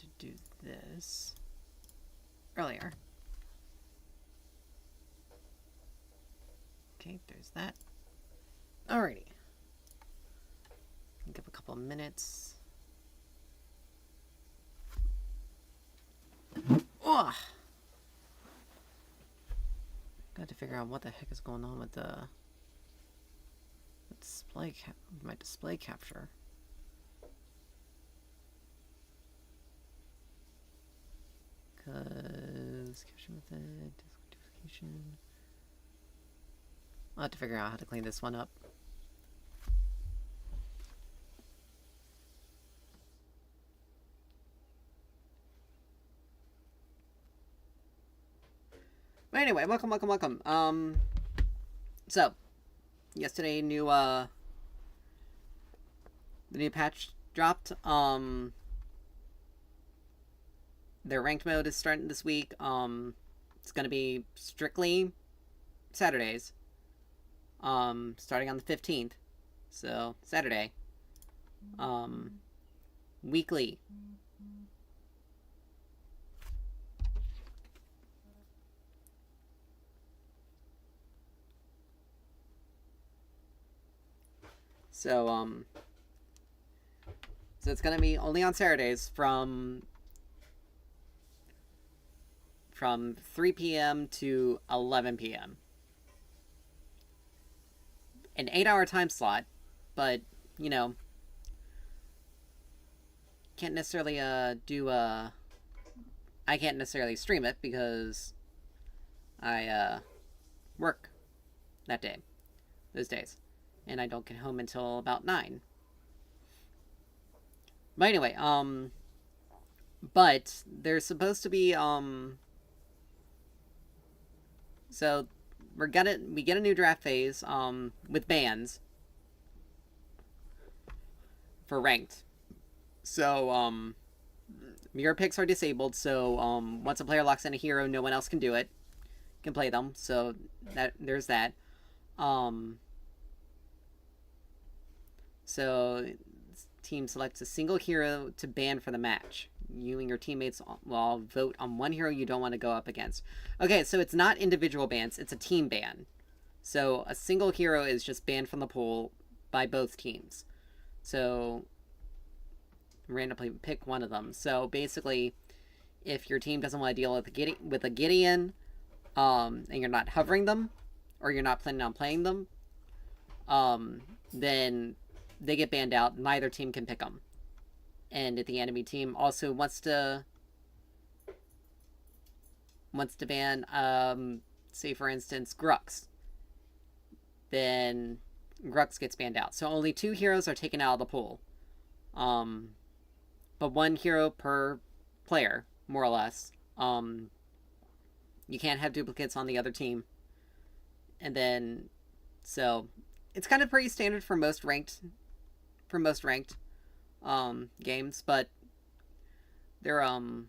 to do this earlier. Okay, there's that. Alrighty. Give a couple of minutes. Ugh. Got to figure out what the heck is going on with the my display capture. Because capture method, notification. I'll have to figure out how to clean this one up. But anyway, welcome. So yesterday, the new patch dropped. Their ranked mode is starting this week. It's gonna be strictly Saturdays. Starting on the 15th. So Saturday. Weekly. So it's gonna be only on Saturdays from 3 p.m. to 11 p.m. An 8-hour time slot, but you know, can't necessarily I can't necessarily stream it because I work those days, and I don't get home until about 9. But anyway, but there's supposed to be so we get a new draft phase with bans for ranked. So mirror picks are disabled, so once a player locks in a hero, no one else can do it. Can play them. So there's that. So team selects a single hero to ban for the match. You and your teammates will all vote on one hero you don't want to go up against. Okay, so it's not individual bans, it's a team ban. So a single hero is just banned from the pool by both teams. So randomly pick one of them. So basically, if your team doesn't want to deal with a Gideon, and you're not hovering them, or you're not planning on playing them, then they get banned out. Neither team can pick them. And if the enemy team also wants to ban, say for instance, Grux, then Grux gets banned out. So only 2 heroes are taken out of the pool. But 1 hero per player, more or less. You can't have duplicates on the other team. And then, so it's kind of pretty standard for most ranked games, but they're now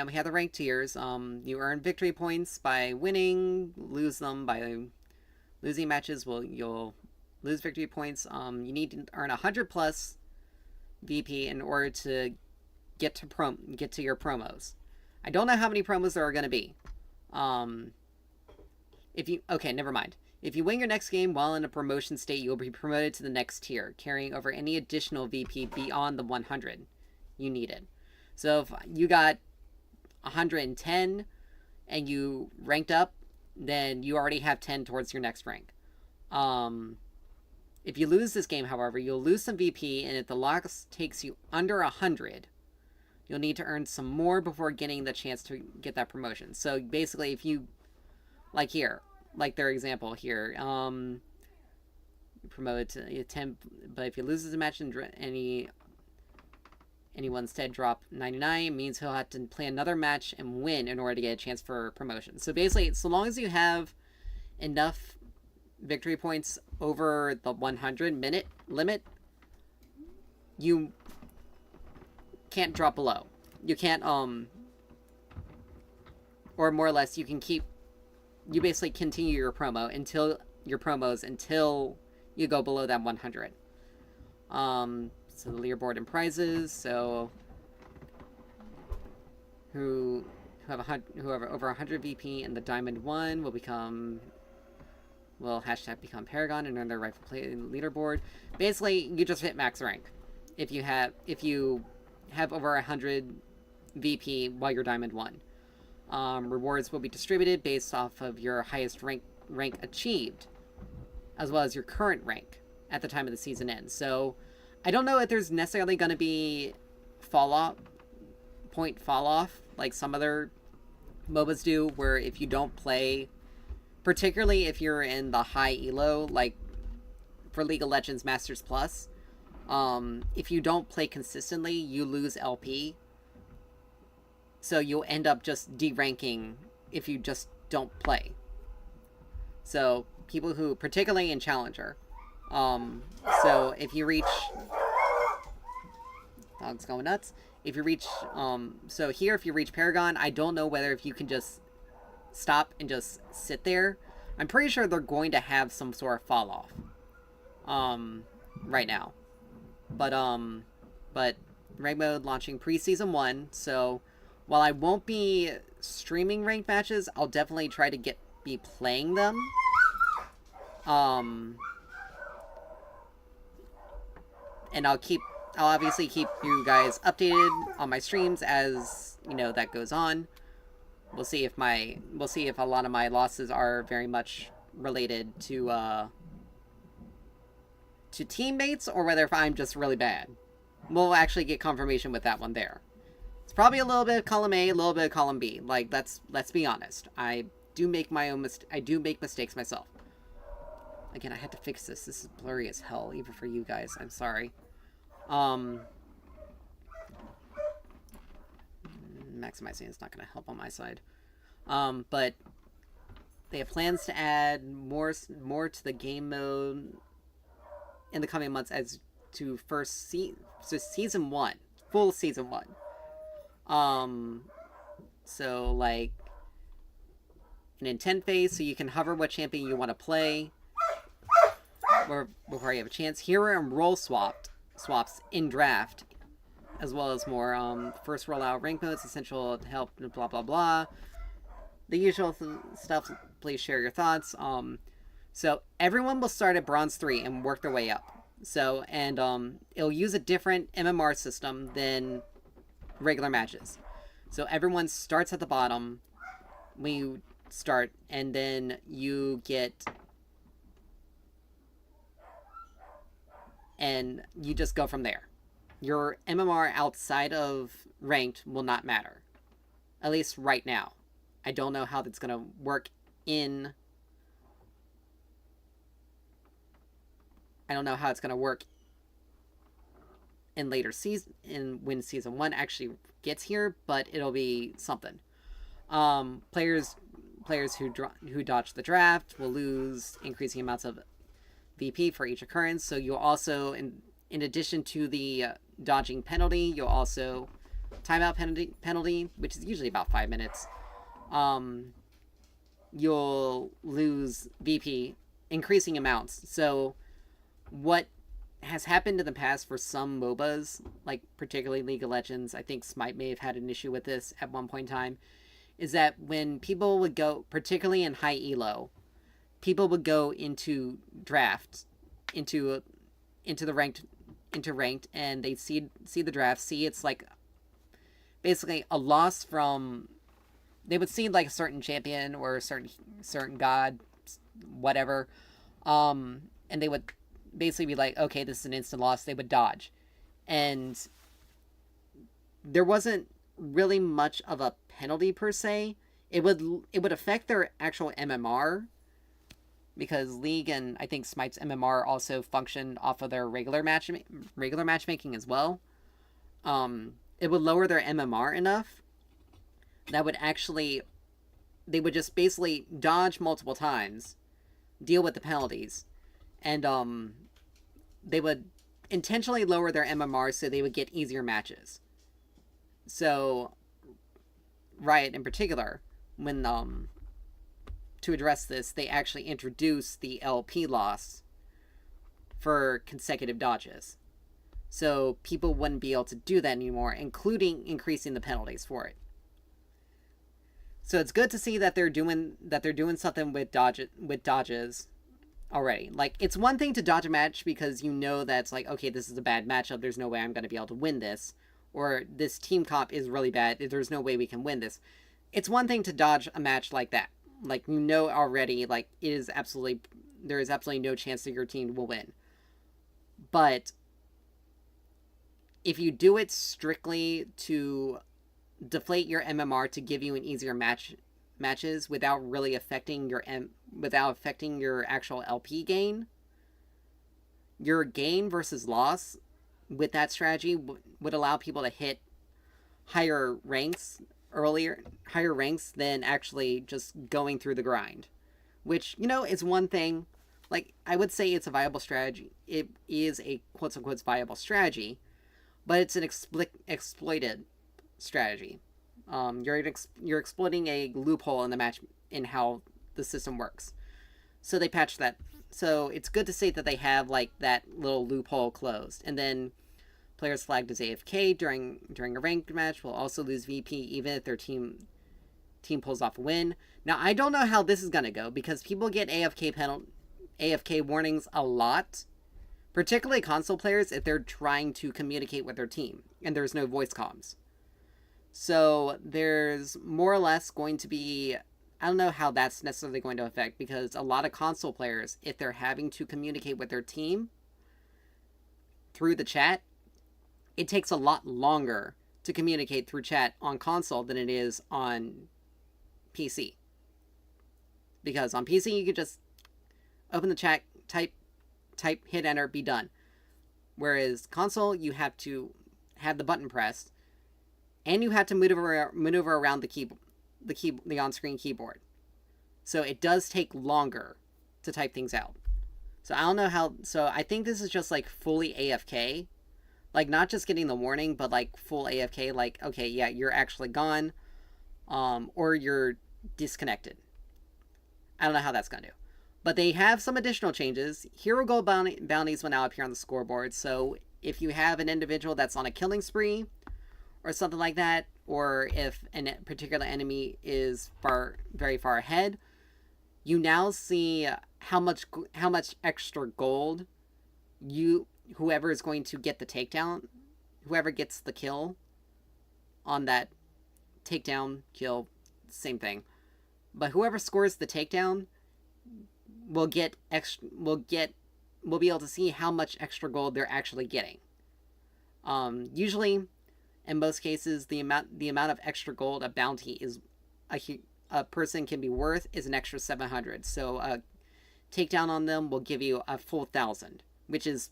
we have the ranked tiers. You earn victory points by winning, lose them by losing matches. You'll lose victory points. You need to earn 100 plus VP in order to get to your promos. I don't know how many promos there are going to be. Okay, never mind. If you win your next game while in a promotion state, you will be promoted to the next tier, carrying over any additional VP beyond the 100 you needed. So if you got 110 and you ranked up, then you already have 10 towards your next rank. If you lose this game, however, you'll lose some VP, and if the loss takes you under 100, you'll need to earn some more before getting the chance to get that promotion. So basically, if you, like here, like their example here, promoted to 10, but if he loses a match and anyone instead drop 99, means he'll have to play another match and win in order to get a chance for promotion. So basically, so long as you have enough victory points over the 100-minute limit, you can't drop below. You can't, or more or less, you basically continue your promos until you go below that 100. So the leaderboard and prizes. So who have over 100 VP in the Diamond 1 will hashtag become Paragon and earn their rightful place in the leaderboard. Basically, you just hit max rank if you have over 100 VP while you're Diamond 1. Rewards will be distributed based off of your highest rank achieved, as well as your current rank at the time of the season ends. So, I don't know if there's necessarily going to be point fall off like some other MOBAs do, where if you don't play, particularly if you're in the high elo, like for League of Legends Masters Plus, if you don't play consistently, you lose LP. So you'll end up just deranking if you just don't play. So people who, particularly in Challenger, so if you reach, dog's going nuts. If you reach, so here if you reach Paragon, I don't know whether if you can just stop and just sit there. I'm pretty sure they're going to have some sort of fall off, right now. But rank mode launching pre-season 1, so while I won't be streaming ranked matches, I'll definitely try to be playing them. And I'll obviously keep you guys updated on my streams as, that goes on. We'll see if a lot of my losses are very much related to teammates, or whether if I'm just really bad. We'll actually get confirmation with that one there. It's probably a little bit of column A, a little bit of column B. Like, let's be honest. I do make mistakes myself. Again, I had to fix this. This is blurry as hell, even for you guys. I'm sorry. Maximizing is not going to help on my side. But they have plans to add more to the game mode in the coming months as to season 1, full season 1. So like an intent phase, so you can hover what champion you want to play before you have a chance. Hero and role swaps in draft, as well as more first rollout rank modes essential to help blah blah blah. The usual stuff. Please share your thoughts. So everyone will start at Bronze 3 and work their way up. So, and it'll use a different MMR system than regular matches. So everyone starts at the bottom when you start, and then you get, and you just go from there. Your MMR outside of ranked will not matter. At least right now. I don't know how that's going to work in... I don't know how it's going to work in later season, when season 1 actually gets here, but it'll be something. Players who dodge the draft will lose increasing amounts of VP for each occurrence. So you'll also, in addition to the dodging penalty, you'll also timeout penalty, which is usually about 5 minutes. You'll lose VP increasing amounts. So what has happened in the past for some MOBAs, like particularly League of Legends, I think Smite may have had an issue with this at one point in time, is that when people would go, particularly in high elo, people would go into drafts, into ranked, and they see the draft, see it's like basically a loss from, they would see like a certain champion or a certain god, whatever, and they would basically be like, okay, this is an instant loss. They would dodge, and there wasn't really much of a penalty per se. It would affect their actual MMR, because League and I think Smite's MMR also functioned off of their regular matchmaking as well. It would lower their MMR enough that would actually, they would just basically dodge multiple times, deal with the penalties, and they would intentionally lower their MMR so they would get easier matches. So Riot in particular, when to address this, they actually introduced the LP loss for consecutive dodges. So people wouldn't be able to do that anymore, including increasing the penalties for it. So it's good to see that they're doing something with dodges already. Like, it's one thing to dodge a match because you know that's like, okay, this is a bad matchup, there's no way I'm going to be able to win this, or this team comp is really bad, there's no way we can win this. It's one thing to dodge a match like that. Like, you know already, like, there is absolutely no chance that your team will win. But if you do it strictly to deflate your MMR to give you an easier matches without really affecting your actual LP gain, your gain versus loss with that strategy would allow people to hit higher ranks than actually just going through the grind, which, you know, is one thing. Like, I would say it's a viable strategy. It is a quote-unquote viable strategy, but it's an exploited strategy. You're exploiting a loophole in the match in how the system works. So they patched that. So it's good to see that they have, like, that little loophole closed. And then players flagged as AFK during a ranked match will also lose VP even if their team pulls off a win. Now, I don't know how this is going to go because people get AFK warnings a lot, particularly console players if they're trying to communicate with their team and there's no voice comms. So there's more or less going to be, I don't know how that's necessarily going to affect, because a lot of console players, if they're having to communicate with their team through the chat, it takes a lot longer to communicate through chat on console than it is on PC. Because on PC, you can just open the chat, type, hit enter, be done. Whereas console, you have to have the button pressed, and you have to maneuver around the on-screen keyboard. So it does take longer to type things out. So I don't know how. So I think this is just like fully AFK, like not just getting the warning, but like full AFK. Like, okay, yeah, you're actually gone, or you're disconnected. I don't know how that's gonna do. But they have some additional changes. Hero gold bounties will now appear on the scoreboard. So if you have an individual that's on a killing spree or something like that, or if a particular enemy is very far ahead, you now see how much extra gold whoever is going to get the takedown, whoever gets the kill on that takedown, kill, same thing. But whoever scores the takedown will be able to see how much extra gold they're actually getting. Usually, in most cases, the amount of extra gold a bounty is a person can be worth is an extra 700. So a takedown on them will give you a full 1,000, which is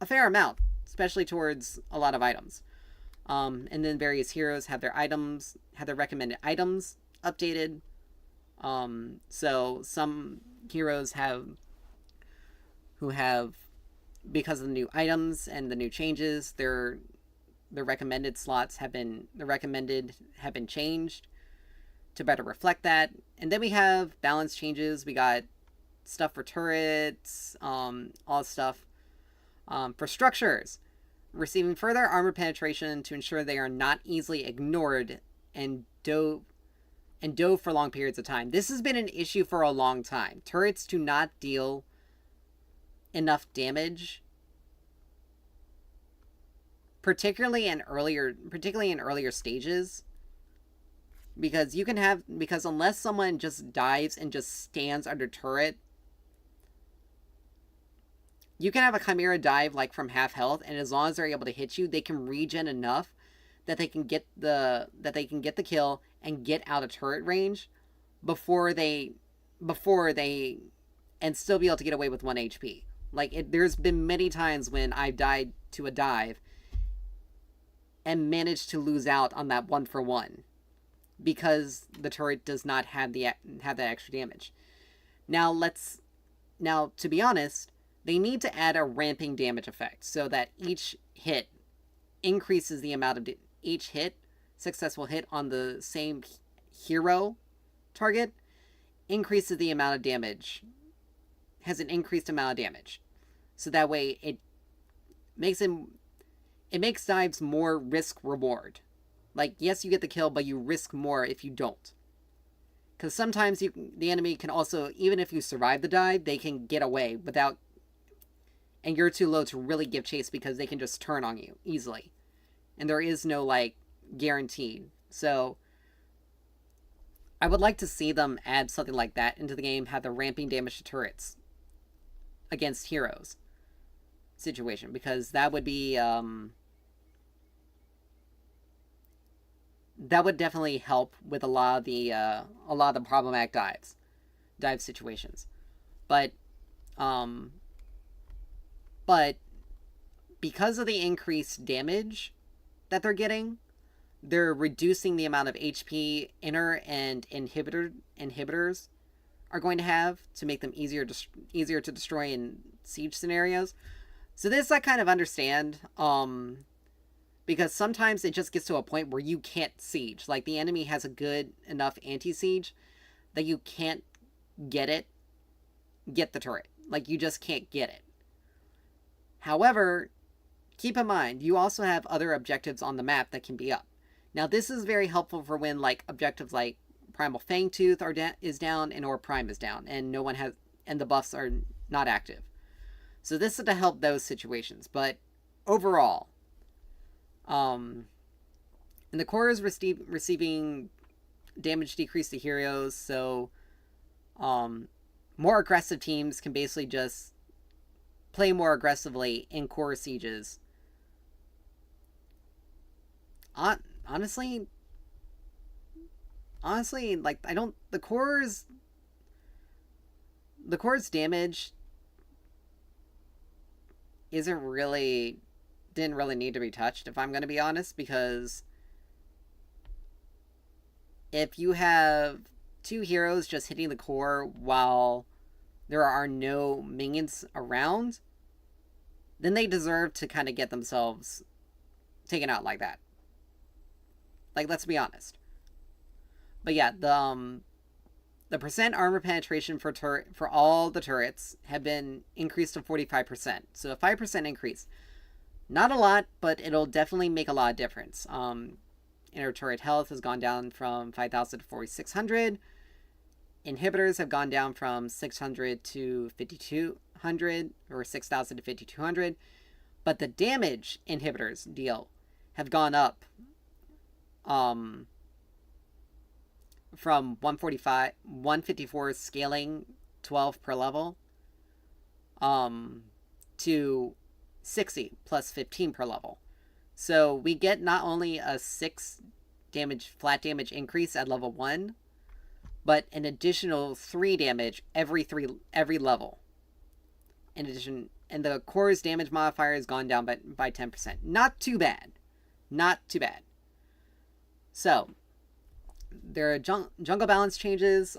a fair amount, especially towards a lot of items. And then various heroes have their recommended items updated. So some heroes who have, because of the new items and the new changes, their recommended slots have been changed to better reflect that. And then we have balance changes. We got stuff for turrets, all stuff. For structures, receiving further armor penetration to ensure they are not easily ignored and dove for long periods of time. This has been an issue for a long time. Turrets do not deal enough damage, particularly in earlier stages, because unless someone just dives and just stands under turret, you can have a Chimera dive like from half health, and as long as they're able to hit you, they can regen enough that they can get the kill and get out of turret range before they and still be able to get away with 1 HP. Like, there's been many times when I've died to a dive and managed to lose out on that 1-for-1 because the turret does not have that extra damage. Now, to be honest, they need to add a ramping damage effect so that each hit increases the amount of each successful hit on the same hero target increases the amount of damage, has an increased amount of damage. So that way it makes dives more risk reward. Like, yes, you get the kill, but you risk more if you don't. Because sometimes the enemy can also, even if you survive the dive, they can get away without, and you're too low to really give chase because they can just turn on you easily. And there is no, like, guarantee. So I would like to see them add something like that into the game, have the ramping damage to turrets against heroes situation, because that would be, that would definitely help with a lot of the problematic dive situations. But because of the increased damage that they're getting, they're reducing the amount of HP inner and inhibitors are going to have to make them easier to destroy in siege scenarios. So this I kind of understand, because sometimes it just gets to a point where you can't siege. Like, the enemy has a good enough anti-siege that you can't get the turret. Like, you just can't get it. However, keep in mind, you also have other objectives on the map that can be up. Now, this is very helpful for when, like, objectives like Primal Fangtooth is down and Or Prime is down, and the buffs are not active. So this is to help those situations. But overall, and the core is receiving damage decrease to heroes, so more aggressive teams can basically just play more aggressively in core sieges. Honestly, like, the core's damage didn't really need to be touched, if I'm going to be honest, because if you have two heroes just hitting the core while there are no minions around, then they deserve to kind of get themselves taken out like that. Like, let's be honest. But yeah, the percent armor penetration for all the turrets have been increased to 45%. So a 5% increase. Not a lot, but it'll definitely make a lot of difference. Inner turret health has gone down from 5,000 to 4,600. Inhibitors have gone down from 600 to 5,200, or 6,000 to 5,200. But the damage inhibitors deal have gone up from 154 scaling 12 per level to 60 plus 15 per level. So we get not only a 6 flat damage increase at level 1, but an additional 3 damage every level. In addition, and the core's damage modifier has gone down by 10%. Not too bad. Not too bad. So there are jungle balance changes.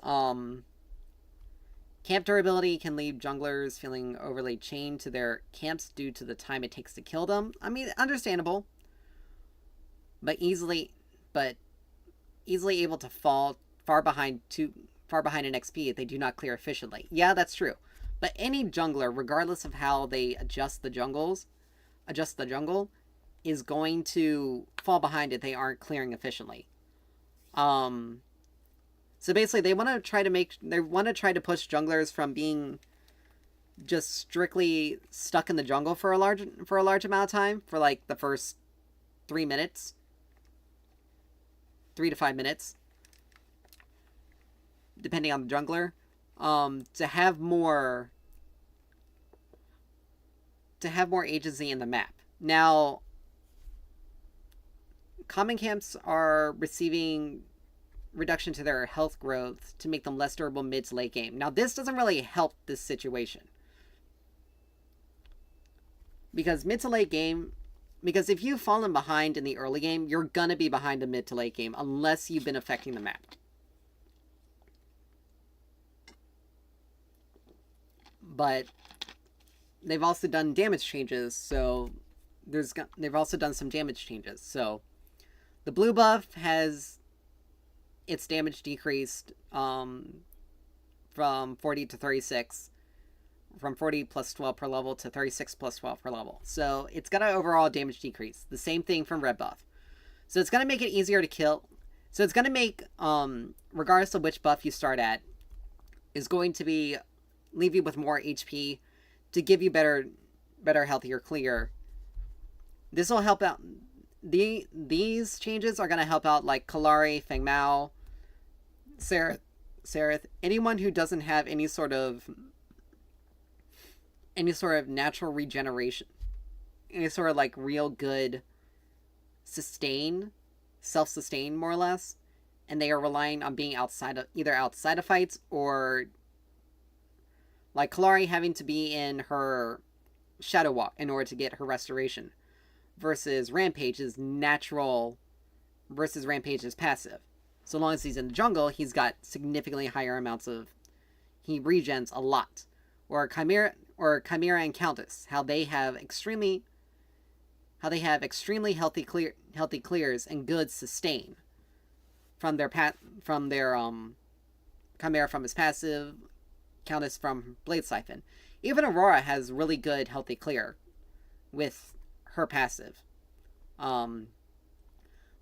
Camp durability can leave junglers feeling overly chained to their camps due to the time it takes to kill them. I mean, understandable. But easily able to fall far behind an XP if they do not clear efficiently. Yeah, that's true. But any jungler, regardless of how they adjust the jungle, is going to fall behind if they aren't clearing efficiently. So basically, they want to try to push junglers from being just strictly stuck in the jungle for a large amount of time, for like the first 3 minutes, 3 to 5 minutes, depending on the jungler, to have more agency in the map. Now, common camps are receiving reduction to their health growth to make them less durable mid to late game. Now, this doesn't really help this situation, because mid to late game, because if you've fallen behind in the early game, you're gonna be behind the mid to late game unless you've been affecting the map. But they've also done damage changes, so they've also done some damage changes. So the blue buff has its damage decreased from 40 to 36, from 40 plus 12 per level to 36 plus 12 per level. So it's got an overall damage decrease. The same thing from red buff. So it's going to make it easier to kill. So it's going to make, regardless of which buff you start at, is going to be leave you with more HP to give you better, healthier clear. This will help out. These changes are going to help out like Kalari, Feng Mao, Sereth, anyone who doesn't have any sort of natural regeneration, any sort of like real good self-sustain more or less, and they are relying on being either outside of fights or like Kalari having to be in her Shadow Walk in order to get her restoration versus Rampage's passive. So long as he's in the jungle, he's got significantly higher amounts of, he regens a lot. Or Chimera and Countess, how they have extremely healthy clears and good sustain from their Chimera from his passive, Countess from Blade Siphon. Even Aurora has really good healthy clear with her passive. The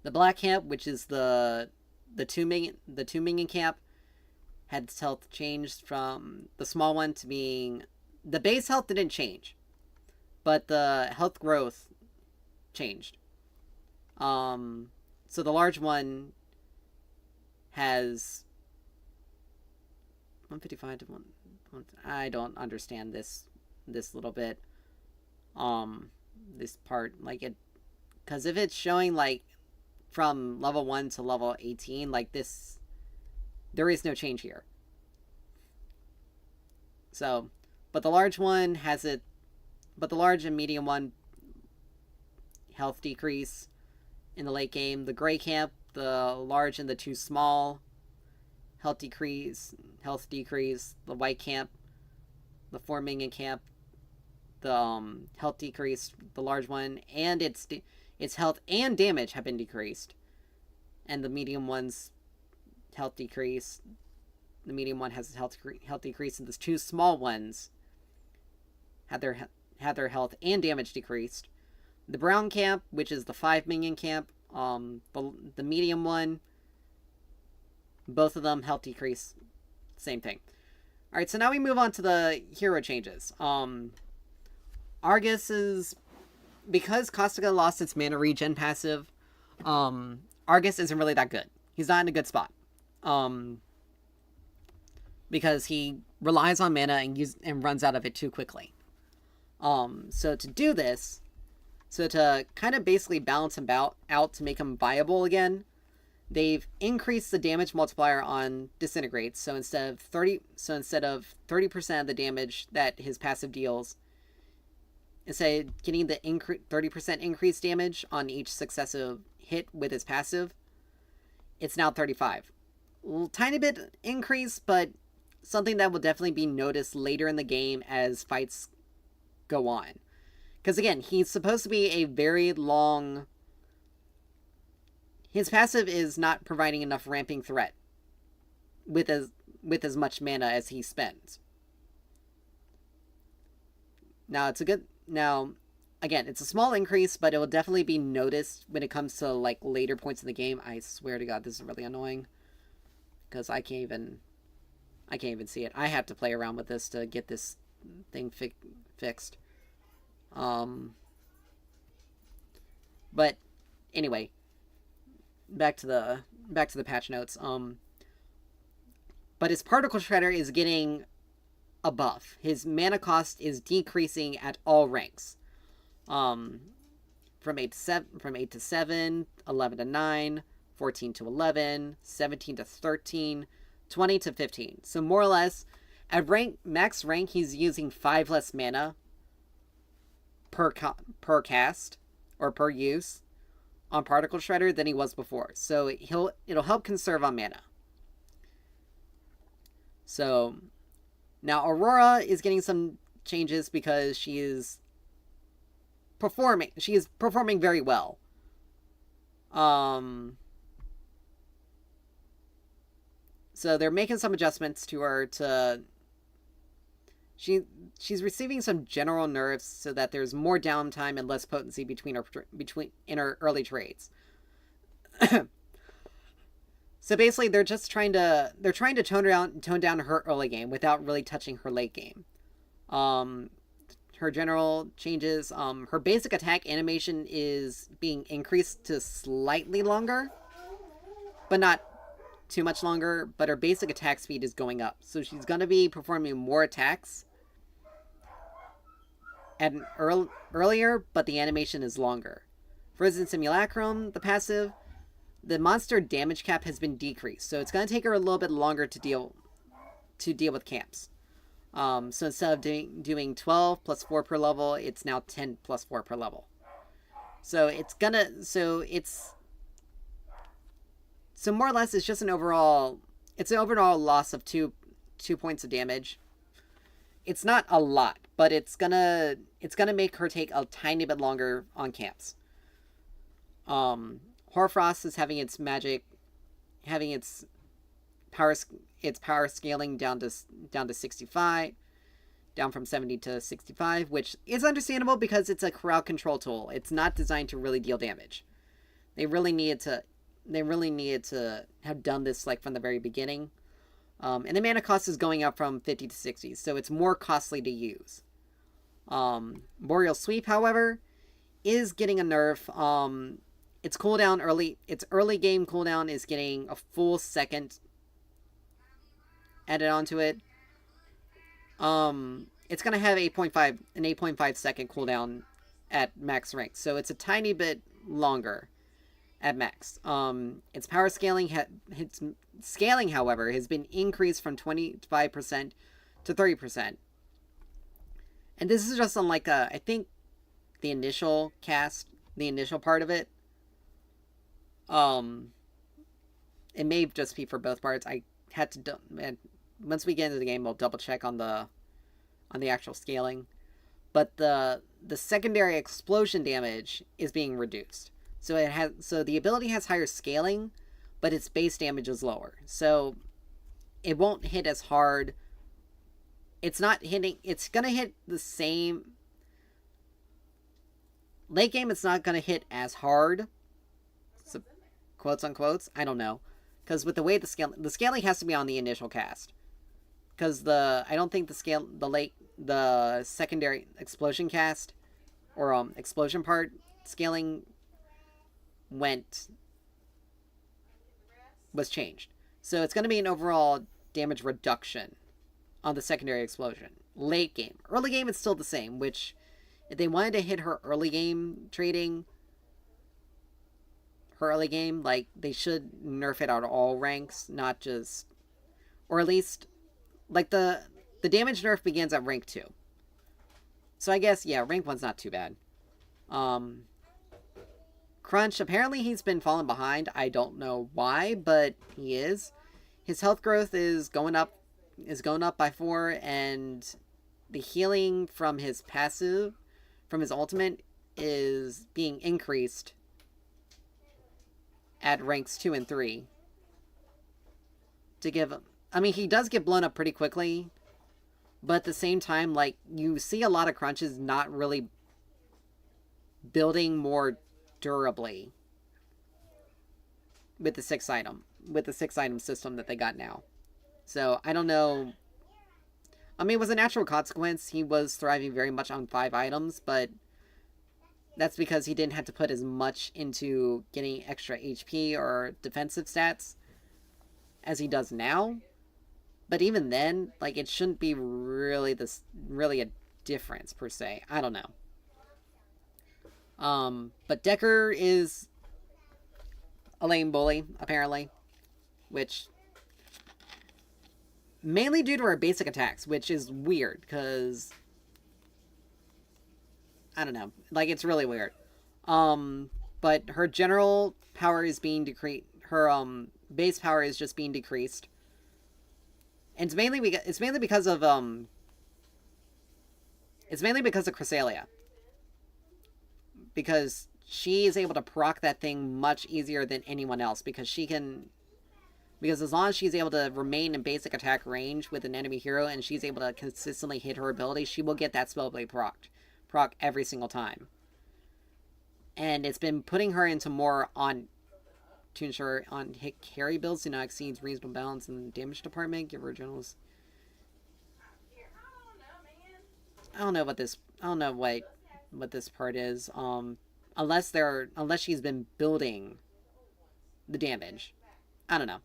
Black Camp, which is the 2 minion camp, had its health changed from the small one to being, the base health didn't change, but the health growth changed. So the large one has 155 to 1. I don't understand this little bit. This part, like it, because if it's showing like from level 1 to level 18, like this, there is no change here. So, but the large one has it, but the large and medium one health decrease in the late game. The gray camp, the large and the 2 small, health decrease. The white camp, the 4 minion camp, the health decrease. The large one and its health and damage have been decreased, and the medium one's health decrease. The medium one has health decrease, and the 2 small ones had their health and damage decreased. The brown camp, which is the 5 minion camp, the medium one, both of them health decrease, same thing. All right, so now we move on to the hero changes. Argus is, because Caustica lost its mana regen passive, Argus isn't really that good. He's not in a good spot. Because he relies on mana and runs out of it too quickly. So to do this, to kind of basically balance him out to make him viable again, they've increased the damage multiplier on Disintegrates. So instead of 30% of the damage that his passive deals, instead of getting the 30% increased damage on each successive hit with his passive, it's now 35. A little tiny bit increase, but something that will definitely be noticed later in the game as fights go on. Because again, he's supposed to be a very long... His passive is not providing enough ramping threat with as much mana as he spends. Now, again, it's a small increase, but it will definitely be noticed when it comes to like later points in the game. I swear to God, this is really annoying. Because I can't even see it. I have to play around with this to get this thing fixed. But anyway, back to the patch notes. But his particle shredder is getting a buff. His mana cost is decreasing at all ranks. From 8 to 7, 11 to 9, 14 to 11, 17 to 13, 20 to 15. So more or less, at max rank, he's using 5 less mana per cast or per use on Particle Shredder than he was before. So it'll help conserve on mana. So now Aurora is getting some changes because she is performing very well. So they're making some adjustments to her she's receiving some general nerfs so that there's more downtime and less potency in her early trades. So basically, they're trying to tone down her early game without really touching her late game. Um, her general changes. Her basic attack animation is being increased to slightly longer, but not too much longer. But her basic attack speed is going up, so she's gonna be performing more attacks at an earlier, but the animation is longer. Frozen Simulacrum, the passive, the monster damage cap has been decreased, so it's going to take her a little bit longer to deal with camps. So instead of doing 12 plus 4 per level, it's now 10 plus 4 per level. So more or less it's just an overall loss of two points of damage. It's not a lot, but it's gonna make her take a tiny bit longer on camps. Hoarfrost is having its power scaling down to 65, down from 70 to 65, which is understandable because it's a crowd control tool. It's not designed to really deal damage. They really needed to have done this like from the very beginning. And the mana cost is going up from 50 to 60, so it's more costly to use. Boreal Sweep, however, is getting a nerf. Its early game cooldown is getting a full second added onto it. It's gonna have an 8.5 second cooldown at max rank, so it's a tiny bit longer at max. Its power scaling however, has been increased from 25% to 30%. And this is just on like I think the initial part of it. It may just be for both parts. I had to once we get into the game, we'll double check on the actual scaling. But the secondary explosion damage is being reduced. So the ability has higher scaling, but its base damage is lower. So it won't hit as hard. It's gonna hit the same. Late game, it's not gonna hit as hard. So, quotes unquotes, I don't know. Because with the way the scaling has to be on the initial cast. Because I don't think the secondary explosion cast, or explosion part scaling was changed. So it's going to be an overall damage reduction on the secondary explosion. Late game. Early game, it's still the same, which if they wanted to hit her early game trading, like, they should nerf it out of all ranks, not just, or at least, like, the damage nerf begins at rank 2. So I guess, yeah, rank 1's not too bad. Crunch, apparently he's been falling behind. I don't know why, but he is. His health growth is going up by 4, and the healing from his passive, from his ultimate, is being increased at ranks 2 and 3. To give, I mean, he does get blown up pretty quickly, but at the same time, like, you see a lot of crunches not really building more durably with the 6 item system that they got now. So I don't know. I mean, it was a natural consequence. He was thriving very much on 5 items, but that's because he didn't have to put as much into getting extra HP or defensive stats as he does now. But even then, like, it shouldn't be really a difference per se. I don't know. But Decker is a lame bully, apparently, which mainly due to her basic attacks, which is weird, because I don't know, like, it's really weird. But her general power is being decreased. Her base power is just being decreased, and it's mainly because of Cresselia, because she is able to proc that thing much easier than anyone else, because as long as she's able to remain in basic attack range with an enemy hero, and she's able to consistently hit her ability, she will get that Spellblade proc every single time. And it's been putting her into more on to ensure on hit carry builds do not exceed reasonable balance in the damage department. Give her generals. I don't know what this. I don't know what this part is. Unless she's been building the damage. I don't know.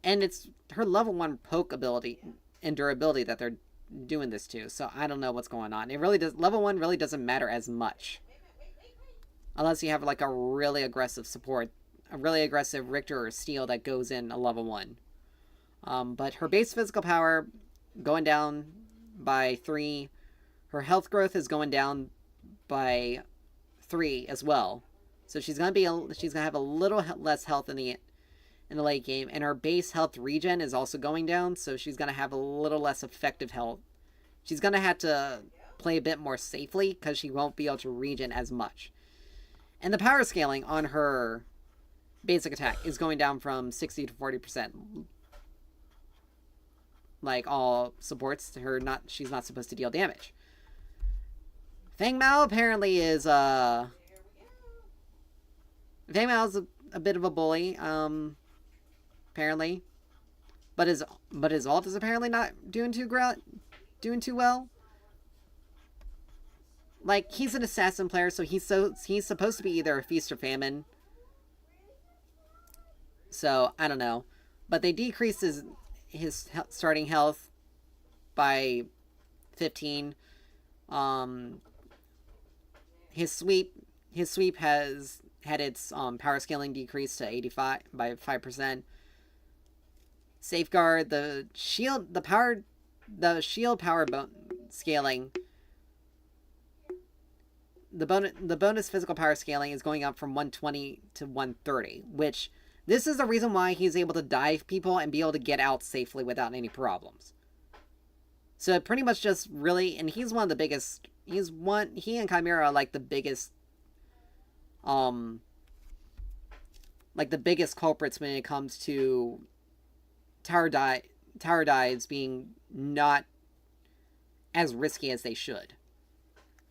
And it's her level 1 poke ability and durability that they're doing this to. So I don't know what's going on. It really does. Level 1 really doesn't matter as much. Unless you have like a really aggressive support. A really aggressive Richter or Steel that goes in a level 1. But her base physical power going down by 3. Her health growth is going down by 3 as well. So she's gonna have a little less health in the late game, and her base health regen is also going down, so she's gonna have a little less effective health. She's gonna have to play a bit more safely because she won't be able to regen as much. And the power scaling on her basic attack is going down from 60 to 40%. Like all supports, she's not supposed to deal damage. Feng Mao apparently is Feng Mao's a bit of a bully, apparently. But his ult is apparently not doing too well. Like, he's an assassin player, so he's supposed to be either a feast or famine. So I don't know, but they decreased his starting health by 15. His sweep has had its power scaling decreased to 85 by 5%. Safeguard, the shield power scaling. The bonus physical power scaling is going up from 120 to 130, which this is the reason why he's able to dive people and be able to get out safely without any problems. So pretty much just really, and he's one of the biggest. He and Chimera are like the biggest, culprits when it comes to tower dives being not as risky as they should.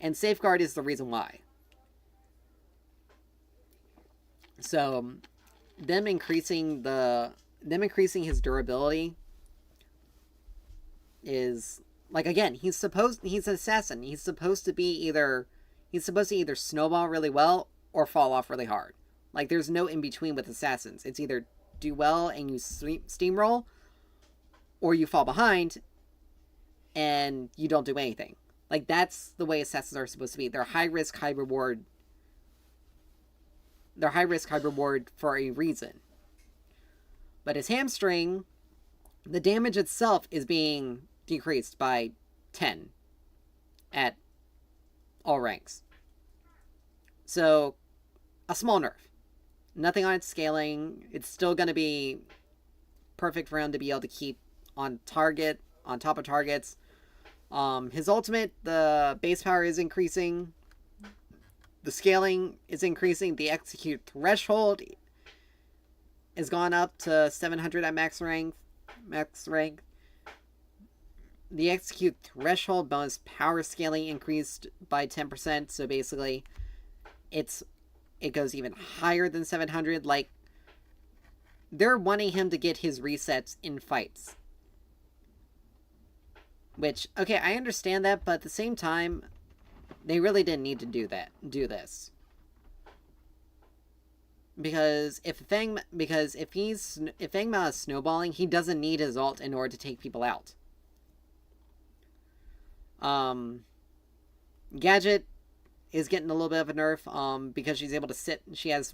And Safeguard is the reason why. So, them increasing his durability is, like, again, he's an assassin. He's supposed to either snowball really well or fall off really hard. Like, there's no in between with assassins. It's either do well and you steamroll, or you fall behind and you don't do anything. Like, that's the way assassins are supposed to be. They're high risk, high reward. They're high risk, high reward for a reason. But his hamstring, the damage itself is being decreased by 10 at all ranks. So, a small nerf. Nothing on its scaling. It's still going to be perfect for him to be able to keep on target, on top of targets. His ultimate, the base power is increasing. The scaling is increasing. The execute threshold has gone up to 700 at max rank. The execute threshold bonus power scaling increased by 10%. So basically, it goes even higher than 700. Like, they're wanting him to get his resets in fights. Which, okay, I understand that, but at the same time, they really didn't need to do this. Because if Feng Mao is snowballing, he doesn't need his ult in order to take people out. Gadget is getting a little bit of a nerf, because she's able to sit, she turns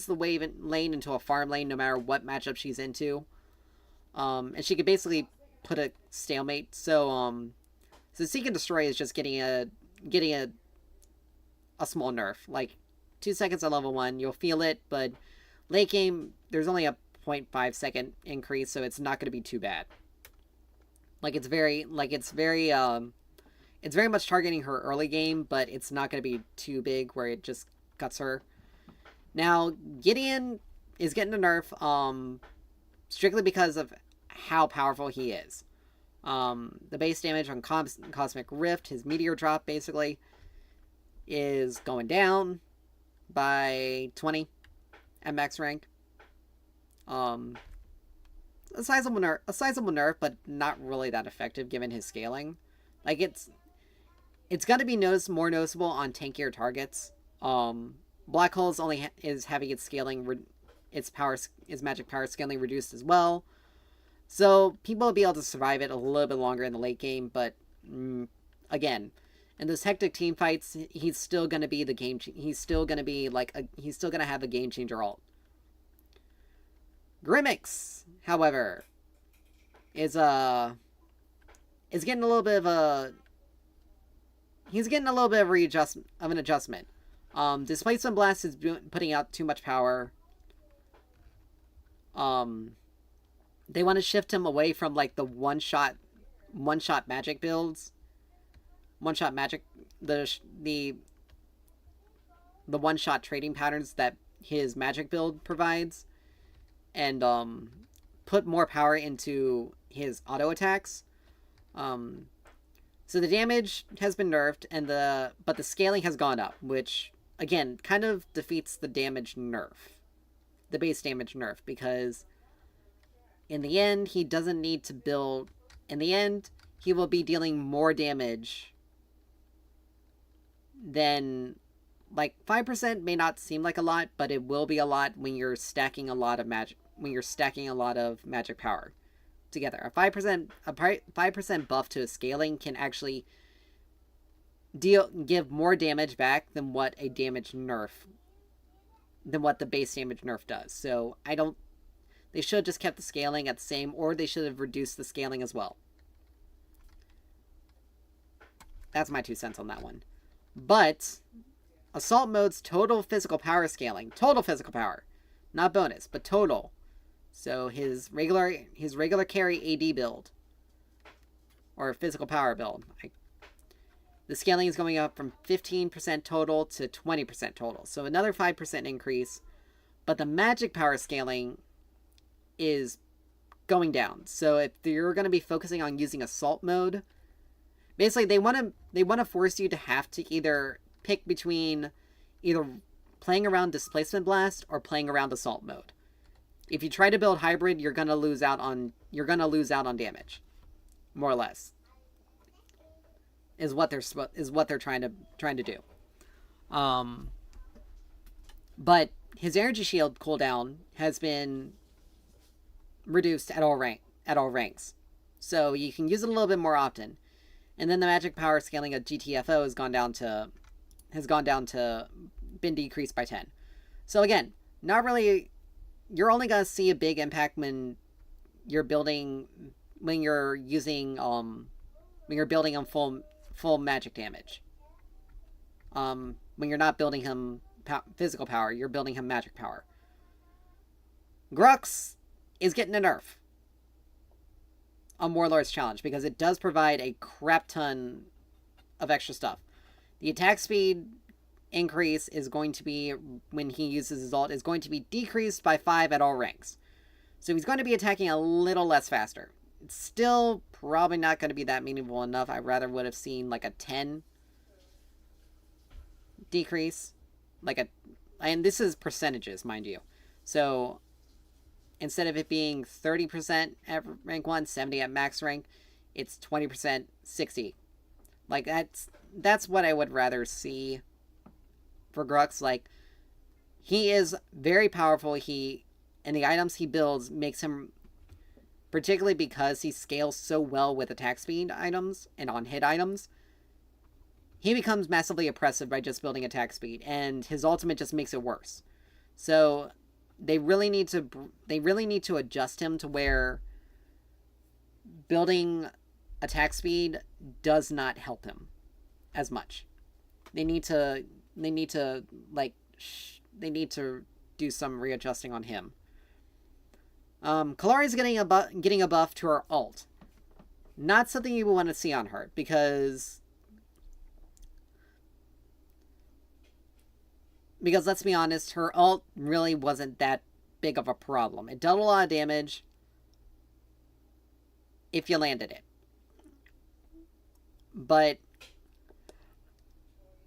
the lane into a farm lane no matter what matchup she's into. And she could basically put a stalemate. So Seek and Destroy is just getting a small nerf. Like, 2 seconds at level 1, you'll feel it, but late game, there's only a 0.5 second increase, so it's not going to be too bad. It's very much targeting her early game, but it's not going to be too big where it just cuts her. Now, Gideon is getting a nerf, strictly because of how powerful he is. The base damage on Cosmic Rift, his meteor drop, basically, is going down by 20 at max rank. A sizable nerf, but not really that effective given his scaling. Like it's gonna be more noticeable on tankier targets. Black Hole's only is having its scaling, its magic power scaling reduced as well. So people will be able to survive it a little bit longer in the late game, but again, in those hectic team fights, he's still gonna be the game. He's still gonna be he's still gonna have a game changer ult. Grimmix, however, is getting a little bit of a an adjustment. Displacement Blast is putting out too much power. They want to shift him away from like the one shot magic builds. One-shot magic, the one-shot trading patterns that his magic build provides, and put more power into his auto attacks. So the damage has been nerfed, but the scaling has gone up, which again kind of defeats the damage nerf, the base damage nerf, because in the end he doesn't need to build. In the end, he will be dealing more damage than, like, 5% may not seem like a lot, but it will be a lot when you're stacking a lot of magic power together. A 5% buff to a scaling can actually give more damage back than what the base damage nerf does. So they should have just kept the scaling at the same, or they should have reduced the scaling as well. That's my 2 cents on that one. But Assault Mode's total physical power scaling, not bonus, but total. So his regular carry AD build, or physical power build, the scaling is going up from 15% total to 20% total. So another 5% increase, but the magic power scaling is going down. So if you're going to be focusing on using Assault Mode, basically they want to force you to have to either pick between either playing around Displacement Blast or playing around Assault Mode. If you try to build hybrid, you're gonna lose out on damage, more or less. Is what they're trying to do. But his energy shield cooldown has been reduced at all ranks, so you can use it a little bit more often. And then the magic power scaling of GTFO been decreased by 10. So again, not really. You're only gonna see a big impact when you're building on full magic damage. When you're not building him physical power, you're building him magic power. Grux is getting a nerf on Warlord's Challenge because it does provide a crap ton of extra stuff. The attack speed increase is going to be, when he uses his ult, is going to be decreased by 5 at all ranks. So he's going to be attacking a little less faster. It's still probably not going to be that meaningful enough. I rather would have seen like a 10 decrease. And this is percentages, mind you. So instead of it being 30% at rank 1, 70 at max rank, it's 20%, 60. Like, that's what I would rather see for Grux. Like, he is very powerful. And the items he builds makes him, particularly because he scales so well with attack speed items and on hit items, he becomes massively oppressive by just building attack speed, and his ultimate just makes it worse. So they really need to adjust him to where building attack speed does not help him as much. They need to do some readjusting on him. Kalari's getting a buff to her ult. Not something you want to see on her, because let's be honest, her ult really wasn't that big of a problem. It dealt a lot of damage if you landed it. But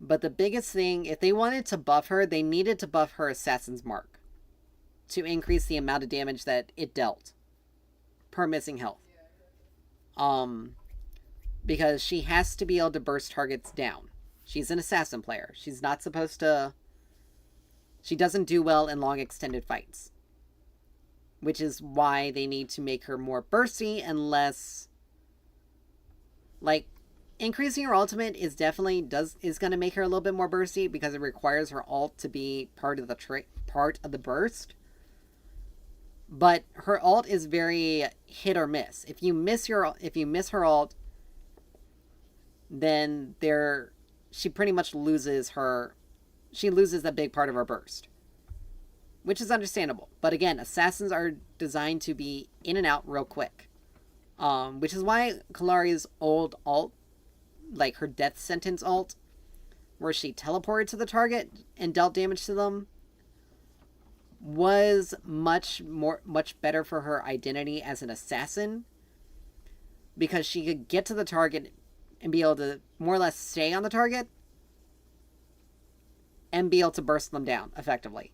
But the biggest thing, if they wanted to buff her, they needed to buff her Assassin's Mark to increase the amount of damage that it dealt per missing health. Because she has to be able to burst targets down. She's an assassin player. She's not supposed to... She doesn't do well in long extended fights. Which is why they need to make her more bursty and less... Like, increasing her ultimate is definitely going to make her a little bit more bursty because it requires her ult to be part of the burst. But her ult is very hit or miss. If you miss her ult, then she pretty much loses a big part of her burst. Which is understandable. But again, assassins are designed to be in and out real quick. Which is why Kalari's old ult, like her death sentence ult, where she teleported to the target and dealt damage to them, was much better for her identity as an assassin, because she could get to the target and be able to more or less stay on the target and be able to burst them down effectively.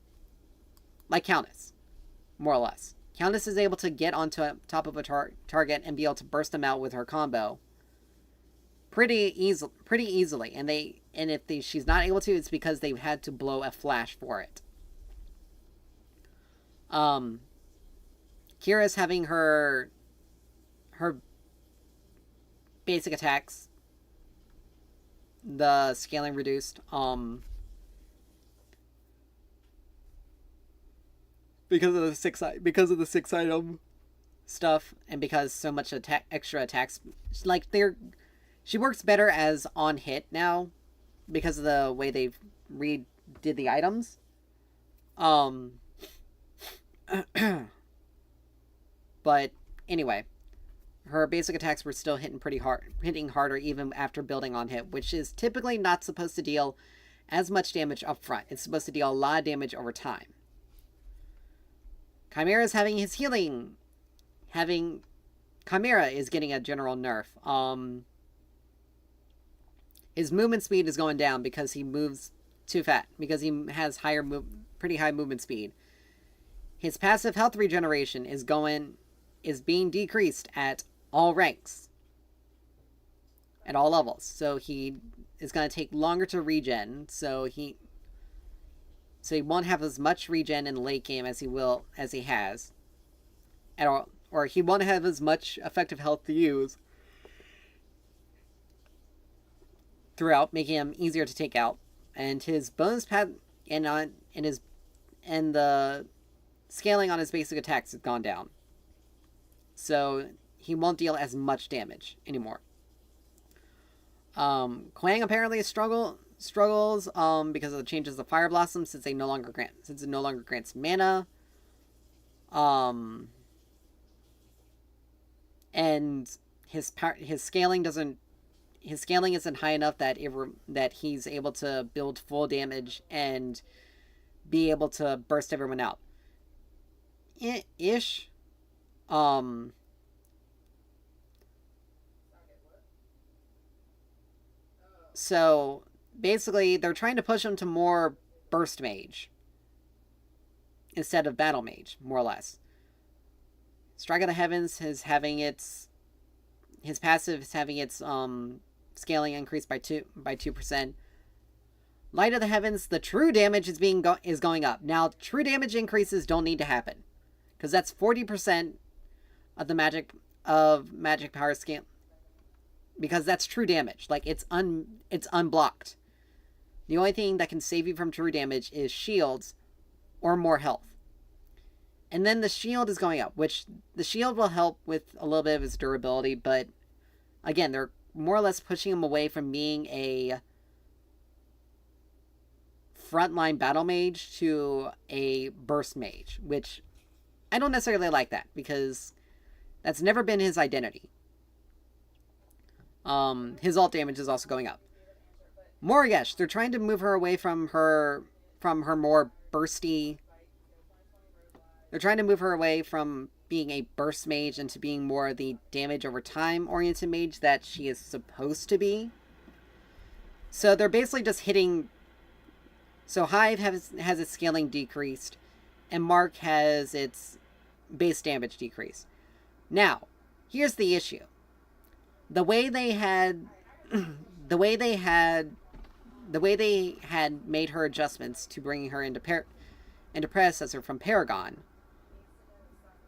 Like Countess, more or less. Countess is able to get onto top of a target and be able to burst them out with her combo pretty easily. And if she's not able to, it's because they've had to blow a flash for it. Kira's having her basic attacks, the scaling reduced, because of the six item stuff, and because so much extra attacks, like she works better as on hit now because of the way they've redid the items. But anyway, her basic attacks were still hitting harder even after building on hit, which is typically not supposed to deal as much damage up front. It's supposed to deal a lot of damage over time. Chimera's having his healing. Chimera is getting a general nerf. His movement speed is going down because he moves too fast. Because he has pretty high movement speed. His passive health regeneration is being decreased at all ranks. At all levels. So he is going to take longer to regen. So he won't have as much regen in the late game as he has. Or he won't have as much effective health to use throughout, making him easier to take out. And his bonus pad and the scaling on his basic attacks has gone down. So he won't deal as much damage anymore. Kwang apparently struggles because of the changes of Fire Blossom, since it no longer grants mana. And his scaling isn't high enough that he's able to build full damage and be able to burst everyone out. Ish. So basically, they're trying to push him to more burst mage instead of battle mage, more or less. Strike of the Heavens is having his passive is having its scaling increased by 2%. Light of the Heavens, the true damage is going up. Now, true damage increases don't need to happen, because that's 40% of the magic power scale. Because that's true damage. Like, it's unblocked. The only thing that can save you from true damage is shields or more health. And then the shield is going up, which the shield will help with a little bit of his durability, but again, they're more or less pushing him away from being a frontline battle mage to a burst mage, which I don't necessarily like that, because that's never been his identity. His ult damage is also going up. Morigesh, they're trying to move her away from her more bursty. They're trying to move her away from being a burst mage into being more the damage over time oriented mage that she is supposed to be. So they're basically just hitting. So Hive has its scaling decreased, and Mark has its base damage decreased. Now, here's the issue: the way they had, the way they had, the way they had made her adjustments to bringing her into Predecessor from Paragon,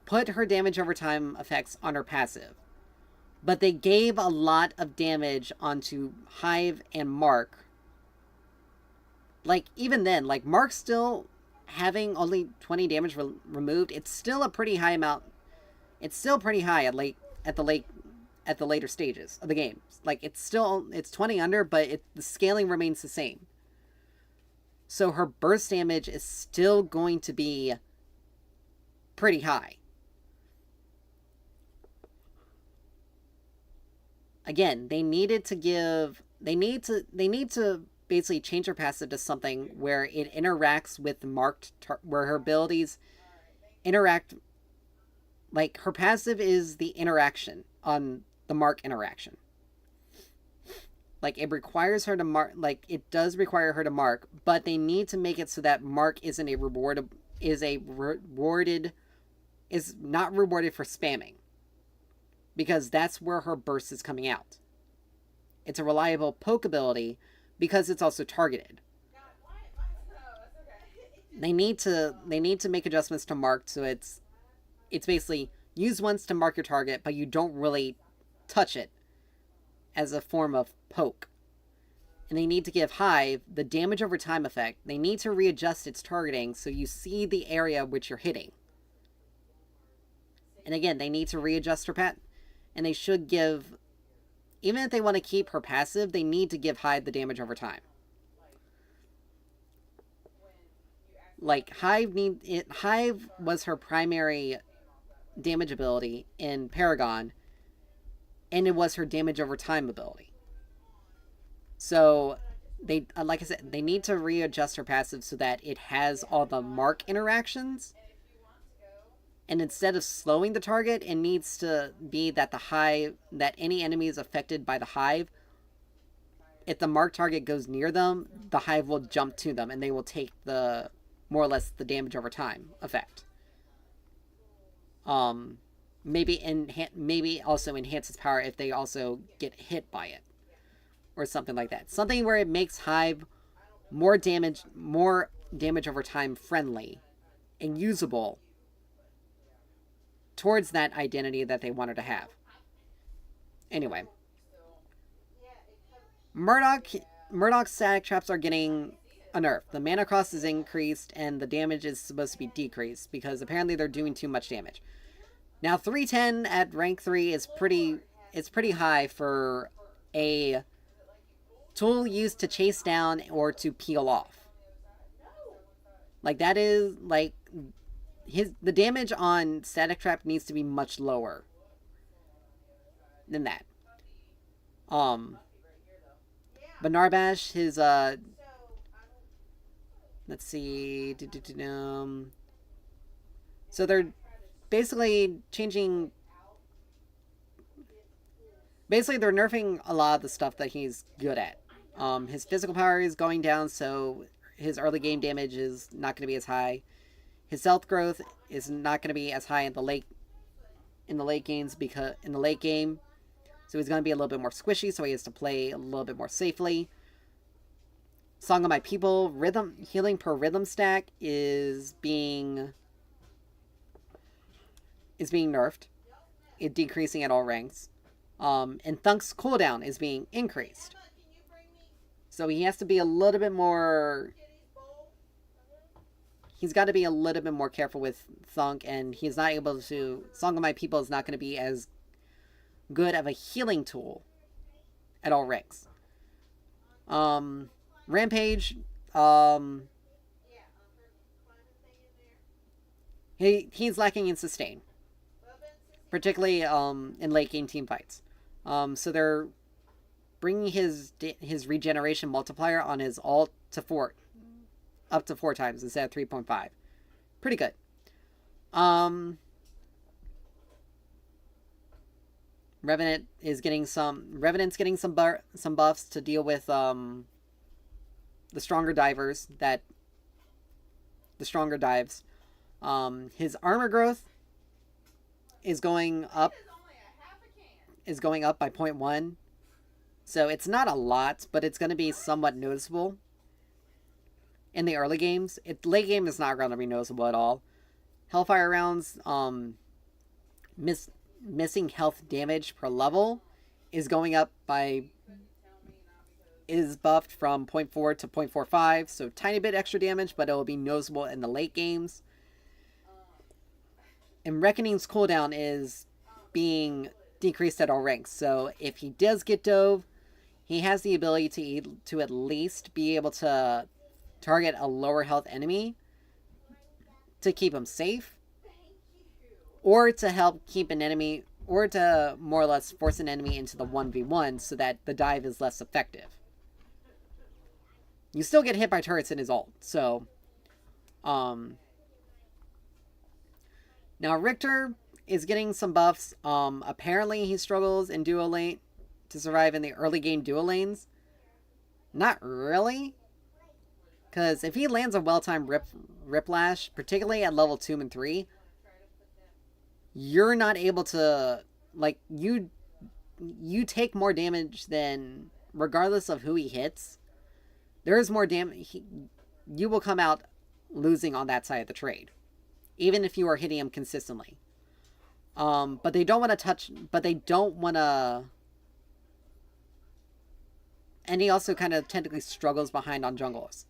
put her damage over time effects on her passive, but they gave a lot of damage onto Hive and Mark. Like, even then, like, Mark still having only 20 damage removed, it's still a pretty high amount. It's still pretty high at the later stages of the game. Like, it's 20 under, but the scaling remains the same. So her burst damage is still going to be pretty high. Again, they need to basically change her passive to something where it interacts with where her abilities interact. Like, her passive is the interaction on the mark interaction. Like, it requires her to mark, like, it does require her to mark, but they need to make it so that mark is not rewarded for spamming. Because that's where her burst is coming out. It's a reliable poke ability because it's also targeted. They need to make adjustments to mark so it's basically use once to mark your target, but you don't really touch it as a form of poke. And they need to give Hive the damage over time effect. They need to readjust its targeting so you see the area which you're hitting. And again, they need to readjust her and they should give, even if they want to keep her passive, they need to give Hive the damage over time. Like, Hive was her primary damage ability in Paragon, and it was her damage over time ability. So, like I said, they need to readjust her passive so that it has all the mark interactions. And instead of slowing the target, it needs to be that that any enemies affected by the Hive, if the mark target goes near them, the Hive will jump to them and they will take more or less the damage over time effect. Maybe also enhance its power if they also get hit by it, or something like that. Something where it makes Hive more damage over time friendly and usable towards that identity that they wanted to have. Anyway, Murdoch's static traps are getting a nerf. The mana cost is increased and the damage is supposed to be decreased because apparently they're doing too much damage. Now 310 at rank 3 is pretty high for a tool used to chase down or to peel off. Like, that is like the damage on static trap needs to be much lower than that. But Narbash, his let's see, so they're basically changing. Basically, they're nerfing a lot of the stuff that he's good at. His physical power is going down, so his early game damage is not going to be as high. His health growth is not going to be as high in the late game, so he's going to be a little bit more squishy, so he has to play a little bit more safely. Song of My People, healing per rhythm stack is being nerfed. It decreasing at all ranks. And Thunk's cooldown is being increased. So he has to be a little bit more. He's got to be a little bit more careful with Thunk, and he's not able to. Song of My People is not going to be as good of a healing tool at all ranks. Rampage, he's lacking in sustain, particularly in late game team fights. So they're bringing his regeneration multiplier on his ult to 4, up to 4 times instead of 3.5. Pretty good. Revenant's getting some buffs to deal with the stronger divers that the stronger dives. His armor growth is going up by 0.1. So it's not a lot, but it's going to be somewhat noticeable in the early games. Late game is not going to be noticeable at all. Hellfire rounds, missing health damage per level is going up by, is buffed from 0.4 to 0.45, so tiny bit extra damage, but it will be noticeable in the late games. And Reckoning's cooldown is being decreased at all ranks, so if he does get dove, he has the ability to at least be able to target a lower health enemy to keep him safe, or to help keep an enemy, or to more or less force an enemy into the 1v1 so that the dive is less effective. You still get hit by turrets in his ult, so now Richter is getting some buffs. Apparently he struggles in duo lane to survive in the early game duo lanes. Not really, because if he lands a well-timed Riplash, particularly at level 2 and 3, you're not able to, like, you take more damage than, regardless of who he hits, there is more damage. You will come out losing on that side of the trade, even if you are hitting him consistently. But they don't want to touch, but they don't want to, and he also kind of technically struggles behind on jungles.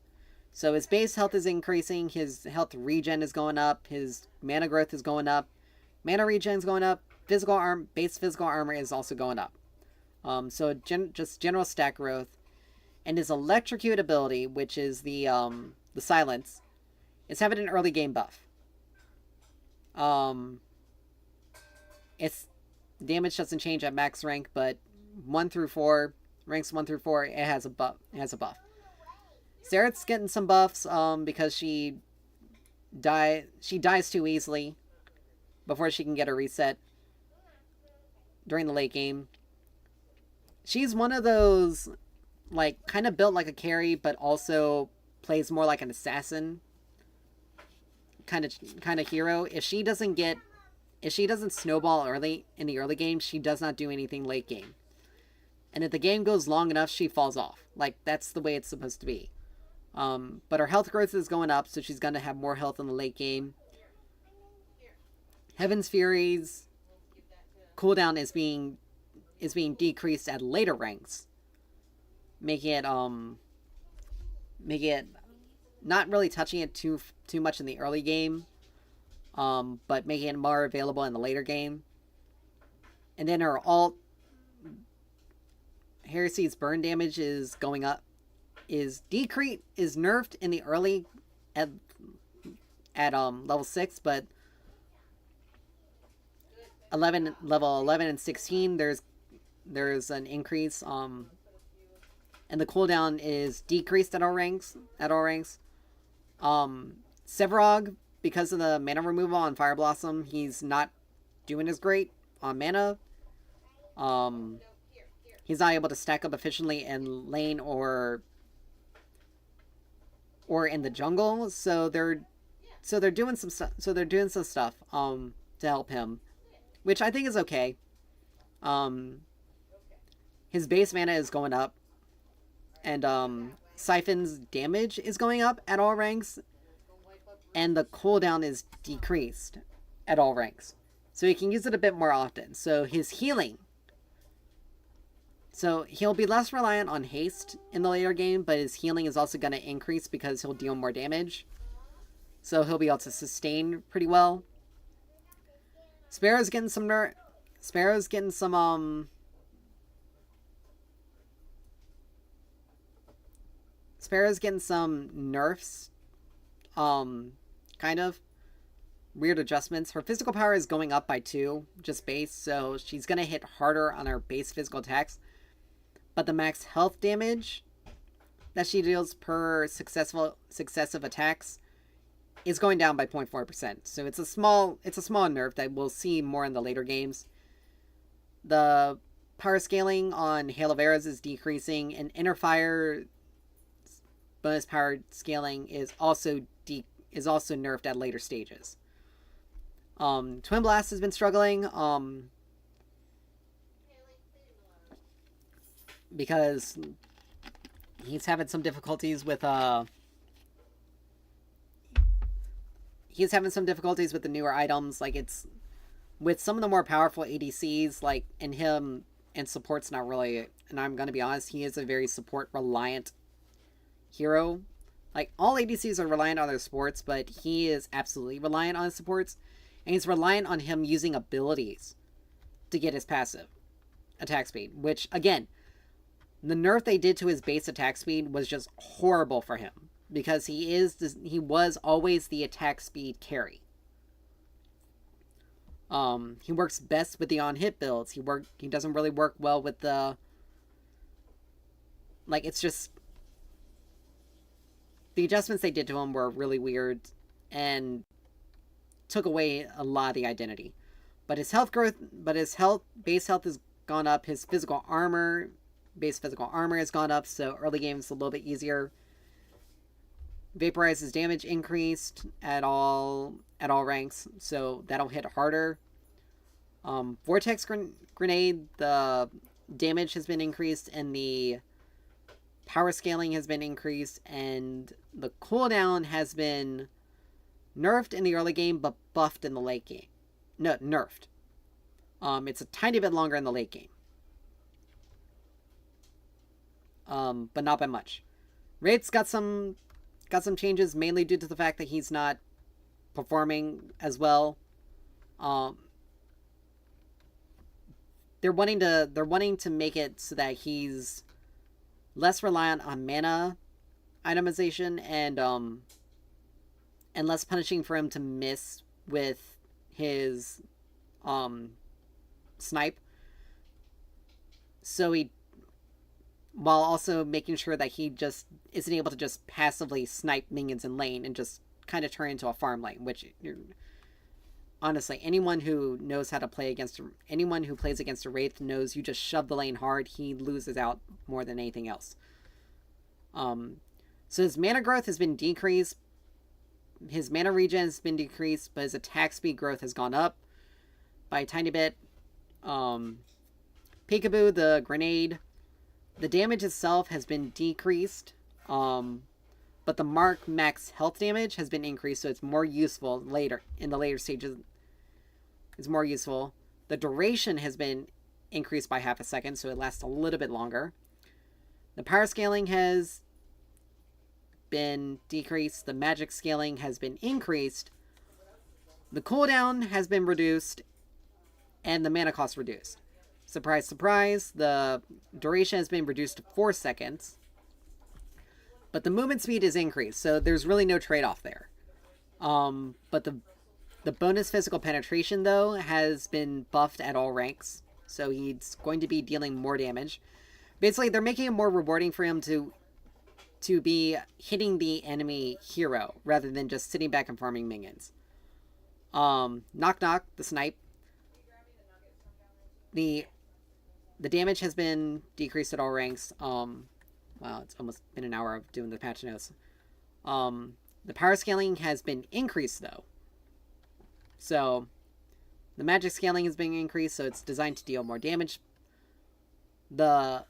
So his base health is increasing, his health regen is going up, his mana growth is going up, mana regen is going up, base physical armor is also going up. So just general stat growth. And his electrocute ability, which is the silence, is having an early game buff. Its damage doesn't change at max rank, but 1 through 4, ranks 1 through 4, it has a buff. Zeret's getting some buffs because she dies too easily before she can get a reset during the late game. She's one of those, like, kind of built like a carry, but also plays more like an assassin kind of hero. If she doesn't snowball early in the early game, she does not do anything late game. And if the game goes long enough, she falls off. Like, that's the way it's supposed to be. But her health growth is going up, so she's going to have more health in the late game. Heaven's Fury's cooldown is being decreased at later ranks, making it not really touching it too much in the early game, but making it more available in the later game. And then her ult, Heresy's burn damage is going up, is nerfed in the early at level 6, but level 11 and 16 there's an increase, and the cooldown is decreased at all ranks. Sevarog, because of the mana removal on Fire Blossom, he's not doing as great on mana. He's not able to stack up efficiently in lane or in the jungle, so they're doing some stuff. So they're doing some stuff to help him, which I think is okay. His base mana is going up, and Siphon's damage is going up at all ranks, and the cooldown is decreased at all ranks, so he can use it a bit more often. So his healing, so he'll be less reliant on haste in the later game, but his healing is also going to increase because he'll deal more damage, so he'll be able to sustain pretty well. Sparrow's getting some nerfs, kind of weird adjustments. Her physical power is going up by 2, just base, so she's gonna hit harder on her base physical attacks, but the max health damage that she deals per successive attacks is going down by 0.4%. So it's a small nerf that we'll see more in the later games. The power scaling on Hail of Arrows is decreasing, and Inner Fire bonus power scaling is also nerfed at later stages. Twin Blast has been struggling because he's having some difficulties with the newer items. Like, it's with some of the more powerful ADCs, like, and him and support's not really, and I'm gonna be honest, he is a very support reliant hero. Like, all ADCs are reliant on their supports, but he is absolutely reliant on his supports, and he's reliant on him using abilities to get his passive attack speed, which, again, the nerf they did to his base attack speed was just horrible for him, because he was always the attack speed carry. He works best with the on-hit builds. He doesn't really work well with the, like, it's just, the adjustments they did to him were really weird and took away a lot of the identity. But his base health has gone up. His base physical armor has gone up, so early game is a little bit easier. Vaporize's damage increased at all ranks, so that'll hit harder. Vortex Grenade, the damage has been increased, and the power scaling has been increased, and the cooldown has been nerfed in the early game, but buffed in the late game. No, nerfed. It's a tiny bit longer in the late game. But not by much. Wraith's got some changes, mainly due to the fact that he's not performing as well. They're wanting to make it so that he's less reliant on mana itemization and less punishing for him to miss with his snipe. So while also making sure that he just isn't able to just passively snipe minions in lane and just kind of turn into a farm lane, which, honestly, anyone who plays against a Wraith knows you just shove the lane hard, he loses out more than anything else. So his mana growth has been decreased, his mana regen has been decreased, but his attack speed growth has gone up by a tiny bit. Peekaboo, the grenade, the damage itself has been decreased, but the mark max health damage has been increased, so it's more useful in the later stages. It's more useful. The duration has been increased by half a second, so it lasts a little bit longer. The power scaling has been decreased. The magic scaling has been increased. The cooldown has been reduced, and the mana cost reduced. Surprise, surprise, the duration has been reduced to 4 seconds. But the movement speed is increased, so there's really no trade-off there. But the bonus physical penetration, though, has been buffed at all ranks. So he's going to be dealing more damage. Basically, they're making it more rewarding for him to be hitting the enemy hero, rather than just sitting back and farming minions. Knock Knock, the snipe. The damage has been decreased at all ranks. Wow, it's almost been an hour of doing the patch notes. The power scaling has been increased, though. So, the magic scaling has been increased, so it's designed to deal more damage. The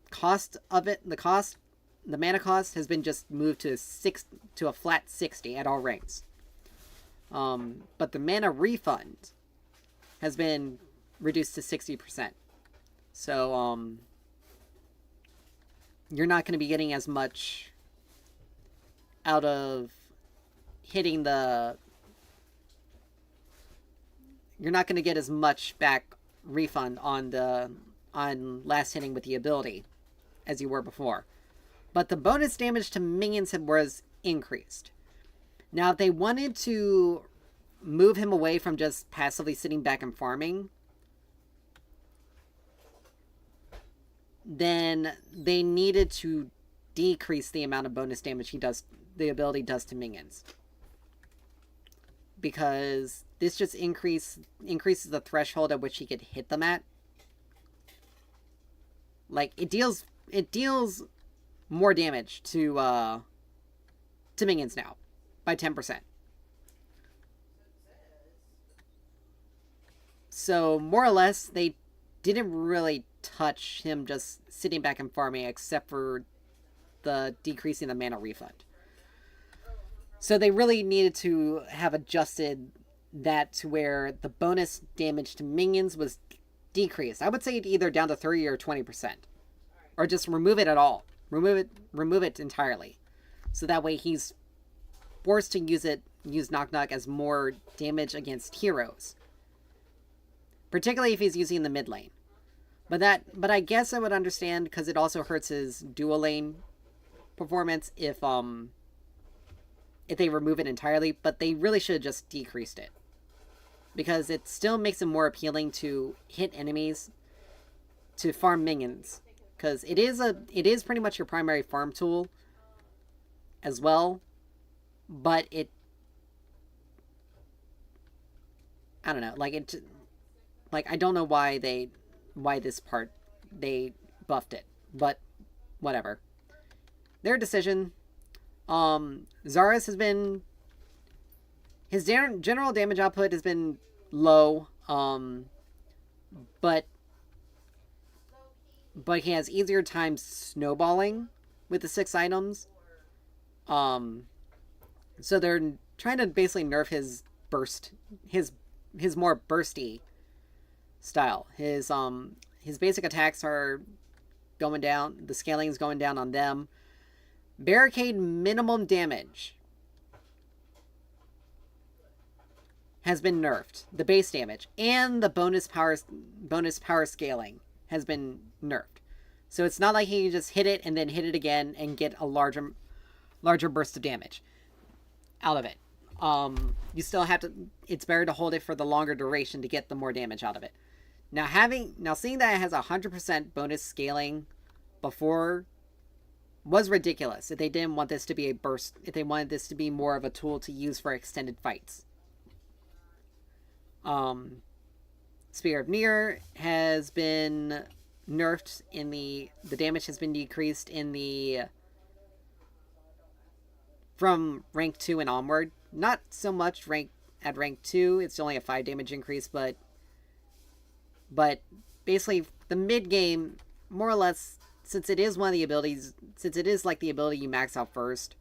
cost of it, the mana cost has been just moved to a flat 60 at all ranks. But the mana refund has been reduced to 60%. So, you're not going to be getting as much out of hitting the... You're not going to get as much back refund on last hitting with the ability as you were before. But the bonus damage to minions was increased. Now, if they wanted to move him away from just passively sitting back and farming, then they needed to decrease the amount of bonus damage the ability does to minions. Because this just increases the threshold at which he could hit them at. Like, it deals more damage to minions now by 10%. So more or less, they didn't really touch him just sitting back and farming, except for the decreasing the mana refund. So they really needed to have adjusted that to where the bonus damage to minions was decreased. I would say either down to 30 or 20%, or just remove it at all. Remove it entirely. So that way he's forced to use Knock Knock as more damage against heroes, particularly if he's using the mid lane. But I guess I would understand, because it also hurts his dual lane performance if they remove it entirely. But they really should have just decreased it, because it still makes it more appealing to hit enemies, to farm minions, because it is pretty much your primary farm tool as well. But I don't know, I don't know why this part they buffed it, but whatever. Their decision. Zarus has been, his general damage output has been low, but he has easier time snowballing with the 6 items. So they're trying to basically nerf his burst, his more bursty style. His basic attacks are going down. The scaling is going down on them. Barricade minimum damage has been nerfed. The base damage and the bonus power scaling has been nerfed. So it's not like he can just hit it and then hit it again and get a larger burst of damage out of it. You still have to, it's better to hold it for the longer duration to get the more damage out of it. Now seeing that it has 100% bonus scaling before was ridiculous. If they didn't want this to be a burst, if they wanted this to be more of a tool to use for extended fights. Spear of Nier has been nerfed in the damage has been decreased in the from rank 2 and onward. Not so much at rank 2, it's only a 5 damage increase, but basically the mid game, more or less, since it is one of the abilities, since it is like the ability you max out first,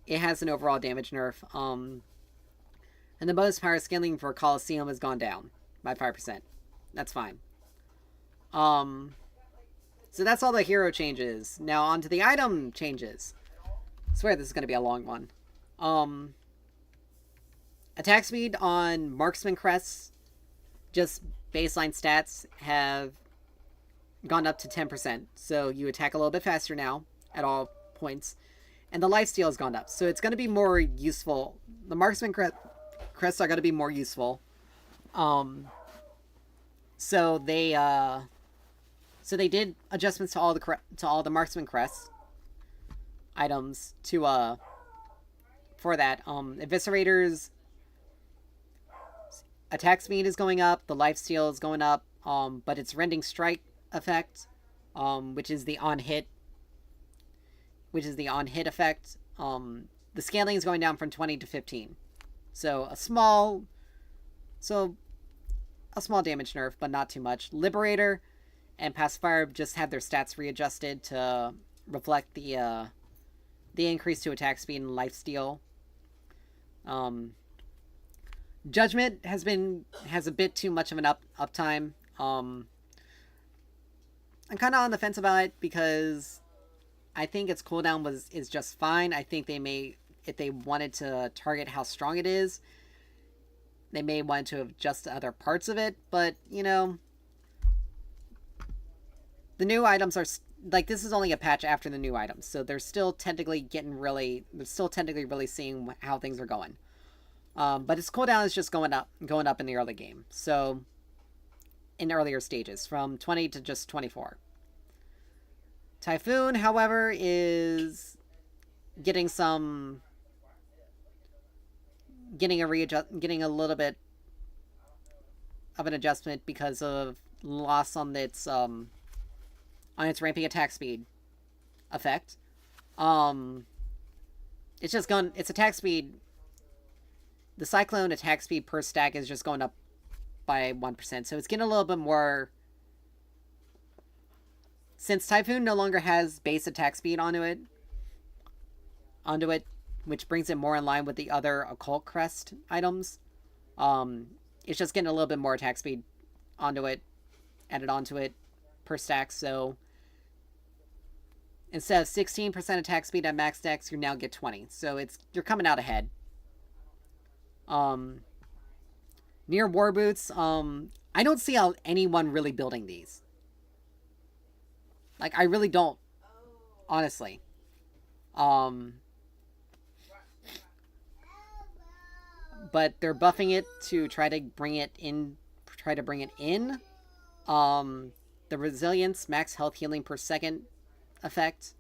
it has an overall damage nerf. And the bonus power scaling for Colosseum has gone down by 5%. That's fine. So that's all the hero changes. Now on to the item changes. I swear this is going to be a long one. Attack speed on Marksman crests, just baseline stats, have gone up to 10%. So you attack a little bit faster now at all points. And the lifesteal has gone up. So it's going to be more useful. The Marksman crests are going to be more useful. So they did adjustments to all the Marksman crests items to for that. Eviscerators attack speed is going up, the lifesteal is going up, but its rending strike effect, which is the on hit effect, the scaling is going down from 20 to 15. So a small damage nerf, but not too much. Liberator and Pacifier just have their stats readjusted to reflect the increase to attack speed and lifesteal. Judgment has a bit too much of an uptime. I'm kind of on the fence about it because I think its cooldown is just fine. I think they may, if they wanted to target how strong it is, they may want to adjust other parts of it. But you know, the new items are like, this is only a patch after the new items, so they're still technically really seeing how things are going. But its cooldown is just going up in the early game. So in earlier stages, from 20 to just 24. Typhoon, however, is getting a little bit of an adjustment because of loss on its ramping attack speed effect. It's just going. Its attack speed. The Cyclone attack speed per stack is just going up by 1%, so it's getting a little bit more. Since Typhoon no longer has base attack speed onto it, which brings it more in line with the other Occult Crest items. It's just getting a little bit more attack speed added onto it per stack. So instead of 16% attack speed at max decks, you now get 20. So you're coming out ahead. Near War Boots, I don't see how anyone really building these. Like, I really don't, honestly. But they're buffing it to try to bring it in. The Resilience max health healing per second effect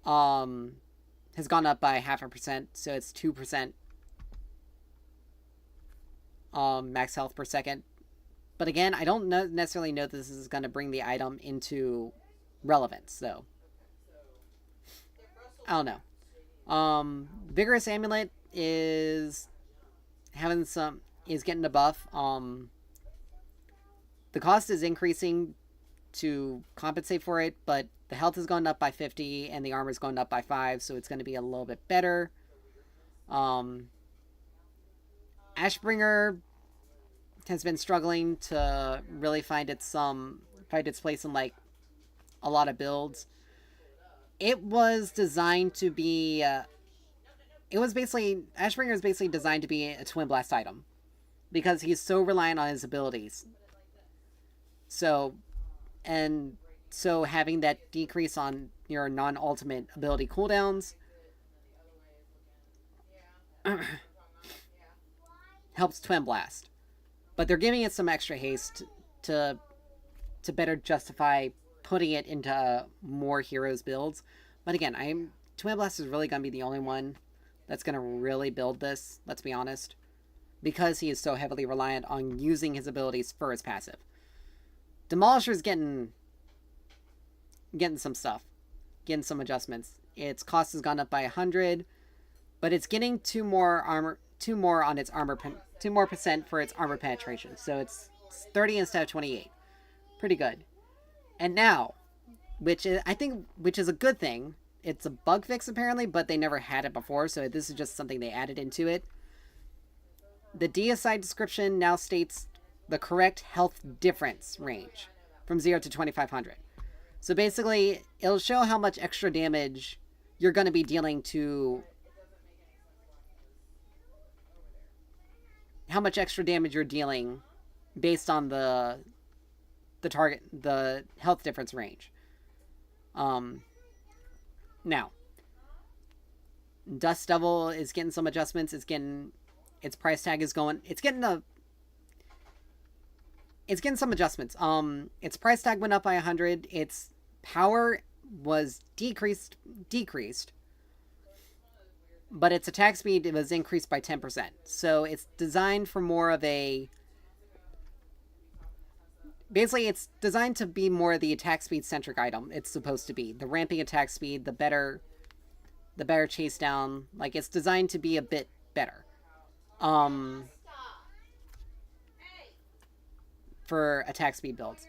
has gone up by 0.5%, so it's 2% max health per second. But again, I don't necessarily know this is going to bring the item into relevance, though. I don't know. Vigorous Amulet is getting a buff. The cost is increasing to compensate for it, but the health is going up by 50 and the armor is going up by 5, so it's going to be a little bit better. Ashbringer has been struggling to really find its place in like a lot of builds. It was designed to be Ashbringer is basically designed to be a Twin Blast item because he's so reliant on his abilities. So having that decrease on your non-ultimate ability cooldowns helps Twin Blast. But they're giving it some extra haste to better justify putting it into more heroes builds. But again, Twin Blast is really going to be the only one that's going to really build this, let's be honest, because he is so heavily reliant on using his abilities for his passive. Demolisher's getting some stuff, getting some adjustments. Its cost has gone up by 100, but it's getting 2 more percent for its armor penetration. So it's 30 instead of 28. Pretty good. And now, which is a good thing. It's a bug fix apparently, but they never had it before, so this is just something they added into it. The deicide description now states the correct health difference range from 0 to 2500. So basically, it'll show how much extra damage you're going to be dealing to... How much extra damage you're dealing based on the health difference range. Now, Dust Devil is getting some adjustments. Its price tag is going... It's getting some adjustments. Its price tag went up by 100. Its power was decreased, but its attack speed was increased by 10%. So it's designed for more of a... Basically, it's designed to be more the attack speed centric item it's supposed to be. The ramping attack speed, the better chase down. Like, it's designed to be a bit better. For attack speed builds.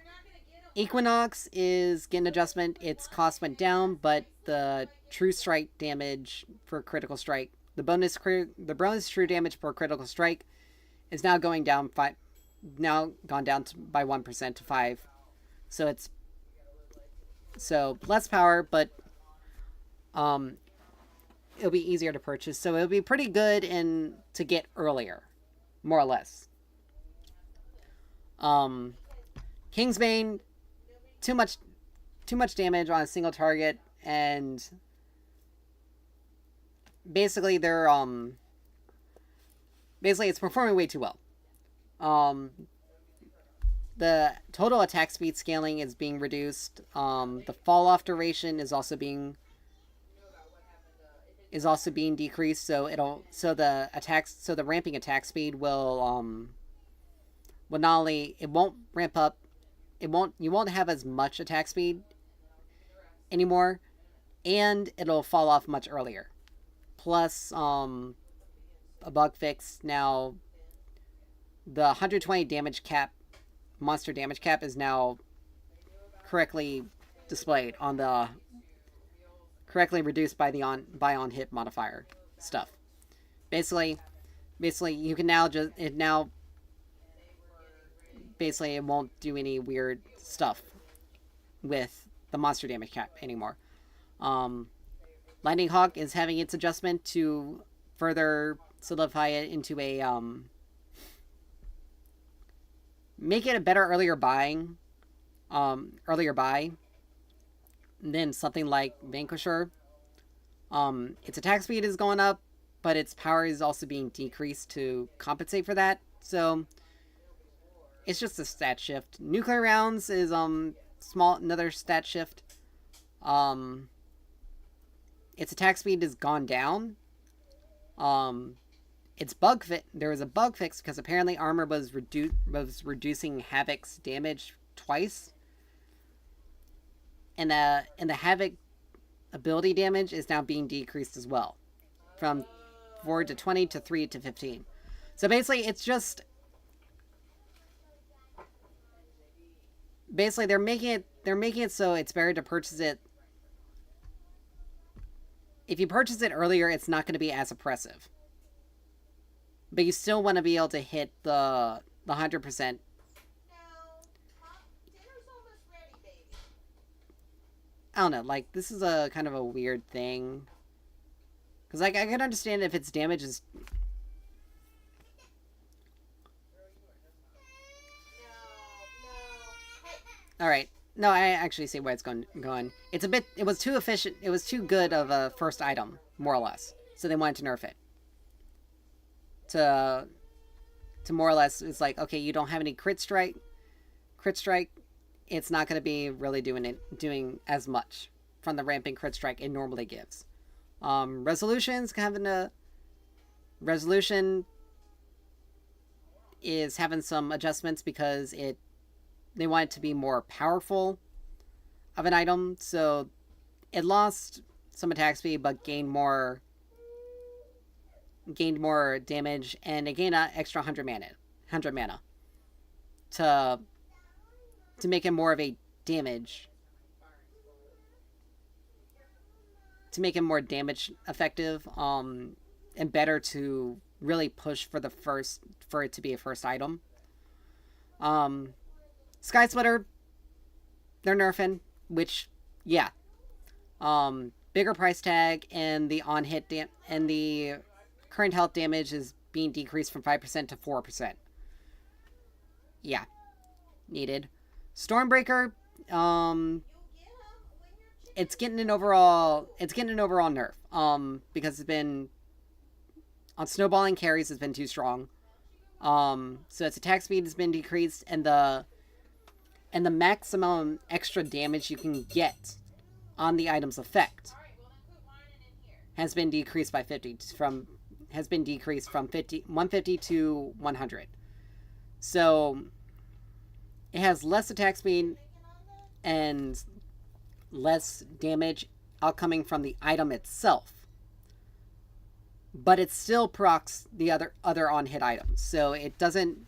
Equinox is getting adjustment. Its cost went down, but the true strike damage for critical strike, the bonus true damage per critical strike is now going down by 1% to 5. So less power, but it'll be easier to purchase. So it'll be pretty good to get earlier, more or less. Kingsbane, too much damage on a single target, and basically it's performing way too well. The total attack speed scaling is being reduced. The fall off duration is also being decreased. So the ramping attack speed will not only, it won't ramp up, you won't have as much attack speed anymore, and it'll fall off much earlier. Plus, a bug fix now. The 120 damage cap, monster damage cap, is now correctly displayed on the correctly reduced by the on hit modifier stuff. Basically, you can now just it now basically it won't do any weird stuff with the monster damage cap anymore. Lightning Hawk is having its adjustment to further solidify it into a make it a better earlier buy than something like Vanquisher. Its attack speed is going up, but its power is also being decreased to compensate for that. So it's just a stat shift. Nuclear rounds is another stat shift. Its attack speed has gone down. Its bug fit. There was a bug fix because apparently armor was reducing Havoc's damage twice, and the Havoc ability damage is now being decreased as well, from 4 to 20 to 3 to 15. So basically, it's just they're making it so it's better to purchase it. If you purchase it earlier, it's not going to be as oppressive. But you still want to be able to hit the 100%. I don't know, like, this is a kind of a weird thing. Because, like, I can understand if its damage is... Alright. No, I actually see why it's going. It's a bit... It was too efficient. It was too good of a first item, more or less. So they wanted to nerf it. To more or less, it's like, okay, you don't have any crit strike, it's not going to be really doing as much from the ramping crit strike it normally gives. Resolution is having some adjustments because they want it to be more powerful of an item, so it lost some attack speed but gained more damage, and it gained an extra 100 mana to make it more of a damage, to make it more damage effective, and better to really push for it to be a first item. Sky Splitter, they're nerfing, which, yeah, bigger price tag, and the on hit and the current health damage is being decreased from 5% to 4%. Yeah. Needed. Stormbreaker, it's getting an overall nerf. Because it's been on snowballing carries has been too strong. So its attack speed has been decreased, and the maximum extra damage you can get on the item's effect has been decreased by 50 from 150 to 100. So it has less attack speed and less damage outcoming from the item itself, but it still procs the other on hit items. So it doesn't.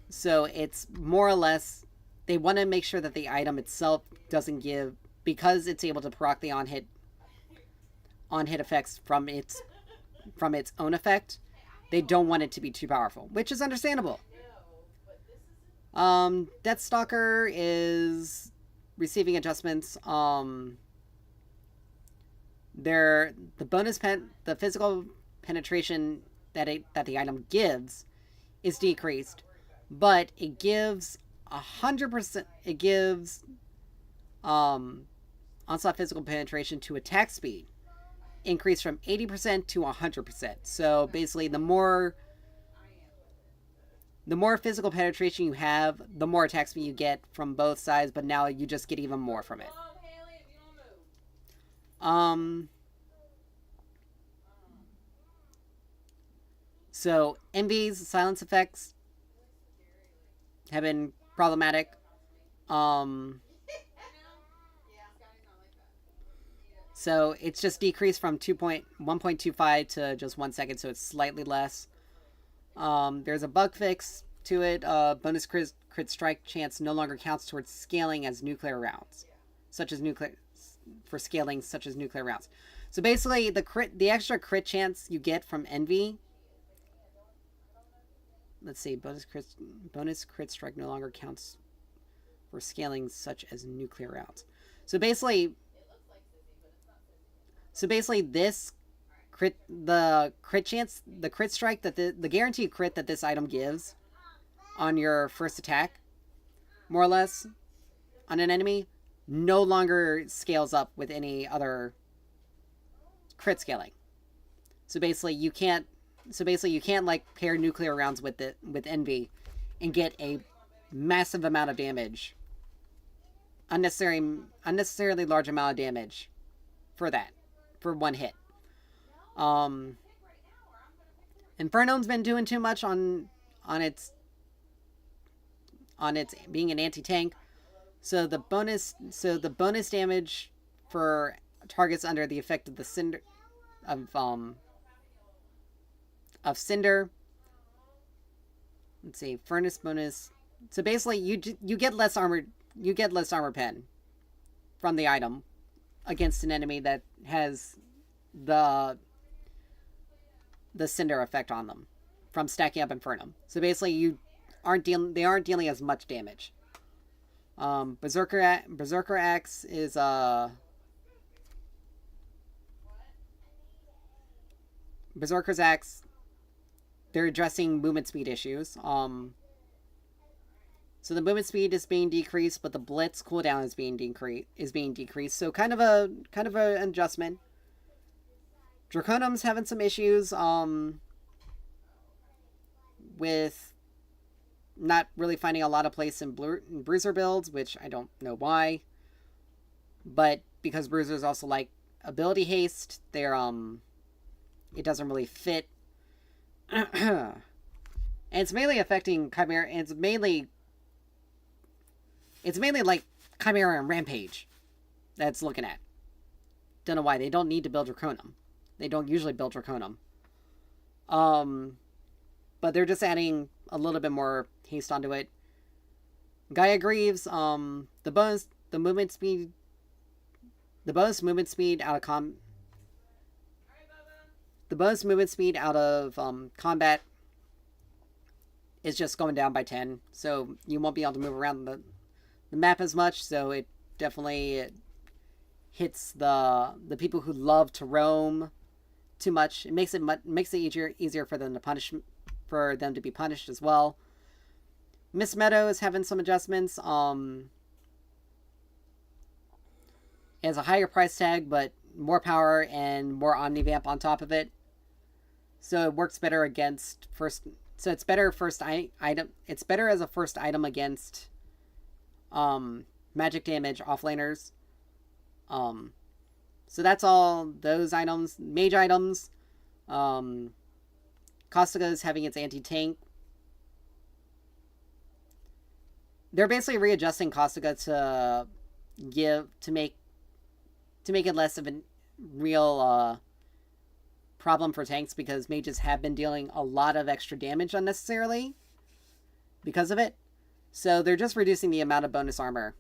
So it's more or less, they want to make sure that the item itself doesn't give, because it's able to proc the on hit effects from its own effect. They don't want it to be too powerful, which is understandable. Deathstalker is receiving adjustments. The physical penetration that the item gives is decreased, but it gives 100%. It gives onslaught physical penetration to attack speed increased from 80% to 100%. So basically, the more physical penetration you have, the more attack speed you get from both sides, but now you just get even more from it. So Envy's silence effects have been problematic. Um, so it's just decreased from 1.25 to just 1 second, so it's slightly less. There's a bug fix to it. Bonus crit strike chance no longer counts towards scaling as nuclear rounds, such as nuclear rounds. So basically, the extra crit chance you get from Envy. Let's see, bonus crit strike no longer counts for scaling such as nuclear rounds. So basically, this the crit strike that the guaranteed crit that this item gives on your first attack, more or less, on an enemy, no longer scales up with any other crit scaling. So basically you can't like pair nuclear rounds with Envy and get a massive amount of damage. Unnecessarily large amount of damage for one hit. Inferno's been doing too much on its being an anti-tank. So the bonus damage for targets under the effect of the cinder of cinder. Let's see, furnace bonus. So basically, you get less armor. You get less armor pen from the item against an enemy that has the cinder effect on them from stacking up Inferno. So basically, they aren't dealing as much damage. Berserker Axe is Berserker's Axe. They're addressing movement speed issues. So the movement speed is being decreased, but the blitz cooldown is being decreased. So kind of an adjustment. Draconum's having some issues with not really finding a lot of place in Bruiser builds, which I don't know why. But because Bruisers also like ability haste, they're it doesn't really fit. And it's mainly affecting Chimera, and it's mainly like Chimera and Rampage that's looking at. Don't know why. They don't need to build Draconum. They don't usually build Draconum. But they're just adding a little bit more haste onto it. Gaia Greaves, the bonus movement speed out of combat is just going down by 10, so you won't be able to move around the map as much, so it definitely hits the people who love to roam too much. It makes it easier for them to be punished as well. Miss Meadow is having some adjustments. It has a higher price tag, but more power and more Omnivamp on top of it. So it works better against first. So it's better first item. It's better as a first item against magic damage offlaners. So that's all those items. Mage items. Caustica is having its anti-tank. They're basically readjusting Caustica to make it less of a real problem for tanks, because mages have been dealing a lot of extra damage unnecessarily because of it. So they're just reducing the amount of bonus armor.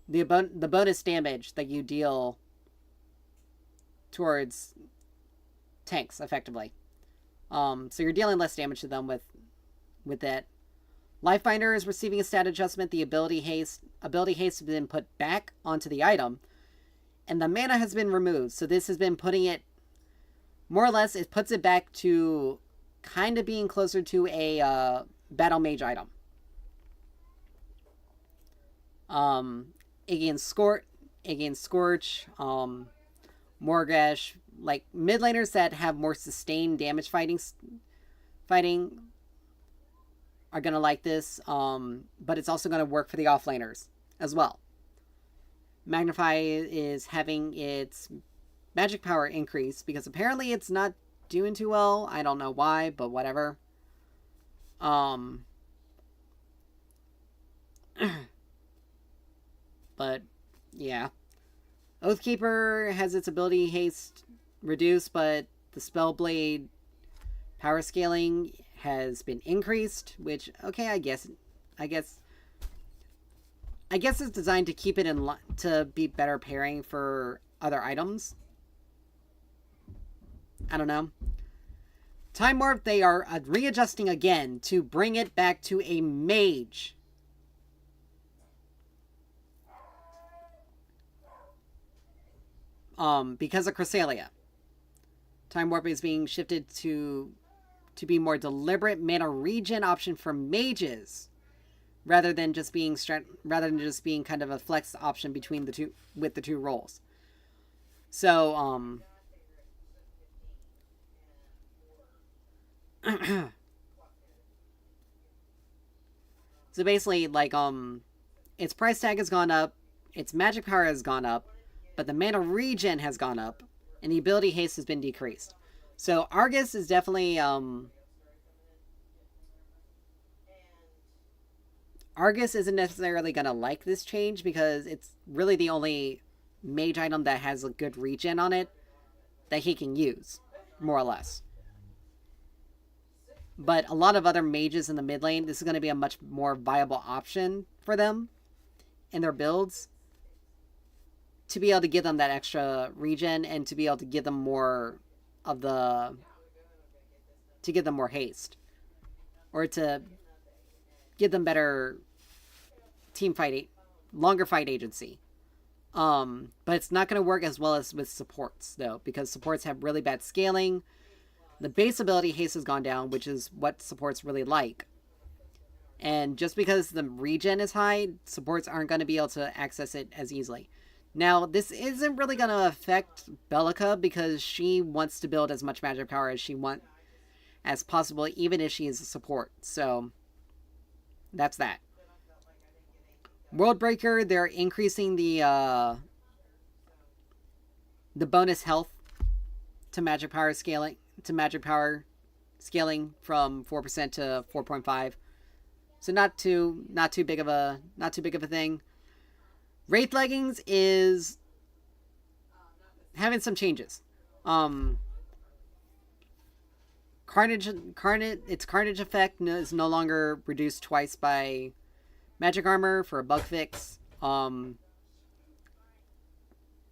The bonus damage that you deal towards tanks, effectively. So you're dealing less damage to them with that. Lifebinder is receiving a stat adjustment. The ability haste has been put back onto the item, and the mana has been removed. So this has been putting it, more or less, it puts it back to kind of being closer to a battle mage item. Against Scorch, Morgash, like mid laners that have more sustained damage fighting are going to like this, but it's also going to work for the offlaners as well. Magnify is having its magic power increase because apparently it's not doing too well. I don't know why, but whatever. but yeah. Oathkeeper has its ability haste reduced, but the Spellblade power scaling has been increased, which, okay, I guess it's designed to keep it to be better pairing for other items. I don't know. Time Warp, they are readjusting again to bring it back to a mage. Because of Cresselia. Time Warp is being shifted to be more deliberate mana regen option for mages, rather than just being kind of a flex option between the two with the two roles. So so basically, like, its price tag has gone up, its magic power has gone up, but the mana regen has gone up, and the ability haste has been decreased. So Argus is definitely Argus isn't necessarily gonna like this change because it's really the only mage item that has a good regen on it that he can use, more or less. But a lot of other mages in the mid lane, this is going to be a much more viable option for them in their builds to be able to give them that extra regen and to be able to give them more of the... to give them more haste. Or to give them better team fight... longer fight agency. But it's not going to work as well as with supports, though, because supports have really bad scaling. The base ability haste has gone down, which is what supports really like. And just because the regen is high, supports aren't going to be able to access it as easily. Now, this isn't really going to affect Bellica because she wants to build as much magic power as she wants as possible, even if she is a support. So, that's that. Worldbreaker, they're increasing the bonus health to magic power scaling. From 4% to 4.5. So not too big of a thing. Wraith Leggings is having some changes. Its Carnage effect is no longer reduced twice by magic armor for a bug fix.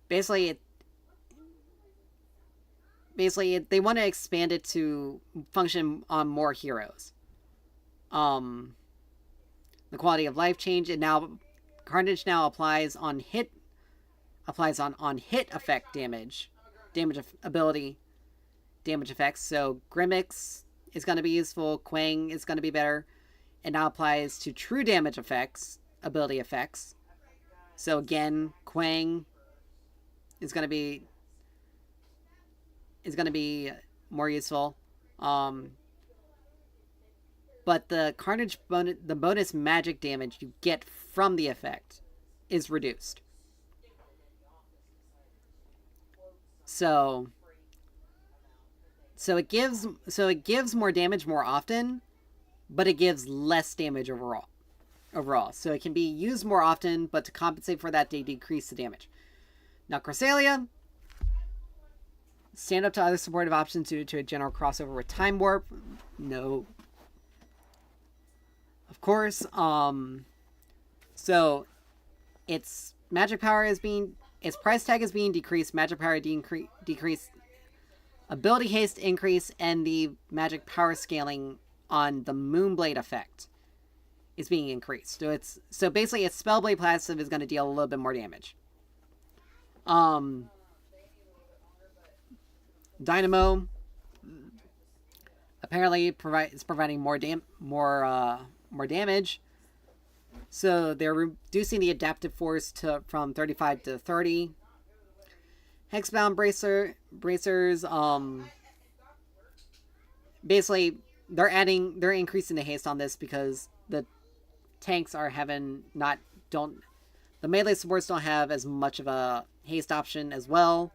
Basically, they want to expand it to function on more heroes. The quality of life change, and now Carnage now applies on hit effect damage ability damage effects. So Grimmix is going to be useful, Quang is going to be better. It now applies to true damage ability effects. So again, Quang is going to be more useful. But the Carnage the bonus magic damage you get from the effect is reduced. So it gives more damage more often, but it gives less damage overall. So it can be used more often, but to compensate for that, they decrease the damage. Now, Cresselia, stand up to other supportive options due to a general crossover with Time Warp. No. Of course. So its magic power its price tag is being decreased, magic power decrease, ability haste increase, and the magic power scaling on the Moonblade effect is being increased. So basically its Spellblade passive is going to deal a little bit more damage. Dynamo apparently is providing more damage. So they're reducing the adaptive force from 35 to 30. Hexbound bracers, basically they're increasing the haste on this because the tanks are the melee supports don't have as much of a haste option as well.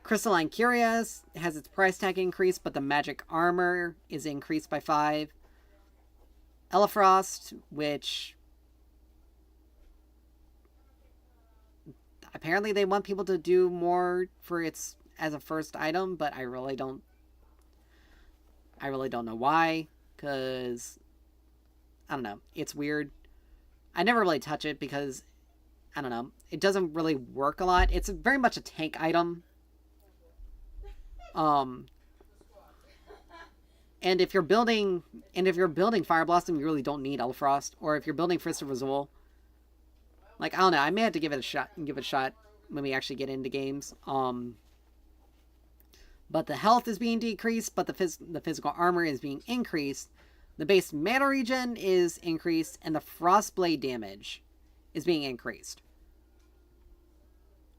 Crystalline Curious has its price tag increased, but the magic armor is increased by 5. Elefrost, which apparently they want people to do more for its as a first item, but I really don't know why, because I don't know, it's weird. I never really touch it because I don't know, it doesn't really work a lot. It's very much a tank item. And if you're building Fire Blossom, you really don't need Elfrost. Or if you're building Fist of Razul, like, I don't know, I may have to give it a shot when we actually get into games. But the health is being decreased, but the physical armor is being increased. The base mana regen is increased, and the Frostblade damage is being increased.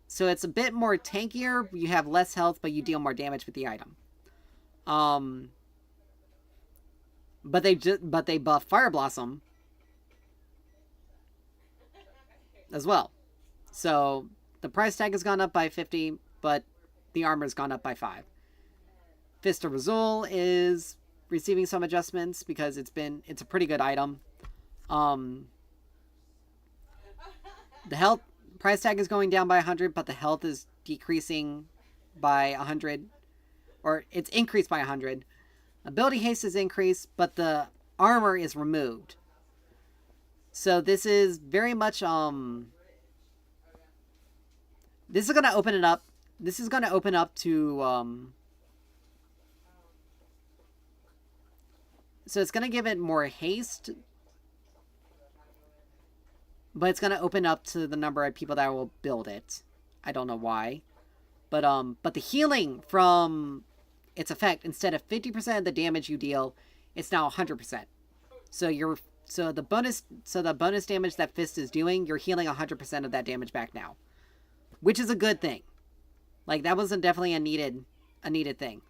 So it's a bit more tankier. You have less health, but you deal more damage with the item. But they buff Fire Blossom as well. So the price tag has gone up by 50, but the armor has gone up by 5. Fist of Razul is receiving some adjustments because it's a pretty good item. The health price tag is going down by 100, but the health is decreasing by 100, or it's increased by 100. Ability haste is increased, but the armor is removed. So this is very much this is going to open it up. This is going to open up to so it's going to give it more haste, but it's going to open up to the number of people that will build it. I don't know why. But the healing from its effect, instead of 50% of the damage you deal, it's now 100%. So the bonus damage that Fist is doing, you're healing 100% of that damage back now, which is a good thing. Like, that was definitely a needed thing.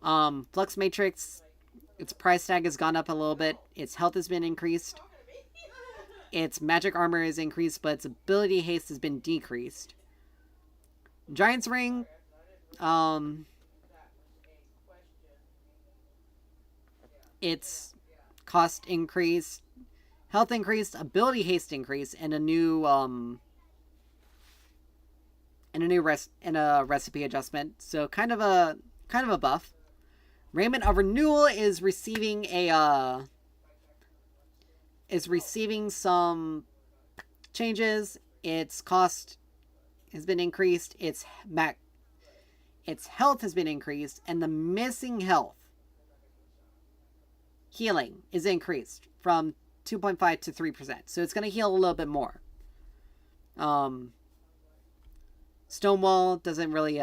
Flux Matrix, its price tag has gone up a little bit. Its health has been increased. Its magic armor is increased, but its ability haste has been decreased. Giant's Ring, its cost increased, health increased, ability haste increased, and a recipe adjustment. So kind of a buff. Raiment of Renewal is receiving some changes. Its cost has been increased. Its health has been increased, and the missing health healing is increased from 2.5 to 3%. So it's going to heal a little bit more. Stonewall doesn't really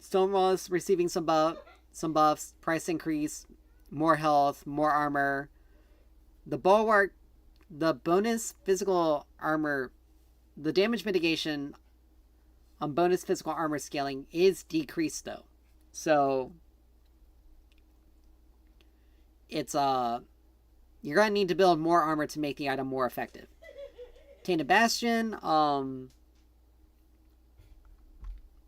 Stonewall is receiving some buffs, price increase, more health, more armor. The Bulwark, the bonus physical armor, the damage mitigation on bonus physical armor scaling is decreased though. So it's you're gonna need to build more armor to make the item more effective. Tainted Bastion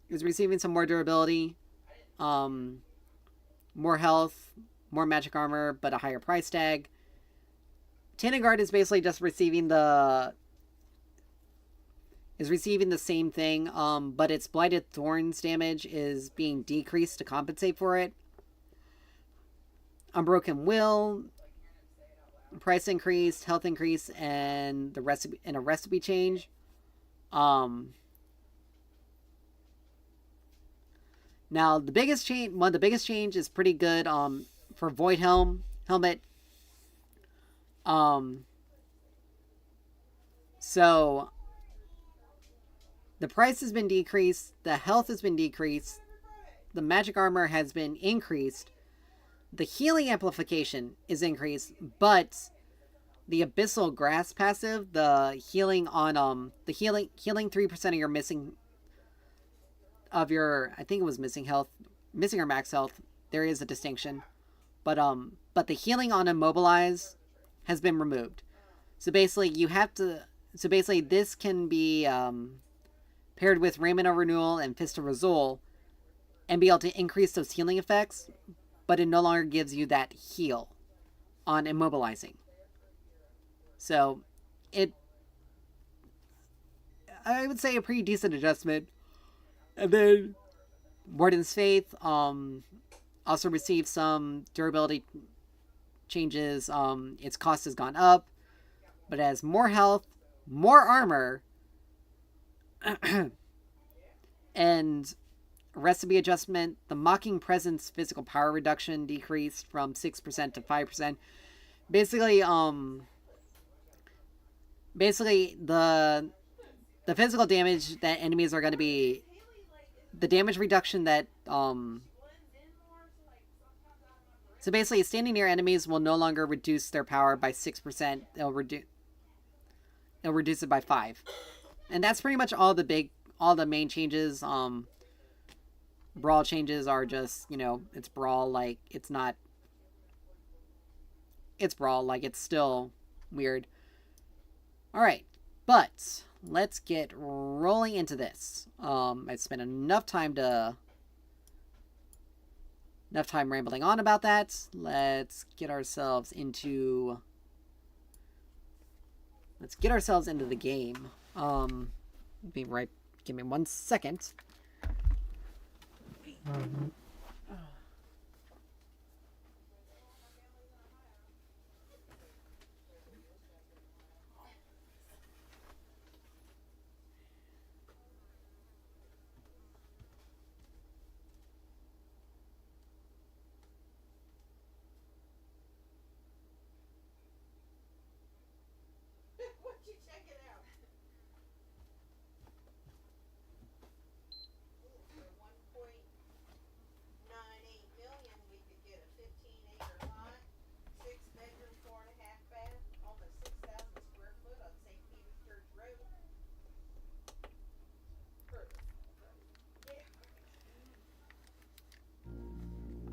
is receiving some more durability, more health, more magic armor, but a higher price tag. Tainted Guard is basically just receiving the same thing, but its Blighted Thorns damage is being decreased to compensate for it. Unbroken Will, price increase, health increase, and a recipe change. Now one of the biggest change is pretty good for Void Helmet. So the price has been decreased, the health has been decreased, the magic armor has been increased, the healing amplification is increased, but the Abyssal Grasp passive, the healing on healing 3% of your I think it was missing or max health. There is a distinction, but the healing on Immobilize has been removed. So basically this can be paired with Raiment of Renewal and Fist of Razul and be able to increase those healing effects, but it no longer gives you that heal on immobilizing. So I would say a pretty decent adjustment. And then Warden's Faith also received some durability changes. Its cost has gone up, but it has more health, more armor, and recipe adjustment. The Mocking Presence physical power reduction decreased from 6% to 5%. Basically, the physical damage that enemies are going to be, the damage reduction that so basically standing near enemies will no longer reduce their power by 6%. It'll reduce it by 5. And that's pretty much all the main changes. Brawl changes are just, it's Brawl, like, it's not... It's Brawl, like, it's still weird. Alright, but let's get rolling into this. I spent enough time rambling on about that. Let's get ourselves into... the game. Be right... Give me 1 second.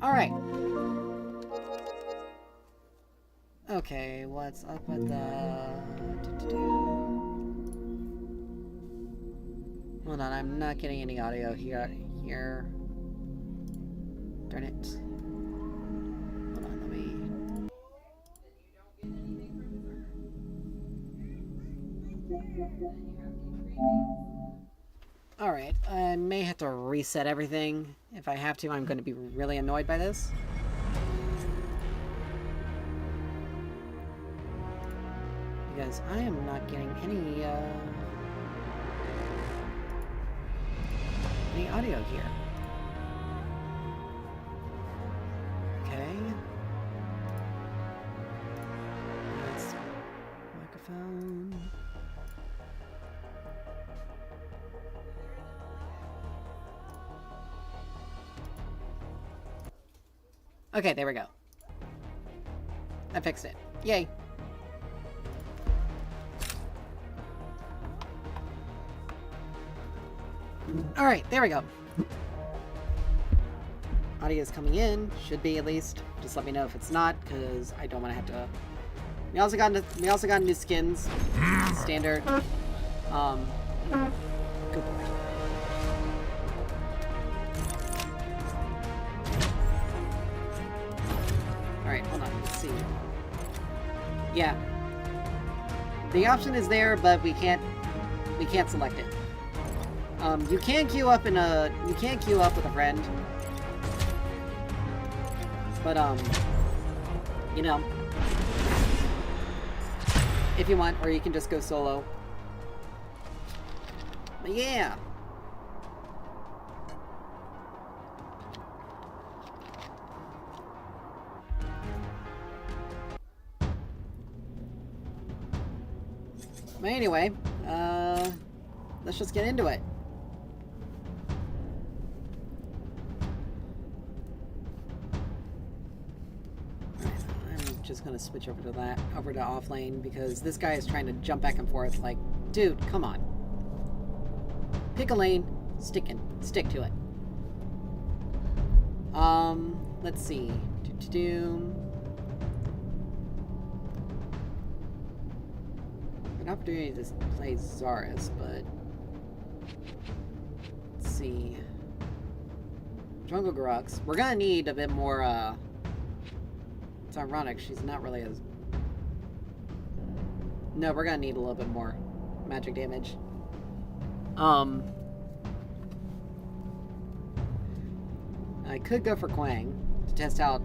Alright. Okay, what's up with the... Hold on, I'm not getting any audio here. Darn it. Hold on, let me... Alright, I may have to reset everything. If I have to, I'm going to be really annoyed by this. Because I am not getting any audio here. Okay. That's microphone. Okay, there we go. I fixed it. Yay. Alright, there we go. Audio is coming in. Should be, at least. Just let me know if it's not, because I don't want to have to... We also got new skins. Standard. Good boy. Alright, hold on. Let's see. Yeah. The option is there, but we can't select it. You can queue up with a friend. But, if you want, or you can just go solo. But yeah. But anyway, let's just get into it. I'm just gonna switch over to off lane, because this guy is trying to jump back and forth. Like, dude, come on. Pick a lane, stick to it. Let's see. An opportunity to play Zaris, but let's see. Jungle Grux. We're gonna need a bit more, it's ironic, she's not really as... No, we're gonna need a little bit more magic damage. I could go for Quang to test out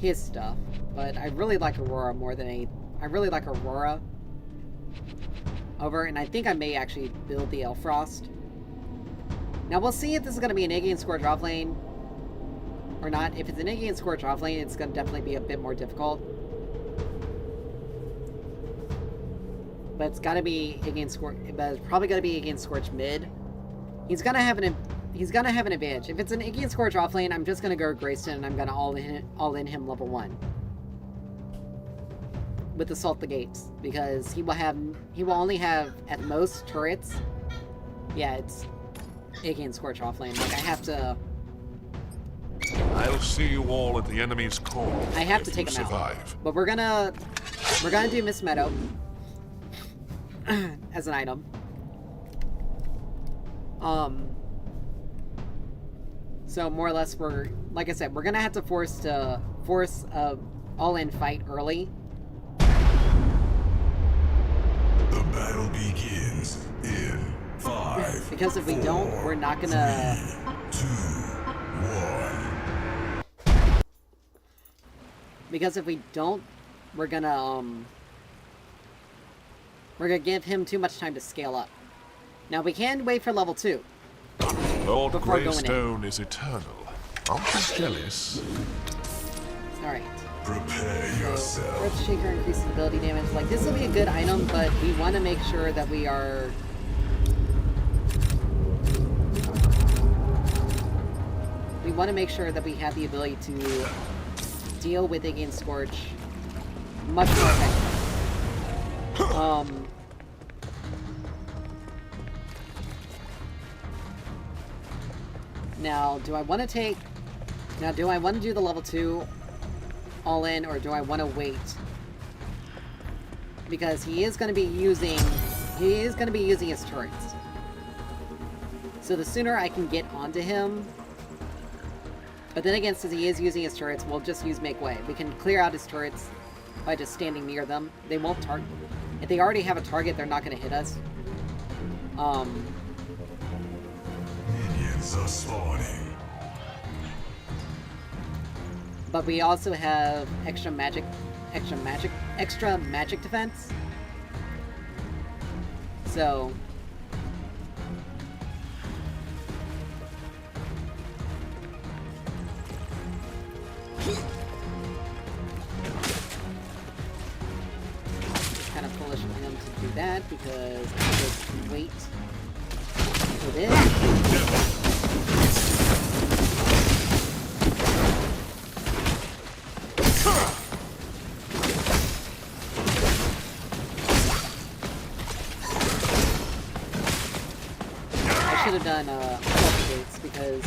his stuff, but I really like Aurora more than I really like Aurora over, and I think I may actually build the Elfrost. Now we'll see if this is going to be an Iggy and Scourge off lane or not. If it's an Iggy and Scourge off lane, it's going to definitely be a bit more difficult. But it's got to be Iggy and Scourge. But it's probably going to be Iggy and Scourge mid. He's gonna have an advantage. If it's an Iggy and Scourge off lane, I'm just gonna go Grayston and I'm gonna all in him level 1 with Assault the Gates, because he will only have at most turrets. Yeah, it's Iggy and Scourge off lane. Like, I have to. I'll see you all at the enemy's core. I have to take him out. But we're gonna do Miss Meadow as an item. So more or less, like I said, we're gonna have to force a all-in fight early. The battle begins in 5. Because if we don't, we're not gonna. 3, 2, 1. Because if we don't, we're gonna give him too much time to scale up. Now we can wait for level 2. Lord Greystone is eternal. Aren't you jealous? Alright. Prepare yourself. Earthshaker increases ability damage. Like, this will be a good item, but we want to make sure that we are. We want to make sure that we have the ability to deal with Iggy and Scorch much more effectively. Now, do I want to do the level 2 all in, or do I want to wait? Because he is going to be using his turrets. So the sooner I can get onto him. But then again, since he is using his turrets, we'll just use Make Way. We can clear out his turrets by just standing near them. They won't target. If they already have a target, they're not going to hit us. Minions are spawning. But we also have extra magic defense. So it's kind of foolish for him to do that, because I just wait for this. I should have done gates, because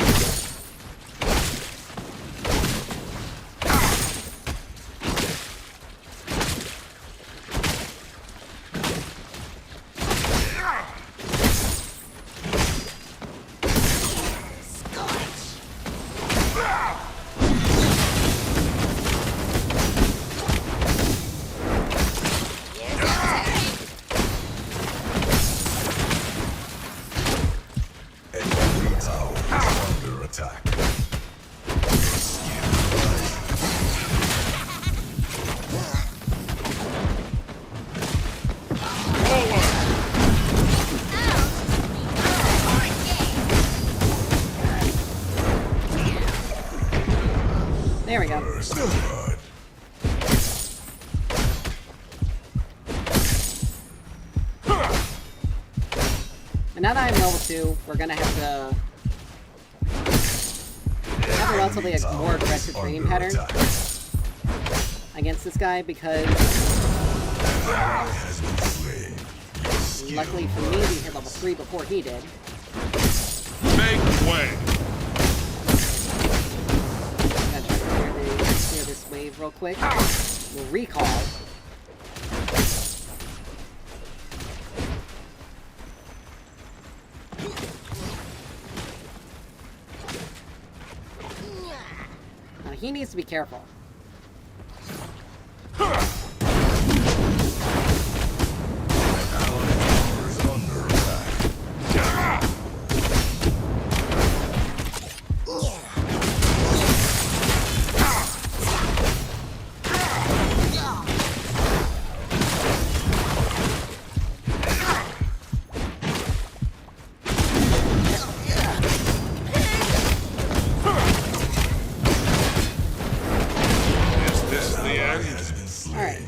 there we go. And now that I'm level 2, we're gonna have to have a relatively more aggressive training pattern against this guy, because luckily for me, we hit level 3 before he did. Make way! I'm gonna try to clear this wave real quick. We'll recall. Now he needs to be careful. end. has been slain. Alright.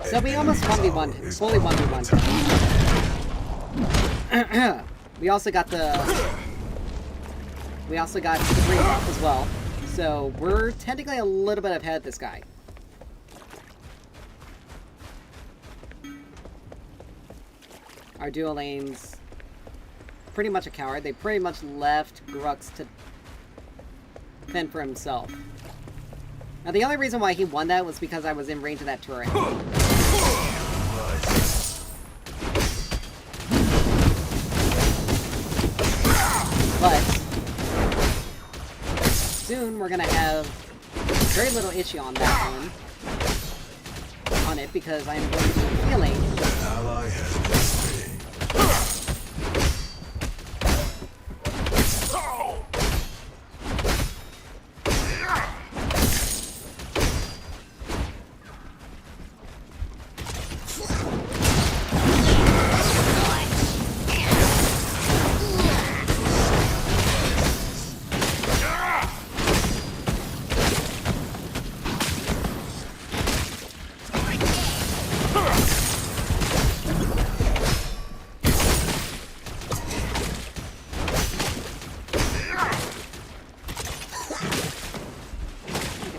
So we almost 1v1, fully 1v1. We also got the 3 buff as well. So we're technically a little bit ahead of this guy. Our duo lane's pretty much a coward. They pretty much left Grux to fend for himself. Now the only reason why he won that was because I was in range of that turret. But soon we're gonna have very little issue on that one. On it because I'm going to be healing. Ally has been slain.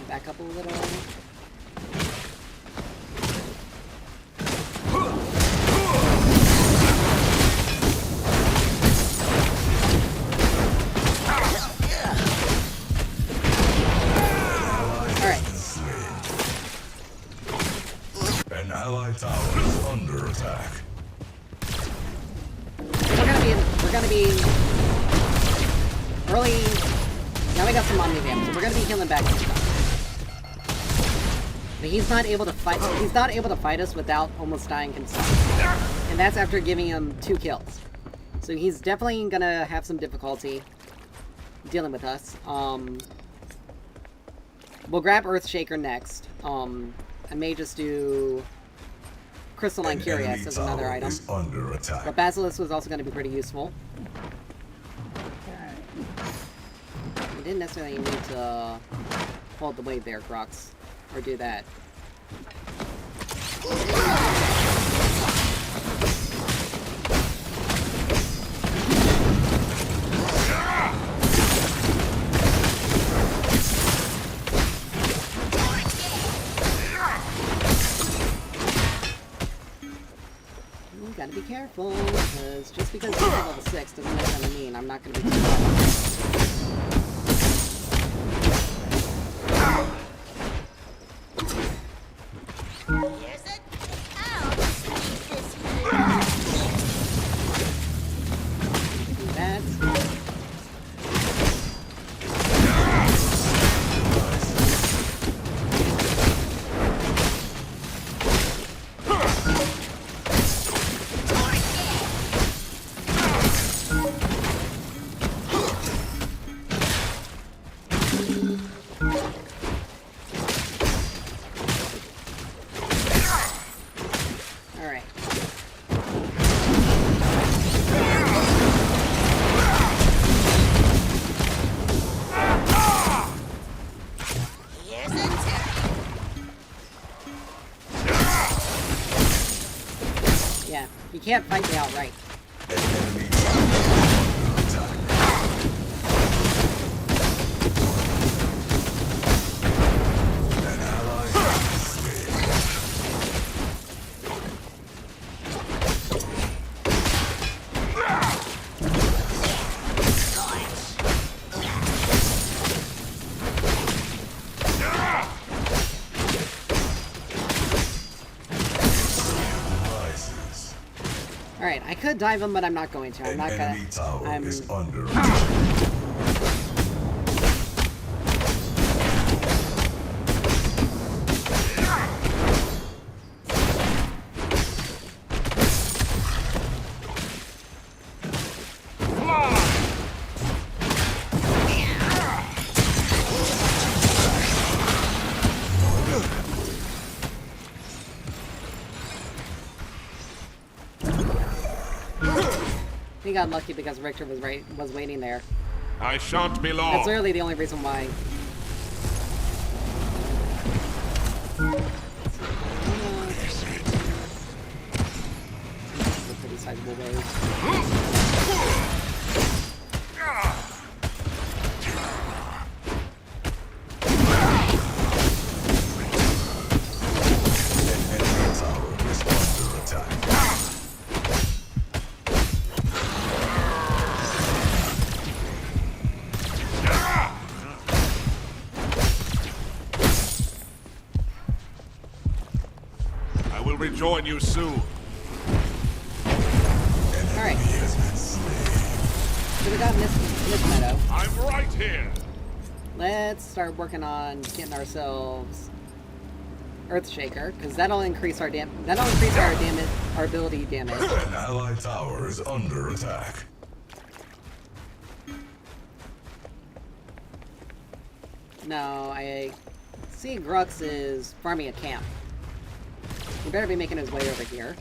Back up a little. Alright. An ally tower is under attack. We're gonna be early. Now we got some omni damage, so we're gonna be healing back and stuff. But he's not able to fight. He's not able to fight us without almost dying himself, and that's after giving him 2 kills. So he's definitely gonna have some difficulty dealing with us. We'll grab Earthshaker next. I may just do Crystalline Curious as another item. Is under attack. But Basilisk was also going to be pretty useful. You didn't necessarily need to hold the wave there, Grux. Or do that. You gotta be careful, because just because he's level 6 doesn't necessarily mean I'm not gonna be too Here's it. I'll sneak this way. do that. Alright. Here's a tip. Yeah, you can't fight me outright. An enemy tower is under attack. An ally has been slain. Rises. Alright, I could dive him, but I'm not going to. I'm An not enemy gonna. tower I'm. is under attack. He got lucky because Richter was waiting there. I shan't be long. That's literally the only reason why. This is a pretty sizable wave. An enemy tower is under attack. I will rejoin you soon. Alright. He has been slain. So we got Miss Meadow. I'm right here. Let's start working on getting ourselves Earthshaker, because that'll increase our our ability damage. An allied tower is under attack. No, I see Grux is farming a camp. He better be making his way over here.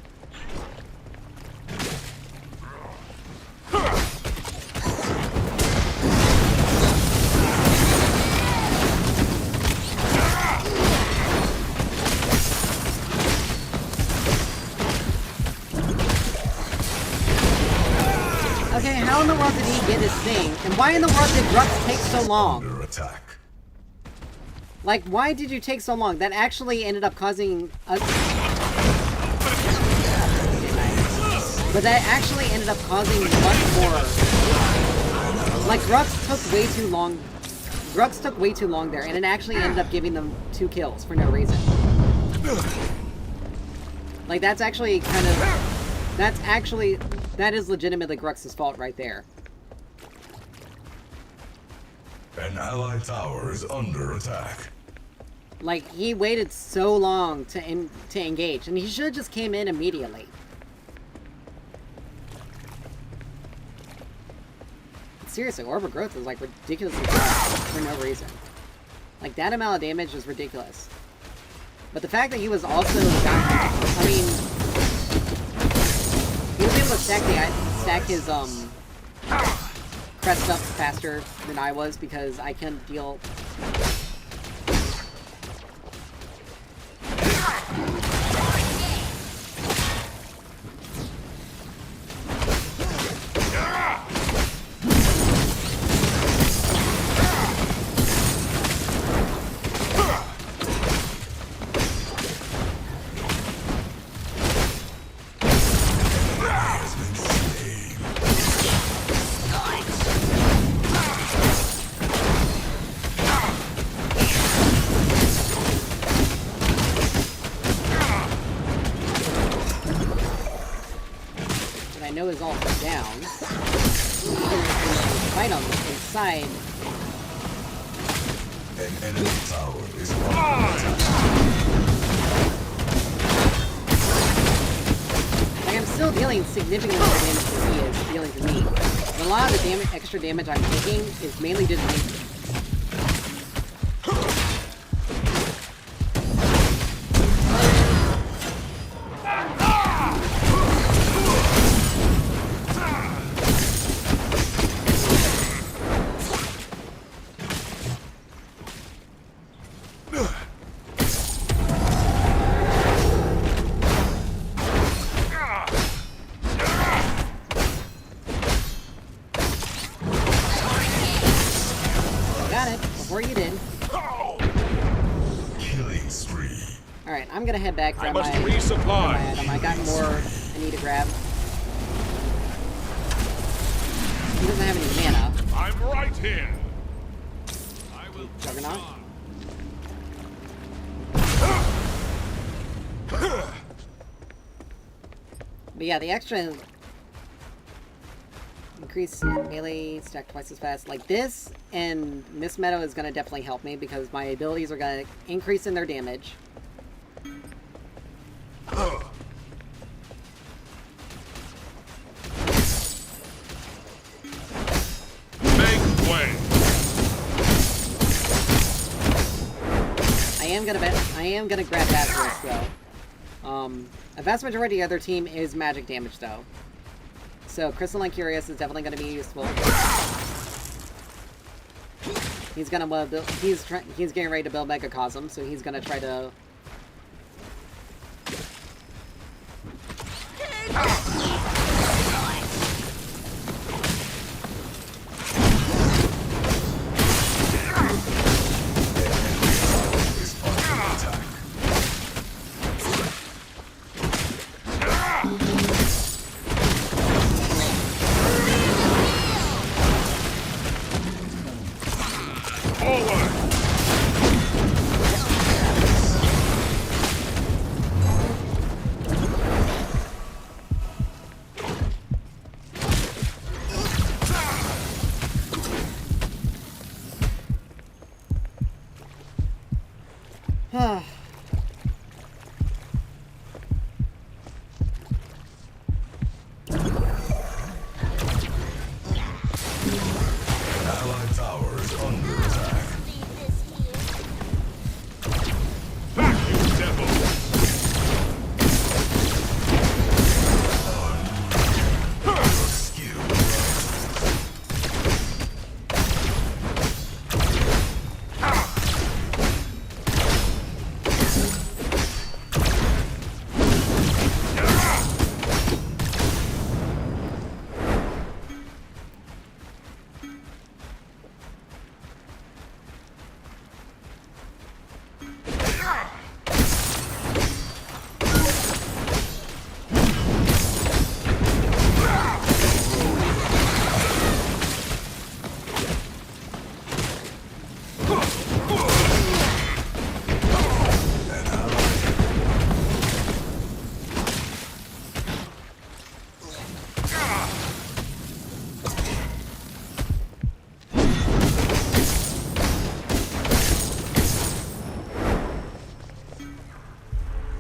Okay, how in the world did he get his thing? And why in the world did Grux take so long? Under attack. Like, why did you take so long? That actually ended up causing us... But that actually ended up causing much more... Like, Grux took way too long... Grux took way too long there, and it actually ended up giving them 2 kills for no reason. Like, that's actually kind of... That's actually... That is legitimately Grux's fault right there. An allied tower is under attack. Like, he waited so long to engage, and he should have just came in immediately. Seriously, Orb of Growth is, like, ridiculously fast for no reason. Like, that amount of damage is ridiculous. But the fact that he was also... I mean... He was able to stack his, crest up faster than I was, because I couldn't deal... I know is also down. Even if we fight on the inside. An enemy tower is under attack. Like, I'm still dealing significantly more damage than he is dealing to me. But a lot of the extra damage I'm taking is mainly due to me. Before you did. Killing spree. Alright, I'm gonna head back to I my must resupply. item. I got more I need to grab. He doesn't have any mana. I'm right here. I will Juggernaut. But yeah, the extra increase melee, stack twice as fast. Like this and Miss Meadow is gonna definitely help me because my abilities are gonna increase in their damage. make way. I am gonna grab Basilisk though. A vast majority of the other team is magic damage though. So Crystalline Curious is definitely gonna be useful. He's gonna want to build. He's getting ready to build Megacosm, so he's gonna try to. Allied tower is under attack. Leave this here. Back, you devil! Skill.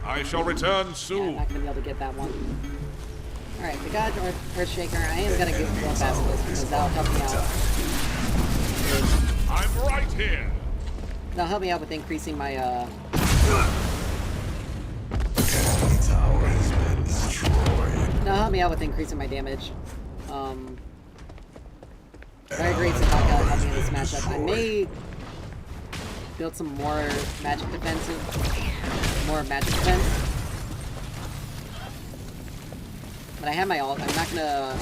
I shall return Yeah, I'm soon. not gonna be able to get that one. Alright, the God Earthshaker, I am gonna give the Basilisk because that'll help me out. I'm right here. That'll help me out with increasing my, Enemy tower has been destroyed. that'll help me out with increasing my damage. I agree, it's not gonna help me in this matchup. I may build some more magic defense. But I have my ult. I'm not gonna.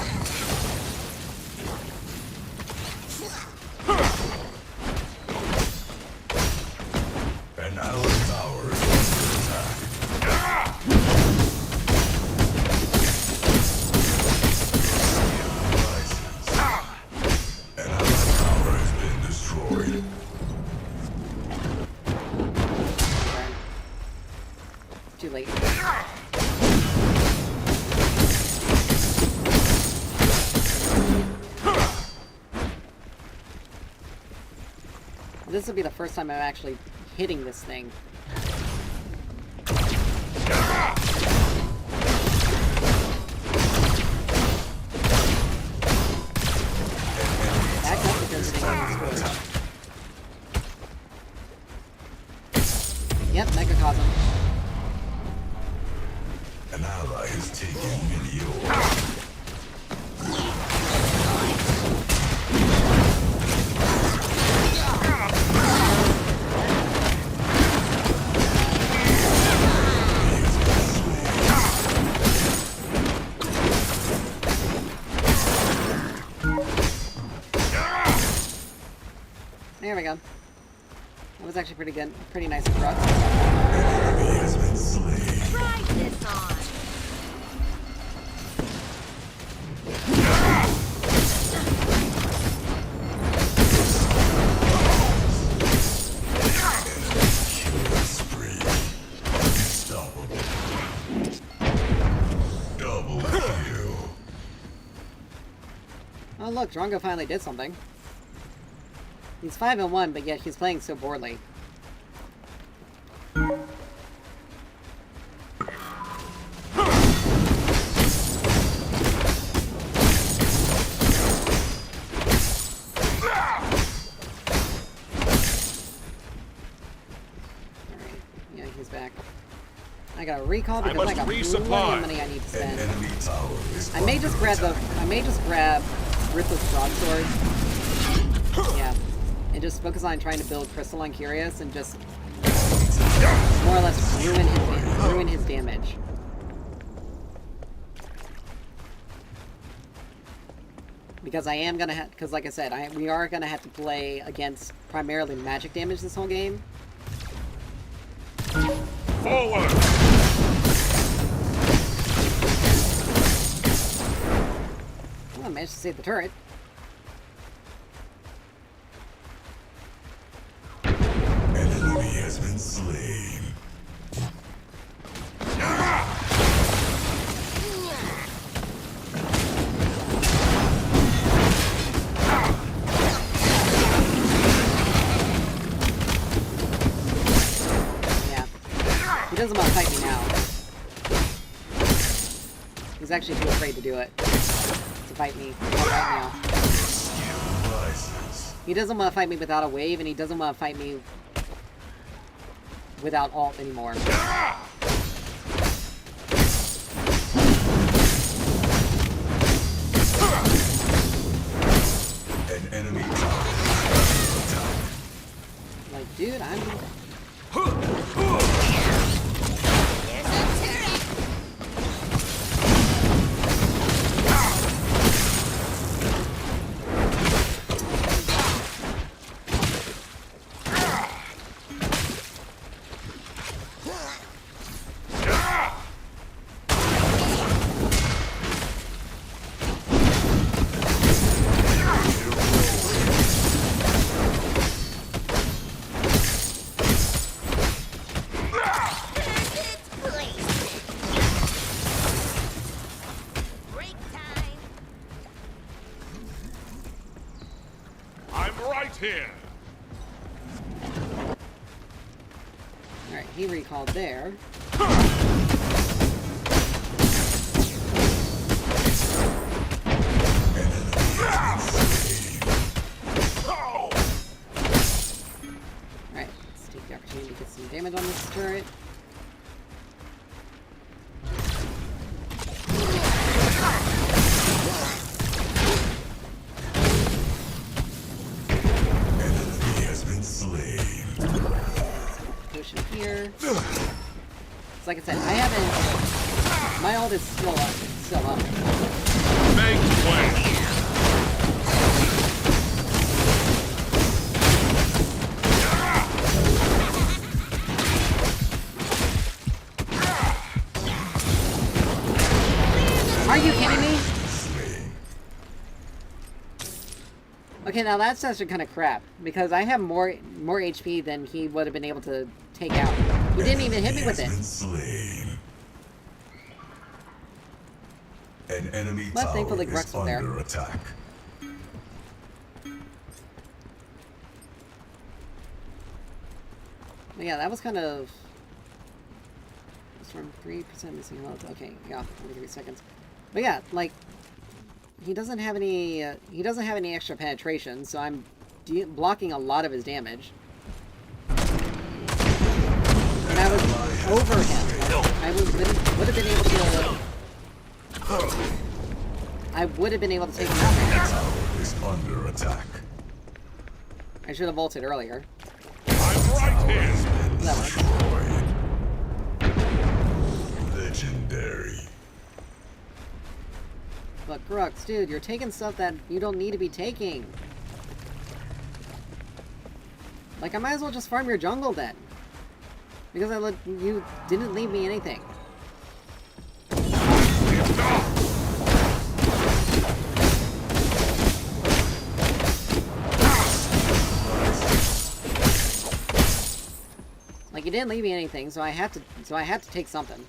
An allied tower is under attack. An allied tower has been destroyed. Too late. This will be the first time I'm actually hitting this thing. Back up because it's on the score. Yep, Megacosm. An ally is taking Meteor. There we go. That was actually pretty good. Pretty nice approach. Enemy has been slain. Try this on. Killing spree. Unstoppable. Double kill. Oh look, Drongo finally did something. He's 5-1, but yet he's playing so poorly. Yeah, he's back. I got a recall because I must got plenty resupply. of money I need to An spend. enemy tower is I may just grab Ruthless Broadsword. Yeah. and just focus on trying to build Crystalline Curious and just more or less ruin his damage. Because I am gonna have, because like I said, we are gonna have to play against primarily magic damage this whole game. Forward! Well, I managed to save the turret. An enemy has been slain. He doesn't want to fight me now. He's actually too afraid to do it. To fight me right now. He doesn't want to fight me without a wave, and he doesn't want to fight me without ult anymore. An enemy tower. Like, dude, I'm... Here. Alright, he recalled there. Alright, let's take the opportunity to get some damage on this turret. Here. So like I said, I haven't... My ult is still up. Make way. Are you kidding me? Okay, now that's actually kind of crap, because I have more HP than he would have been able to take out. He didn't even hit me with it. An enemy But tower thankfully is Grux was there. under attack. But yeah, that was kind of... It's from 3% missing health. Okay, yeah, only 3 seconds. But yeah, like... He doesn't have any extra penetration, so I'm blocking a lot of his damage. And I was over him. I would have been able to... I would have been able to take him out. Tower is under attack. I should have ulted earlier. I'm right here. That works. Legendary. But Grux, dude, you're taking stuff that you don't need to be taking. Like, I might as well just farm your jungle then. Because you didn't leave me anything. Like, you didn't leave me anything, so I had to take something.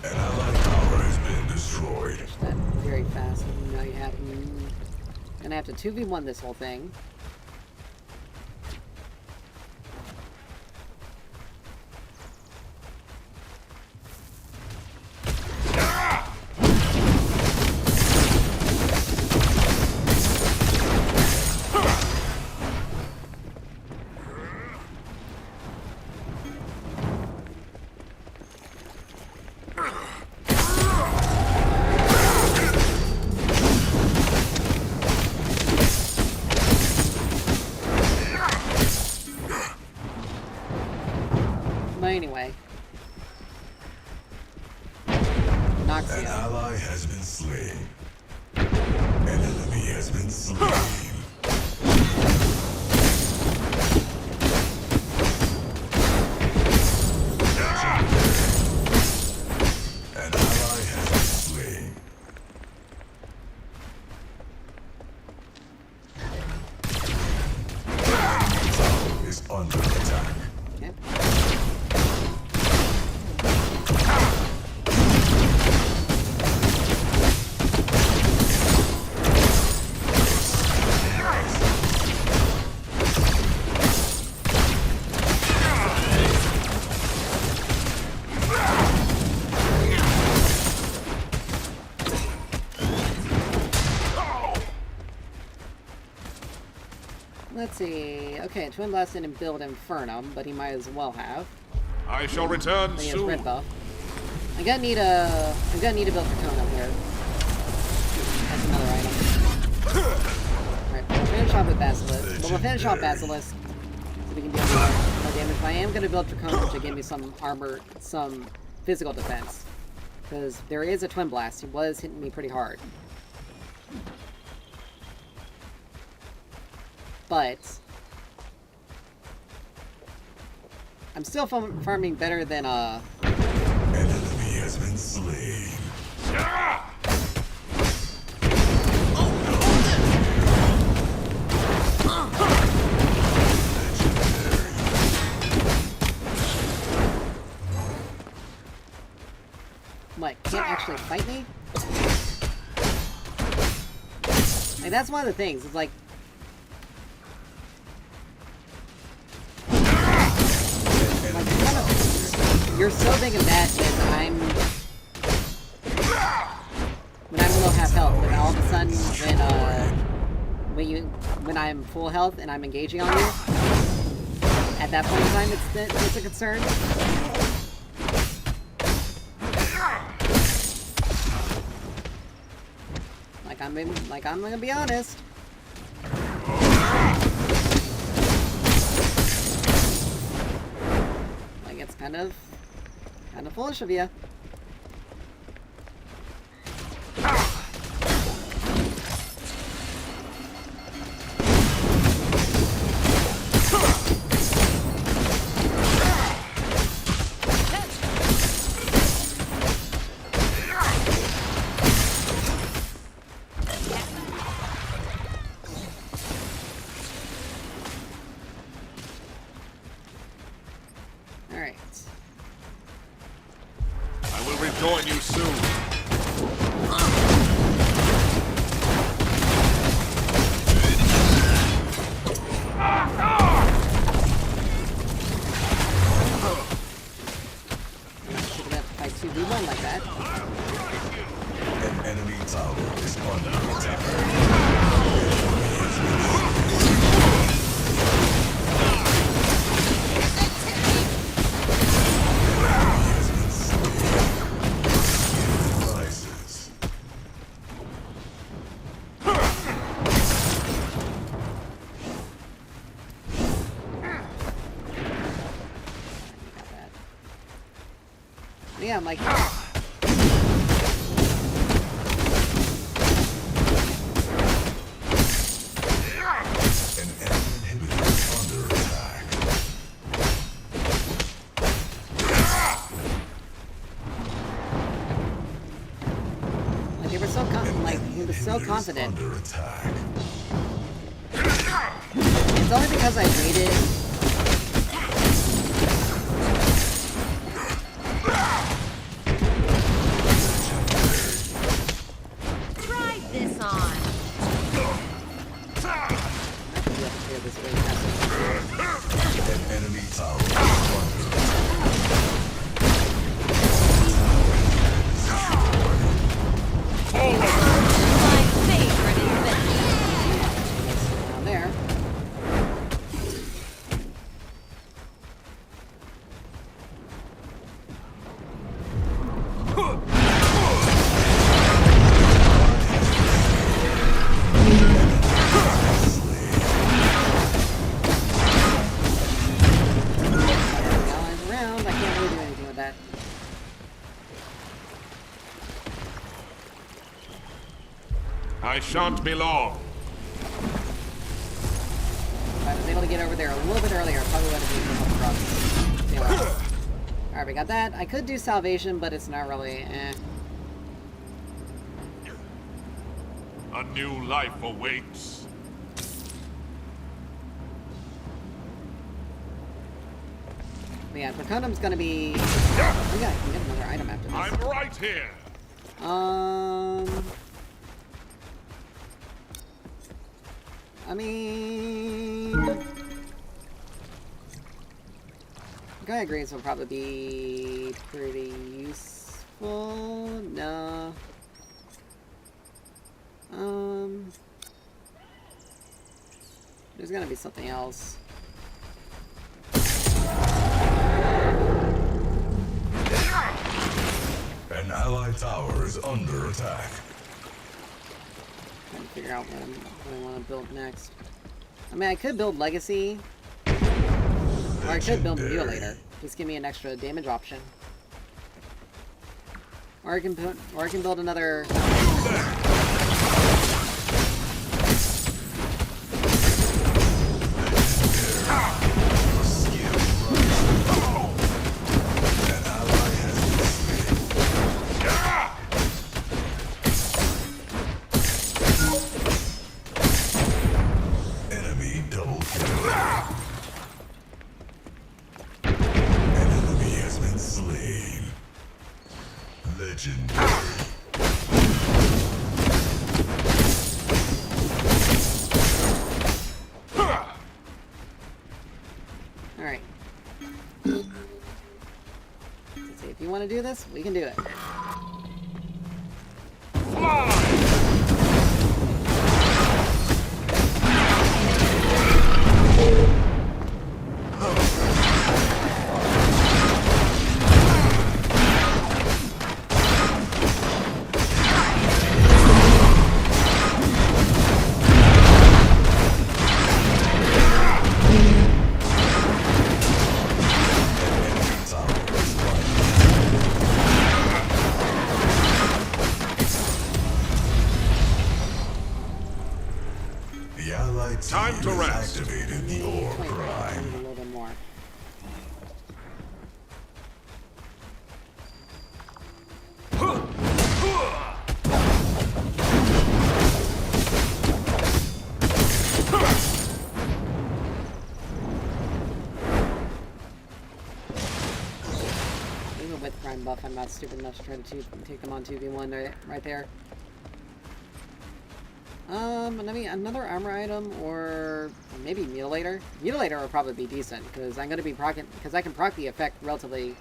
An allied tower has been destroyed. Push that very fast. Now you have... Gonna have to 2v1 this whole thing. But anyway. An Noxia. ally has been slain. An enemy has been slain. An ally has been slain. The enemy tower is under attack. Okay. Let's see. Okay, Twin Blast didn't build Infernum, but he might as well have. I shall return But he has soon. red buff. I'm gonna need to build Dracona here. That's another item. Alright, we'll finish off with Basilisk. But we'll finish off Basilisk so we can deal more damage. But I am gonna build Dracona to give me some armor, some physical defense. Because there is a Twin Blast. He was hitting me pretty hard. But I'm still farming better than An enemy has been slain. what, can't actually fight me? Like, that's one of the things. It's like, you're so big and bad that when I'm low half health, but all of a sudden when I'm full health and I'm engaging on you, at that point in time it's a concern. Like I'm gonna be honest. Like it's kind of foolish of you. Alright. I will rejoin you soon. Shouldn't have to fight 2v1 like that. An enemy tower is under attack. Devices. Got that. Yeah, I'm like, An enemy inhibitor is under attack. he was so confident. Under attack. It's only because I waited. Try this on. An enemy tower is under attack. My favorite invention. Down there. that. I shan't be long. If I was able to get over there a little bit earlier, I probably would have been able to help across. Anyway. Alright, we got that. I could do salvation, but it's not really, A new life awaits. But yeah, Draconum's gonna be... Oh yeah, I can get another item after this. I'm right here. I mean... Gaia Greaves will probably be pretty useful. No. There's gonna be something else. An allied tower is under attack. Trying to figure out what I want to build next. I mean, I could build Legacy, or I could build Mutilator. Just give me an extra damage option. Or I can build another. Enemy double kill. An enemy has been slain. Legendary. Alright. Let's see, if you want to do this, we can do it. The allied team Time to has rest. activated the ore Wait, I prime. need a little bit more. Even with Prime buff, I'm not stupid enough to try to take them on 2v1 right there. I mean, another armor item, or maybe Mutilator. Mutilator would probably be decent, because I'm going to be proccing, because I can proc the effect relatively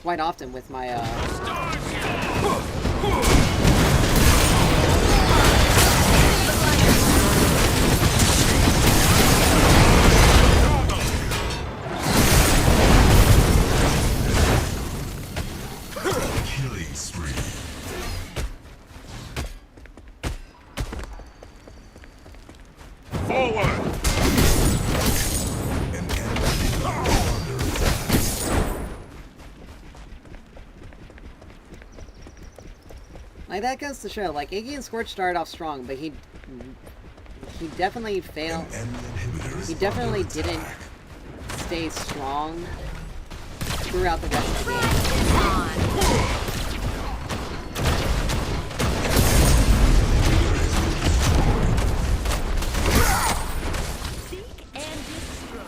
quite often with my, Killing spree. Forward. An enemy is under attack. like, that goes to show, like, Iggy and Scorch started off strong, but he definitely failed. An enemy inhibitor is He definitely under didn't attack. stay strong throughout the rest of the game. This on. Seek and destroy.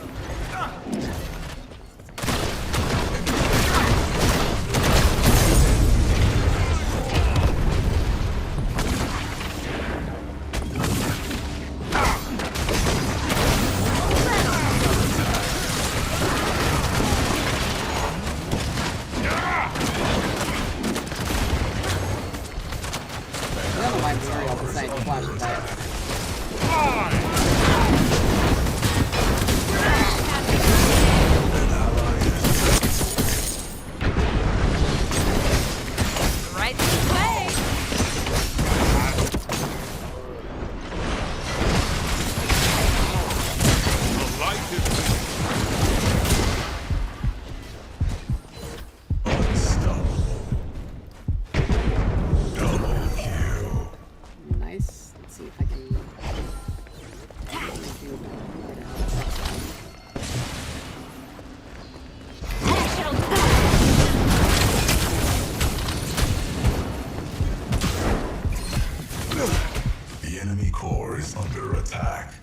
tower is under attack.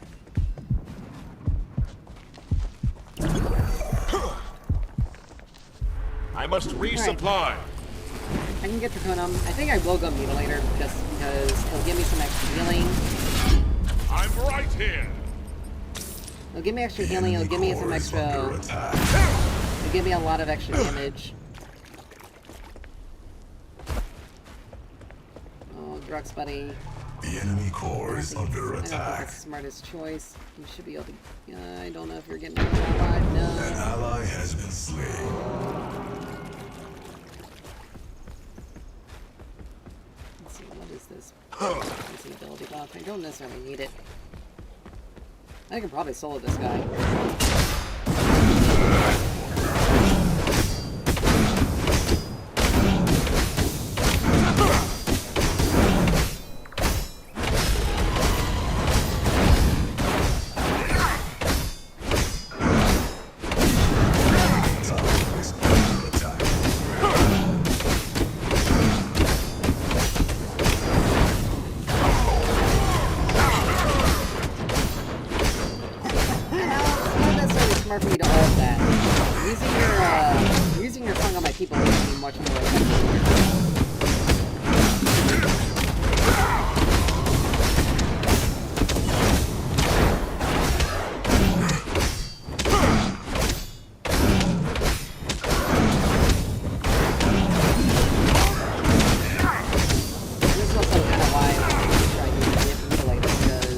I must resupply. I can get Draconum. I think I will go Mutilator just because it'll give me some extra healing. I'm right here. It'll give me extra healing, it'll give me some extra... It'll give me a lot of extra damage. Oh, Drux, buddy. The enemy core is under I don't think attack. that's the smartest choice. You should be able to... I don't know if you're getting alive. No. An ally has been slain. Let's see, what is this? What's the ability buff? I don't necessarily need it. I can probably solo this guy. Smart for me to hold that. Using your tongue on my people would be much more effective. This is also kind of why I'm trying to get Mutilator, because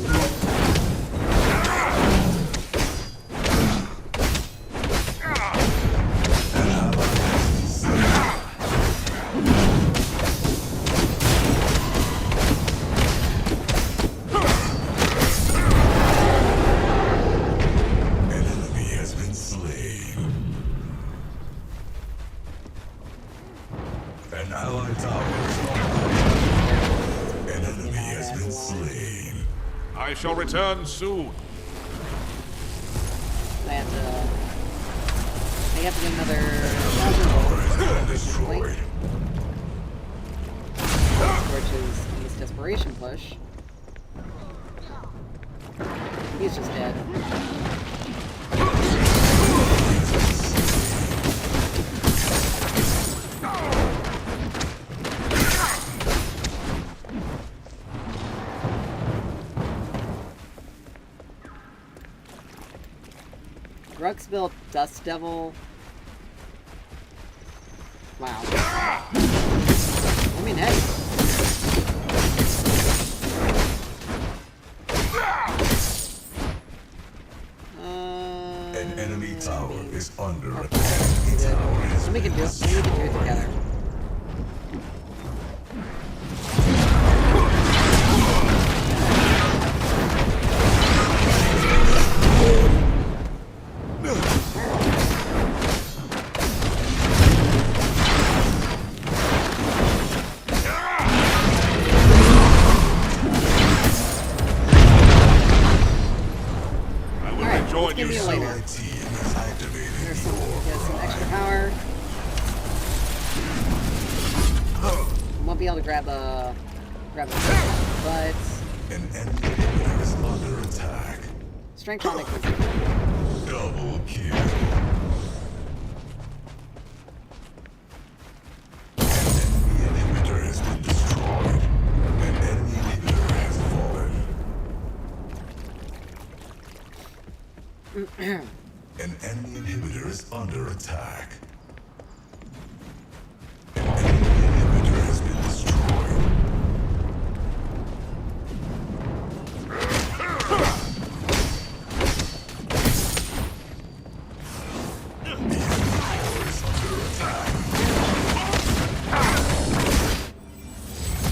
An enemy has been slain. An allied tower is online. An enemy has been slain. I shall return soon. I have to get another Tower has been thousand destroyed. which is his desperation push. He's just dead. Drux built Dust Devil. Wow. I mean, hey. An enemy tower is under Okay. attack. The tower has We can been do it. We can do it together. I will Alright, rejoin let's give you me a soon. later. My team has activated There's the some extra power. Won't be able to grab the but An enemy inhibitor is under attack. strength tonic is Double kill. An enemy inhibitor has been destroyed. An enemy inhibitor has fallen. An enemy inhibitor is under attack. An enemy inhibitor has been destroyed. The enemy core is under attack.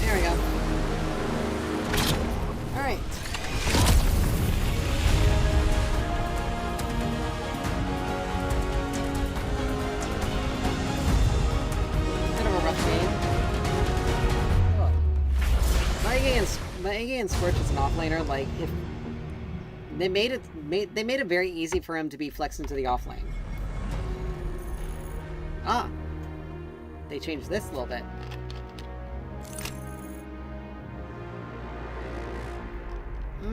there we go. Alright. Kind of a rough game. My AG and Scorch is an offlaner. Like, if they made it very easy for him to be flexed into the offlane. Ah, they changed this a little bit.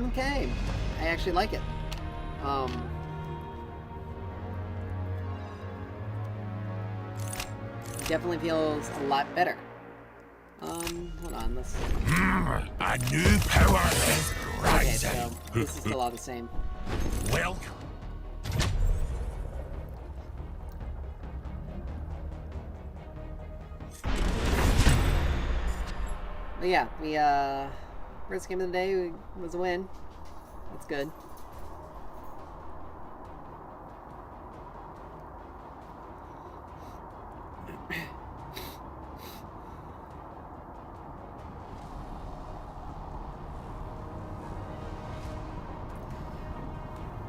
okay. I actually like it. Definitely feels a lot better. Hold on, let's... A new power is Okay, rising. so this is still all the same. Welcome. But yeah, we, first game of the day was a win. That's good.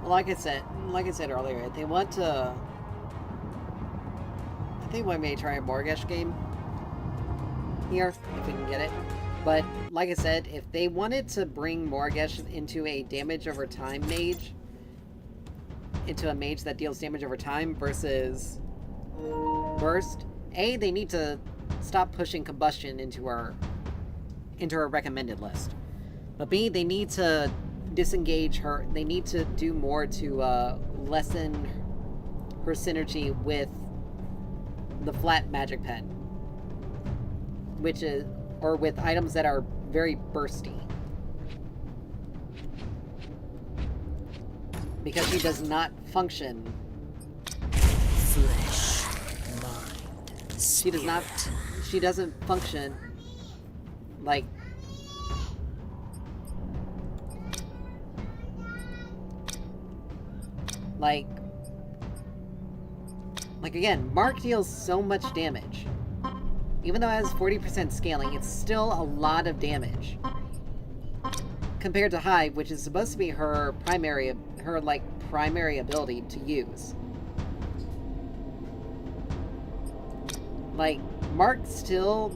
Well, like I said earlier, if they want to, I think we may try a Morgesh game here, if we can get it. But, like I said, if they wanted to bring Morgesh into a damage over time mage, into a mage that deals damage over time versus burst, A, they need to stop pushing combustion into our recommended list. But B, they need to disengage her. They need to do more to lessen her synergy with the flat magic pen, which is, or with items that are very bursty, because she does not function. Flesh, mind, She does not. She doesn't function like. Like again, Mark deals so much damage. Even though it has 40% scaling, it's still a lot of damage. Compared to Hive, which is supposed to be her primary ability to use. Like, Mark still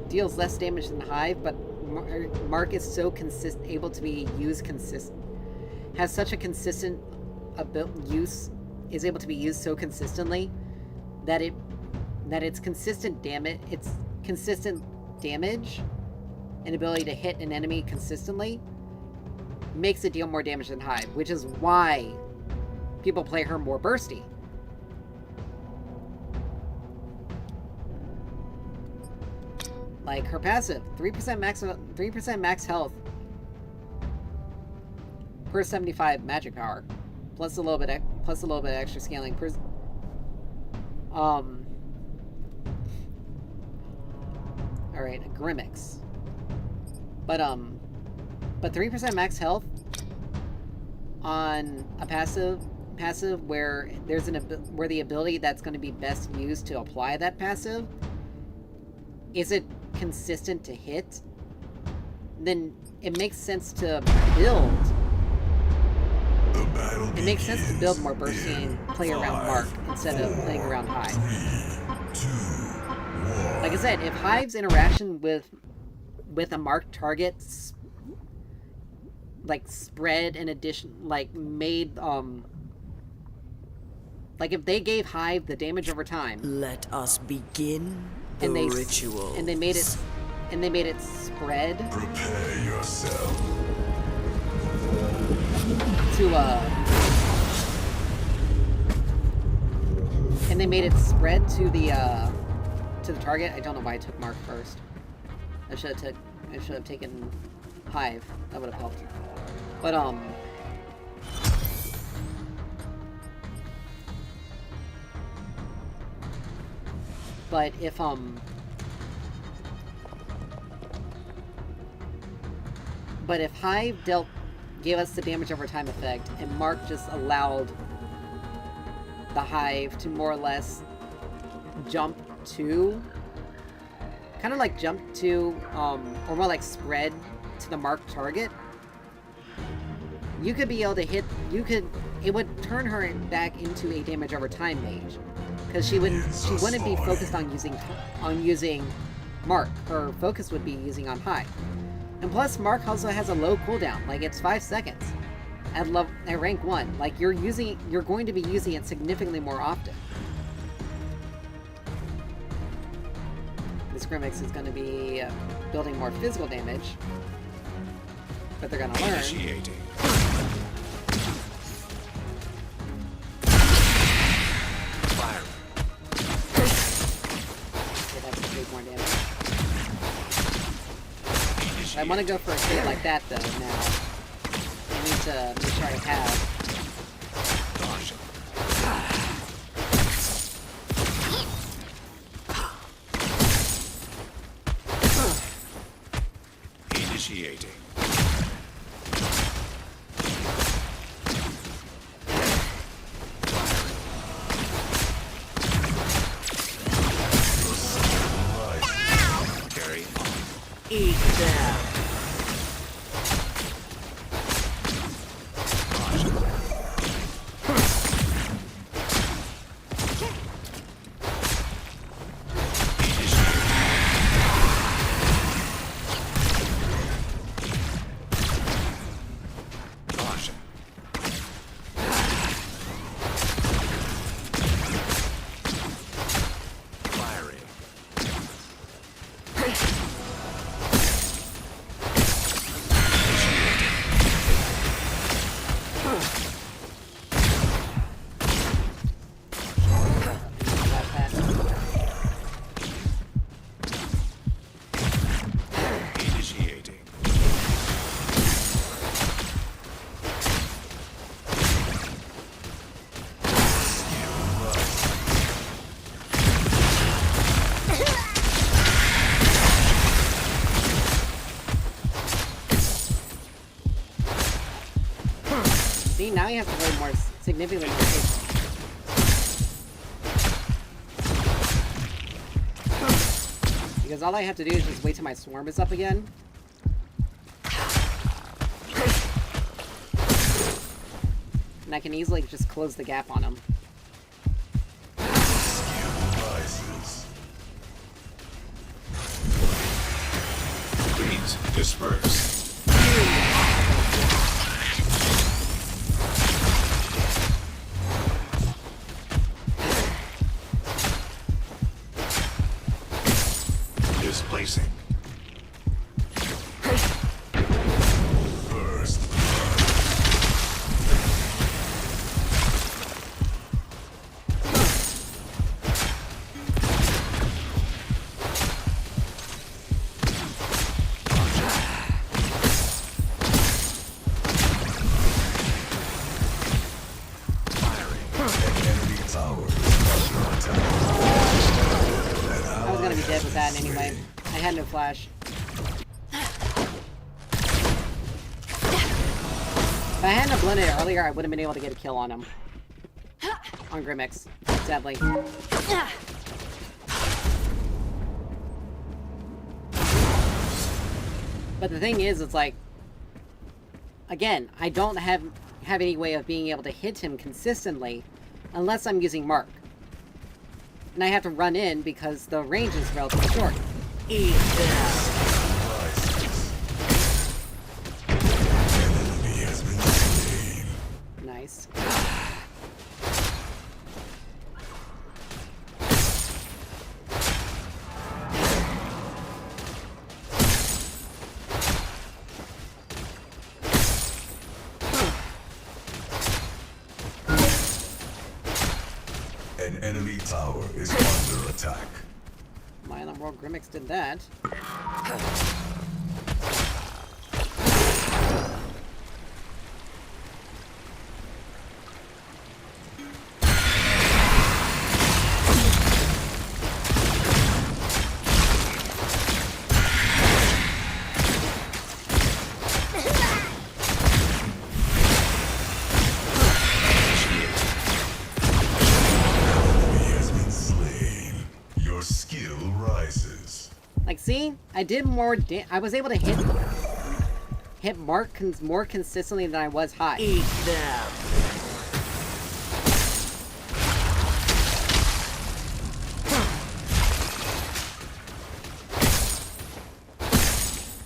deals less damage than Hive, but Mark is so able to be used has such a consistent use, is able to be used so consistently that its consistent damage and ability to hit an enemy consistently makes it deal more damage than Hive, which is why people play her more bursty. Like her passive, 3% max health per 75 magic power, plus a little bit extra scaling per. All right, a Grimmix, but 3% max health on a passive where there's where the ability that's going to be best used to apply that passive isn't consistent to hit, then it makes sense to build. It makes sense to build more bursty and play around Mark instead of playing around Hive. 3, 2, 1. Like I said, if Hive's interaction with a marked target like spread in addition, like made like if they gave Hive the damage over time, Let us begin the and they ritual. and they made it spread Prepare yourself. to and they made it spread to the target. I don't know why I took Mark first. I should have taken Hive. That would have helped. But but if Hive gave us the damage over time effect, and Mark just allowed the Hive to more or less jump to, kind of like jump to, or more like spread to the marked target, you could be able to hit, it would turn her back into a damage over time mage, because she wouldn't be focused on using Mark. Her focus would be using on Hive. And plus, Mark also has a low cooldown, like it's 5 seconds at rank 1. Like you're going to be using it significantly more often. This Grimmix is going to be building more physical damage, but they're going to learn. Initiating I want to go for a trade like that, though, now. I need to make sure I have... Initiating. Carry. Eat them. See, now you have to play more, significantly more patient. Because all I have to do is just wait till my swarm is up again. And I can easily just close the gap on him. Please disperse. Displacing. First. I was gonna be dead with that anyway. I had no flash. If I hadn't blended it earlier, I would have been able to get a kill on him. On Grimmix, sadly. But the thing is, it's like... Again, I don't have any way of being able to hit him consistently unless I'm using Mark. And I have to run in because the range is relatively short. Eat them. Enemy has been slain. Nice. An enemy tower is under attack. My World Grimmix did that. Like, see? I did more I was able to hit Mark more consistently than I was high. Eat them.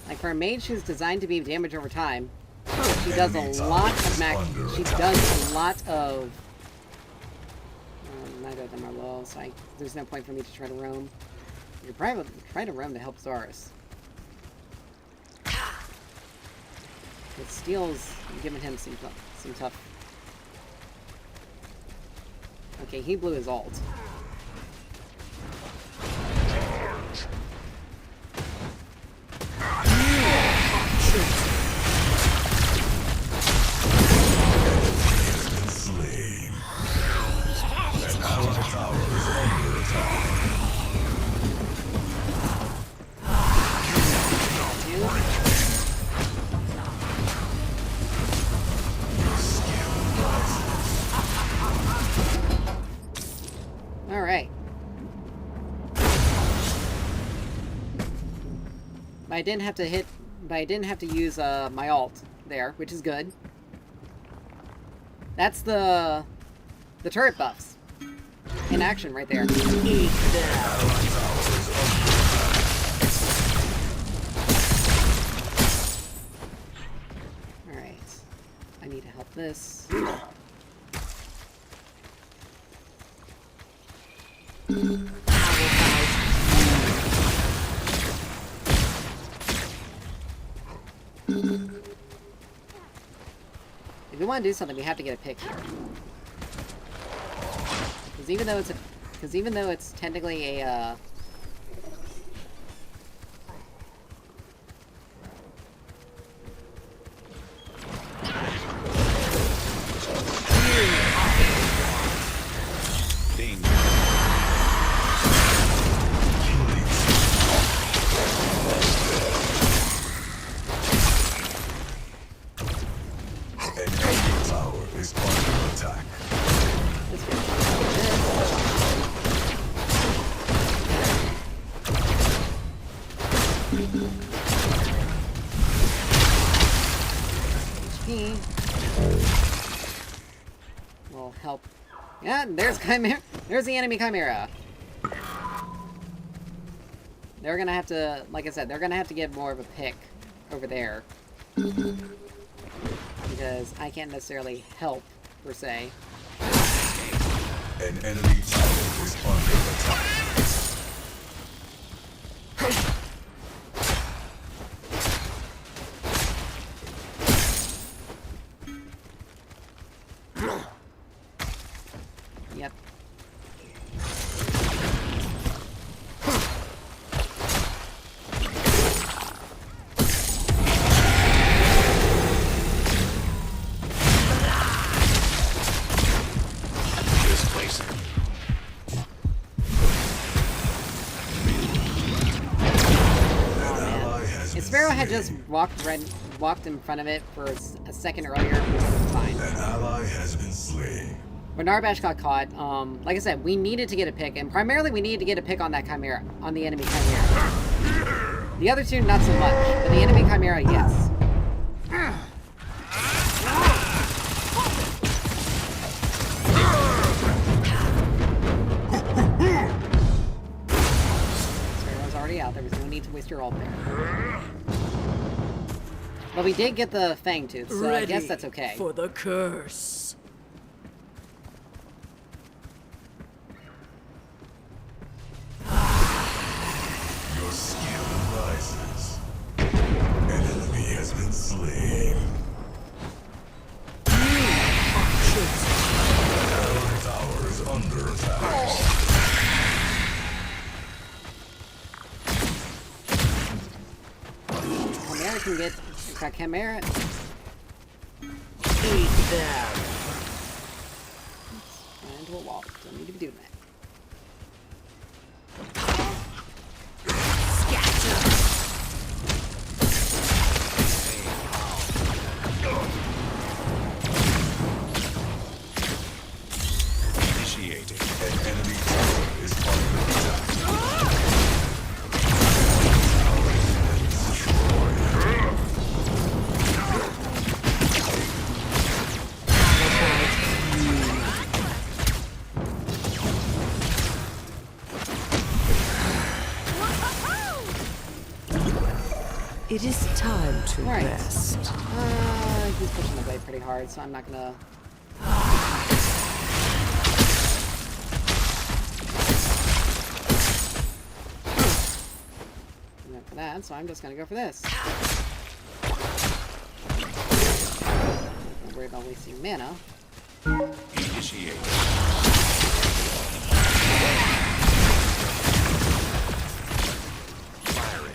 Like, for a mage who's designed to be damage over time, she does a lot of she does a lot of... neither of them are low, so there's no point for me to try to roam. You're probably trying to roam to help Zaris. But Steel's giving him some tough... Okay, he blew his ult. Alright. But I didn't have to use my ult there, which is good. That's the turret buffs in action right there. Eat them. Alright. I need to help this. If we want to do something, we have to get a pick here. Because even though it's technically a will help. Yeah, there's Chimera. There's the enemy Chimera. They're gonna have to, like I said, they're gonna have to get more of a pick over there. Because I can't necessarily help, per se. An enemy tower is under attack. Yep. This place. If Sparrow had just walked in front of it for a second earlier, it would have been fine. An ally has been slain. When Narbash got caught, like I said, we needed to get a pick, and primarily we needed to get a pick on that Chimera, on the enemy Chimera. The other two, not so much, but the enemy Chimera, yes. Sparrow's already out, there was no need to waste your ult there. But we did get the Fang Tooth, so I guess that's okay. For the curse. Your skill rises. An enemy has been slain. Our tower is under attack. Chimera can get... Got Chimera... Eat them. Into a wall. Don't need to be doing that. Initiating. An enemy tower is under attack. It is time to Right. rest. He's pushing the blade pretty hard, so I'm not gonna... I'm not for that, so I'm just gonna go for this. Don't worry about wasting mana. Initiating. Firing.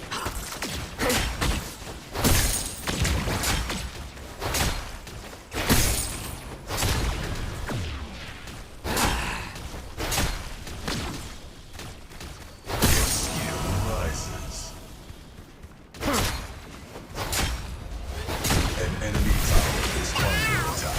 Skill rises. An enemy tower is under attack.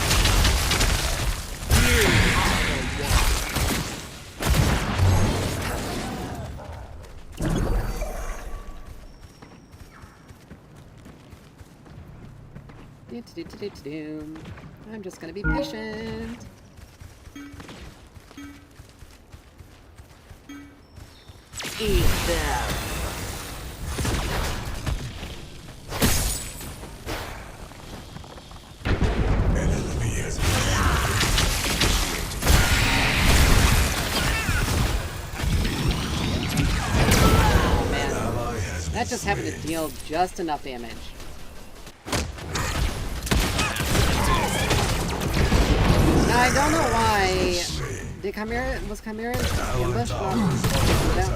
I'm just gonna be patient. Eat them. An enemy has Oh man, ally has been that just happened to slain. deal just enough damage. Now I don't know why. Did Chimera was Chimera's ambush not cooldown?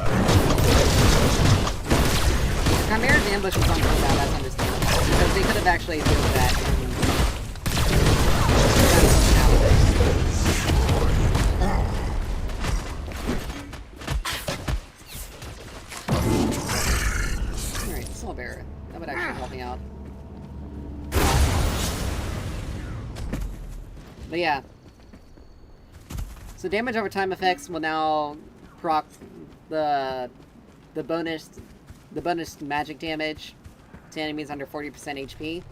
Chimera's ambush was on cooldown, that's understandable. Because they could have actually dealt with that Alright, Soul Bearer. That would actually help me out. But yeah. So damage over time effects will now proc the bonus magic damage to enemies under 40% HP.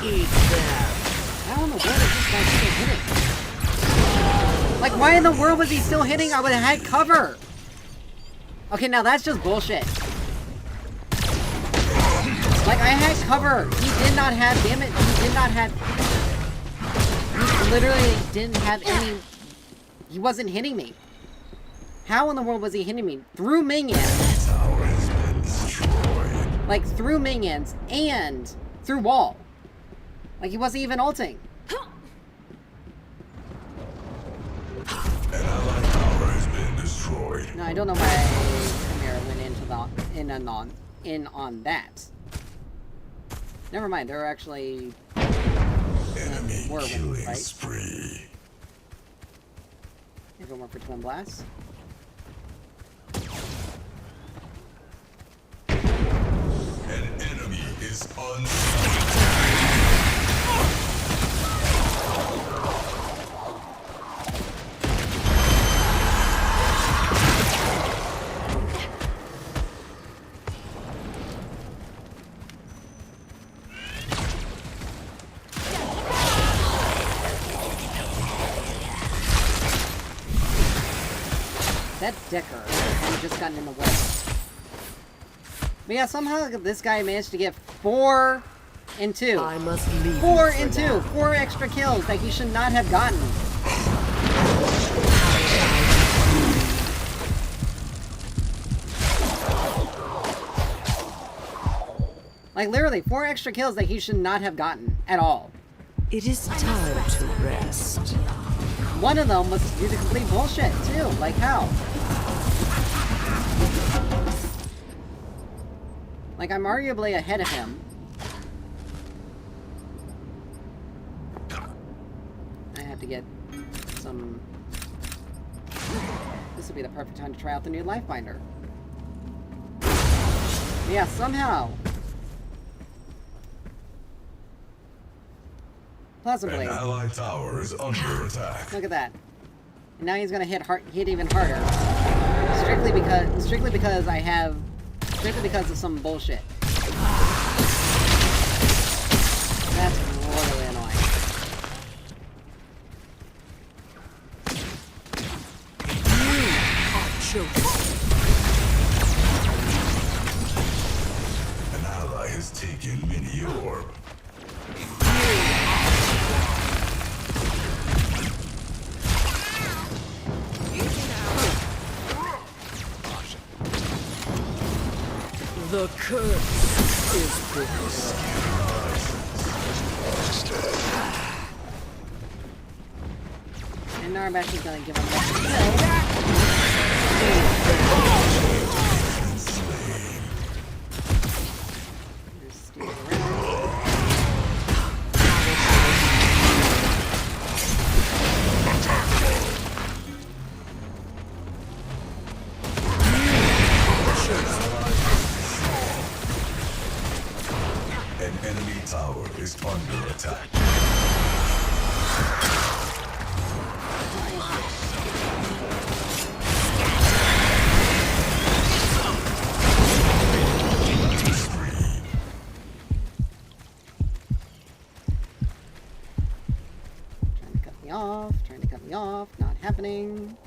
Eat them. How in the world is this guy still hitting? Like, why in the world was he still hitting? I would have had cover! Okay, now that's just bullshit. Like, I had cover. He did not have damage. He did not have... He literally didn't have any... He wasn't hitting me. How in the world was he hitting me? Through minions. Tower has been destroyed. Like, through minions and through wall. Like, he wasn't even ulting. An allied tower has been destroyed. No, I don't know why Chimera went into the in on that. Never mind, there were actually Enemy more killing women, right? spree. Everyone went for Twin Blast. An enemy is unstoppable. That Decker had just gotten in the way. But yeah, somehow this guy managed to get 4 and 2. I must leave. 4 you and for 2. now. 4 extra kills that he should not have gotten. Like literally 4 extra kills that he should not have gotten at all. It is time to rest. One of them was due to complete bullshit too. Like how? Like I'm arguably ahead of him. I have to get some... This would be the perfect time to try out the new Life Binder. Yeah, somehow. Pleasant An Blade. allied tower is under attack. Look at that. And now he's gonna hit even harder. Strictly because of some bullshit. That's really annoying. An ally has taken mini orb. The curse is broken. And Narbash is gonna give him that kill. An enemy tower is under attack. me off, trying to cut me off, not happening.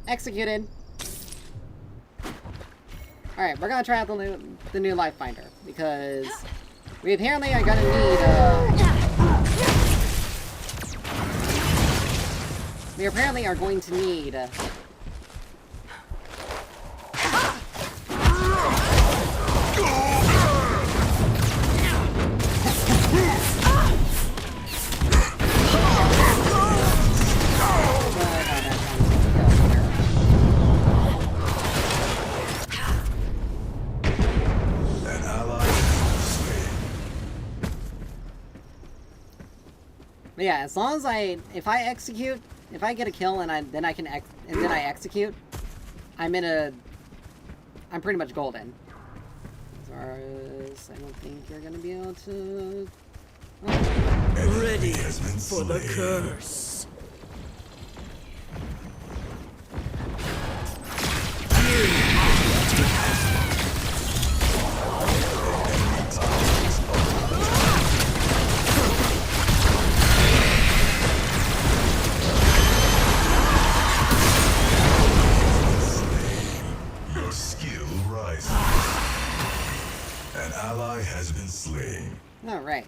Executed. Alright, we're gonna try out the new Life Finder, because we apparently are gonna need, we apparently are going to need, But yeah, as long as if I execute, if I get a kill and then I execute, I'm pretty much golden. As far as I don't think you're gonna be able to. Oh. Ready for the curse. Your skill rises. An ally has been slain. All right.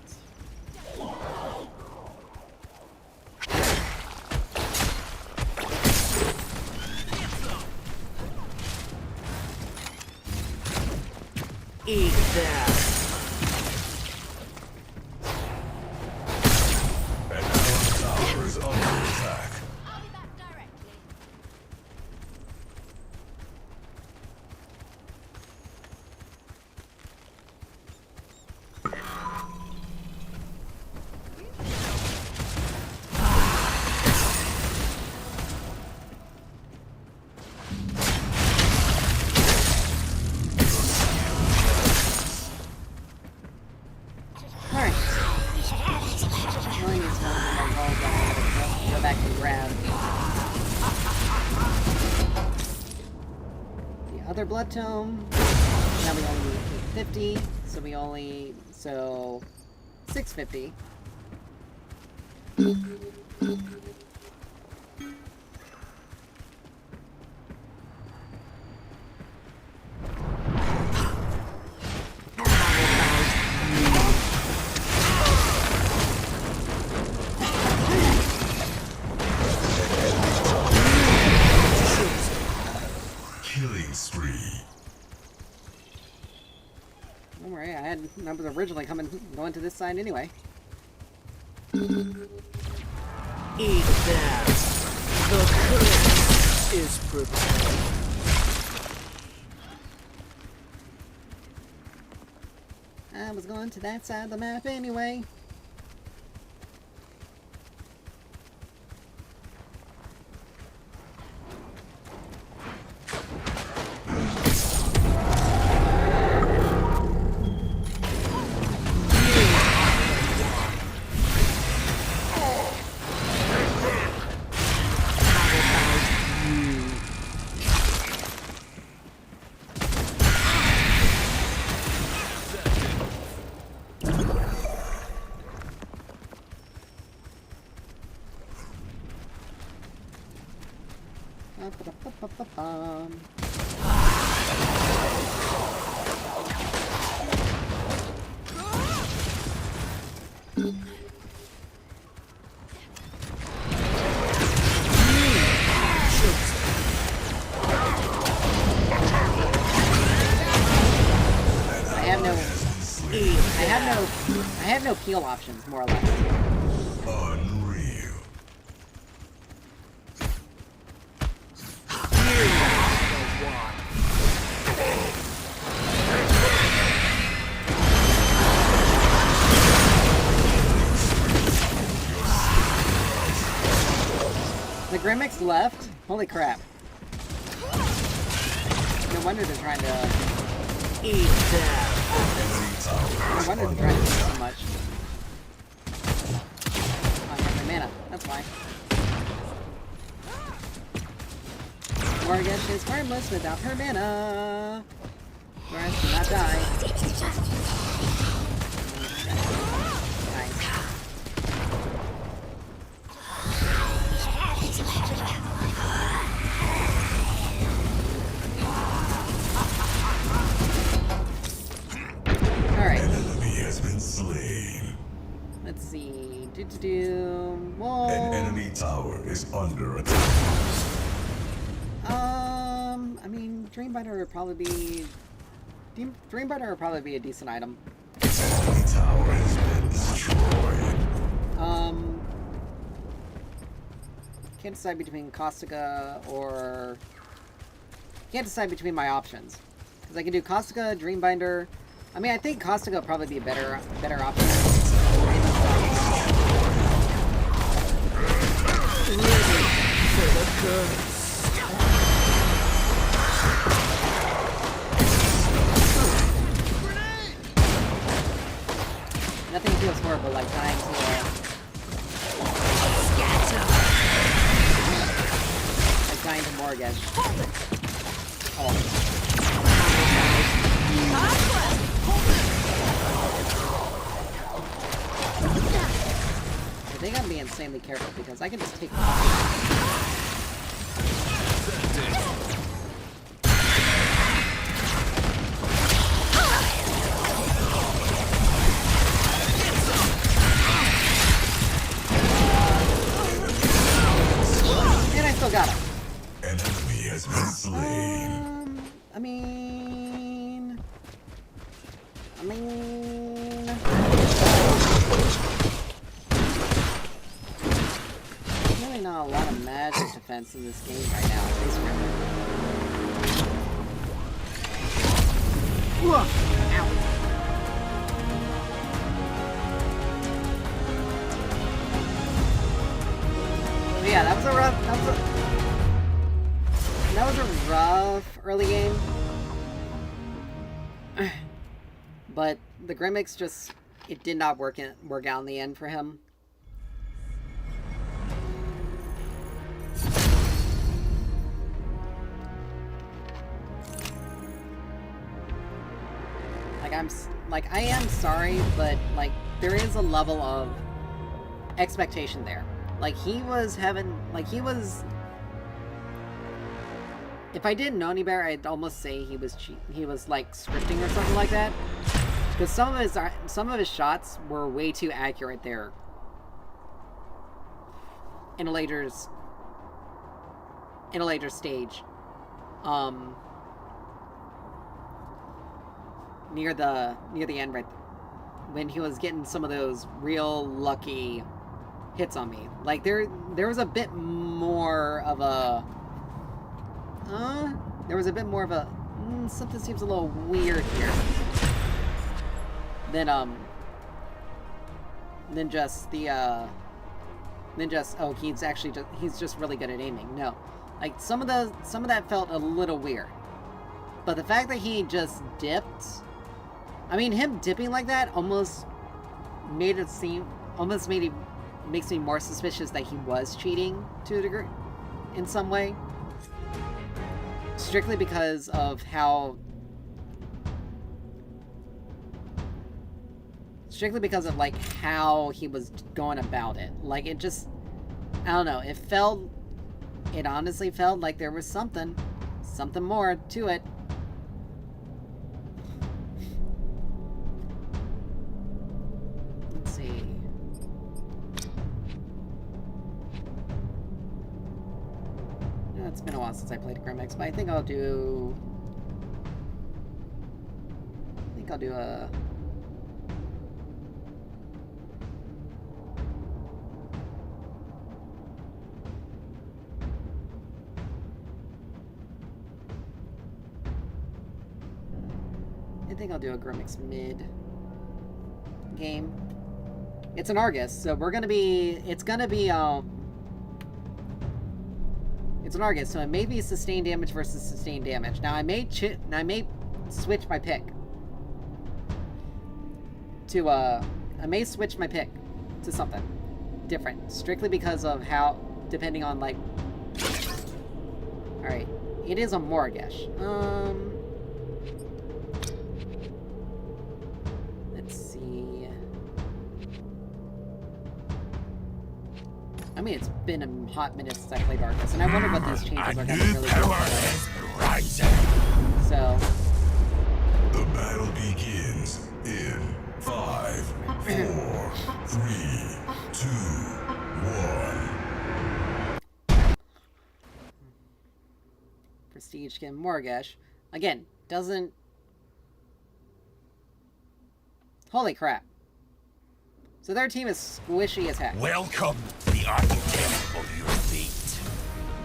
Eat that. An ally tower is under attack. I'll be back directly. Alright. Really needs to go back and grab the other blood tome. Now we only need 50, so we only 650. Killing spree. Don't worry, I was originally going to this side anyway. Eat that. The curse is prepared. I was going to that side of the map anyway. Ba-ba-ba-ba-bum. I have no peel options, more or less. Unreal. Grimmix left? Holy crap. No wonder they're trying to... Eat that. No wonder they're trying to do so much. Oh, I have my mana. That's fine. Morgan is harmless without her mana. Whereas do not die. Nice. Alright. An enemy has been slain. Let's see. Whoa. An enemy tower is under attack. I mean, Dreambinder would probably be... Dreambinder would probably be a decent item. Enemy tower has been destroyed. Can't decide between Caustica or... Can't decide between my options. Because I can do Caustica, Dreambinder... I mean, I think Caustica would probably be a better option. Ready for the curse. Nothing feels horrible like dying to like dying to Morgesh. Oh. I think I'm being insanely careful because I can just take and I still got him. An enemy has been slain. I mean... Really not a lot of magic defense in this game right now. Ow. But yeah, that was a rough early game. But the Grimmix just, it did not work out in the end for him. I am sorry, but like there is a level of expectation there. Like he was if I didn't know any better, I'd almost say he was like scripting or something like that. Because some of his shots were way too accurate there. In a later stage, near the end, right when he was getting some of those real lucky hits on me. Like there was a bit more of a something seems a little weird here. Than just oh, he's just really good at aiming. No. Like some of that felt a little weird. But the fact that he just dipped, I mean him dipping like that almost makes me more suspicious that he was cheating to a degree in some way. Strictly because of how like how he was going about it. Like it just, I don't know, it honestly felt like there was something more to it. Let's see. Yeah, it's been a while since I played Grimmix, but I think I'll do a Grimmix mid game. It's an Argus, so it's gonna be It's an Argus, so it may be sustained damage versus sustained damage. Now I may switch my pick to I may switch my pick to something different, strictly because of how, depending on like. All right, it is a Morgesh. Let's see. I mean, it's been a hot minute since I played Argus, and I wonder what these changes are going to really do. So. The battle begins in 5, 4, 3, 2, 1. Prestige skin Morgesh. Again, doesn't... Holy crap. So their team is squishy as heck. Welcome the architect of your fate.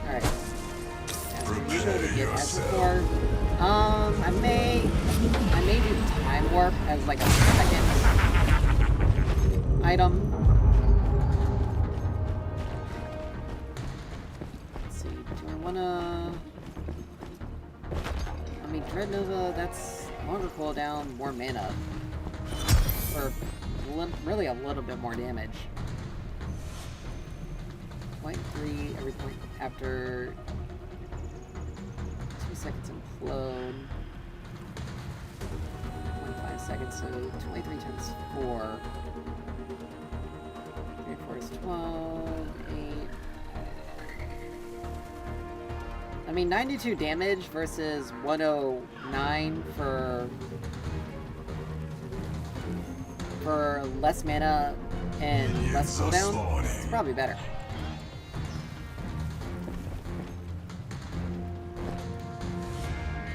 Alright. As usual, we get Ezra. I may do Time Warp as like a second item. Let's see, do I wanna... I mean, Dread Nova, that's longer cooldown, more mana. Or really a little bit more damage. 0.3 every point after 2 seconds implode. 0.5 seconds, so 23 times 4. 3 4 is 12, 8. I mean, 92 damage versus 109 for less mana and less cooldown. It's probably better.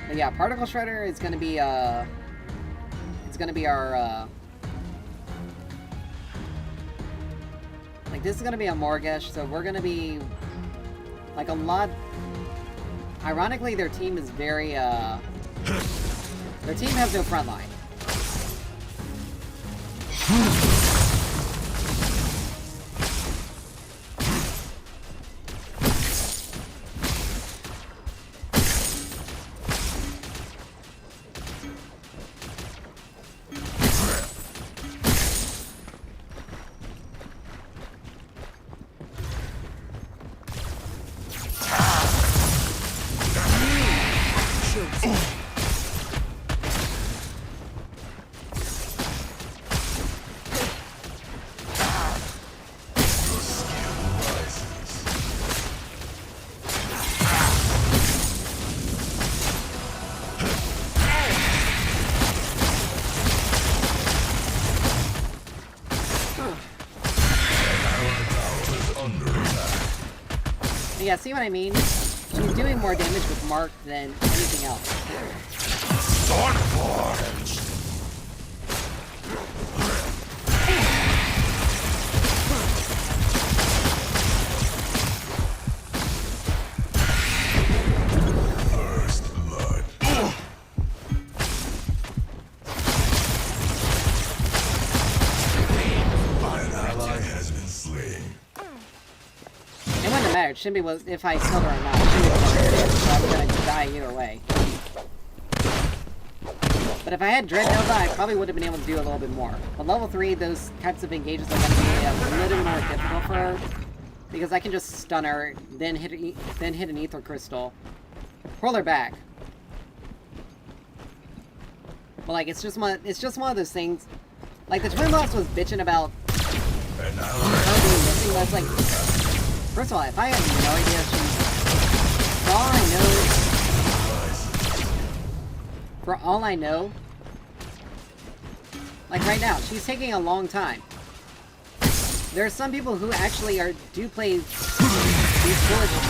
But yeah, Particle Shredder is gonna be it's gonna be our like this is gonna be a Morgesh, so we're gonna be like a lot. Ironically, their team is very their team has no front line. Yeah, see what I mean? She's doing more damage with Mark than anything else. Stormforged! First blood. An ally has been slain. It wouldn't have mattered. Shimby was, if I killed her or not, she was so I'm gonna die either way. But if I had Dread Nova, I probably would have been able to do a little bit more. But level 3, those types of engages are gonna be a little more difficult for her. Because I can just stun her, then hit an Ether Crystal, pull her back. But like, it's just one of those things. Like, the Twin Boss was bitching about her being missing. That's like, first of all, if I had no idea for all I know, like right now, she's taking a long time. There are some people who actually do play these villages.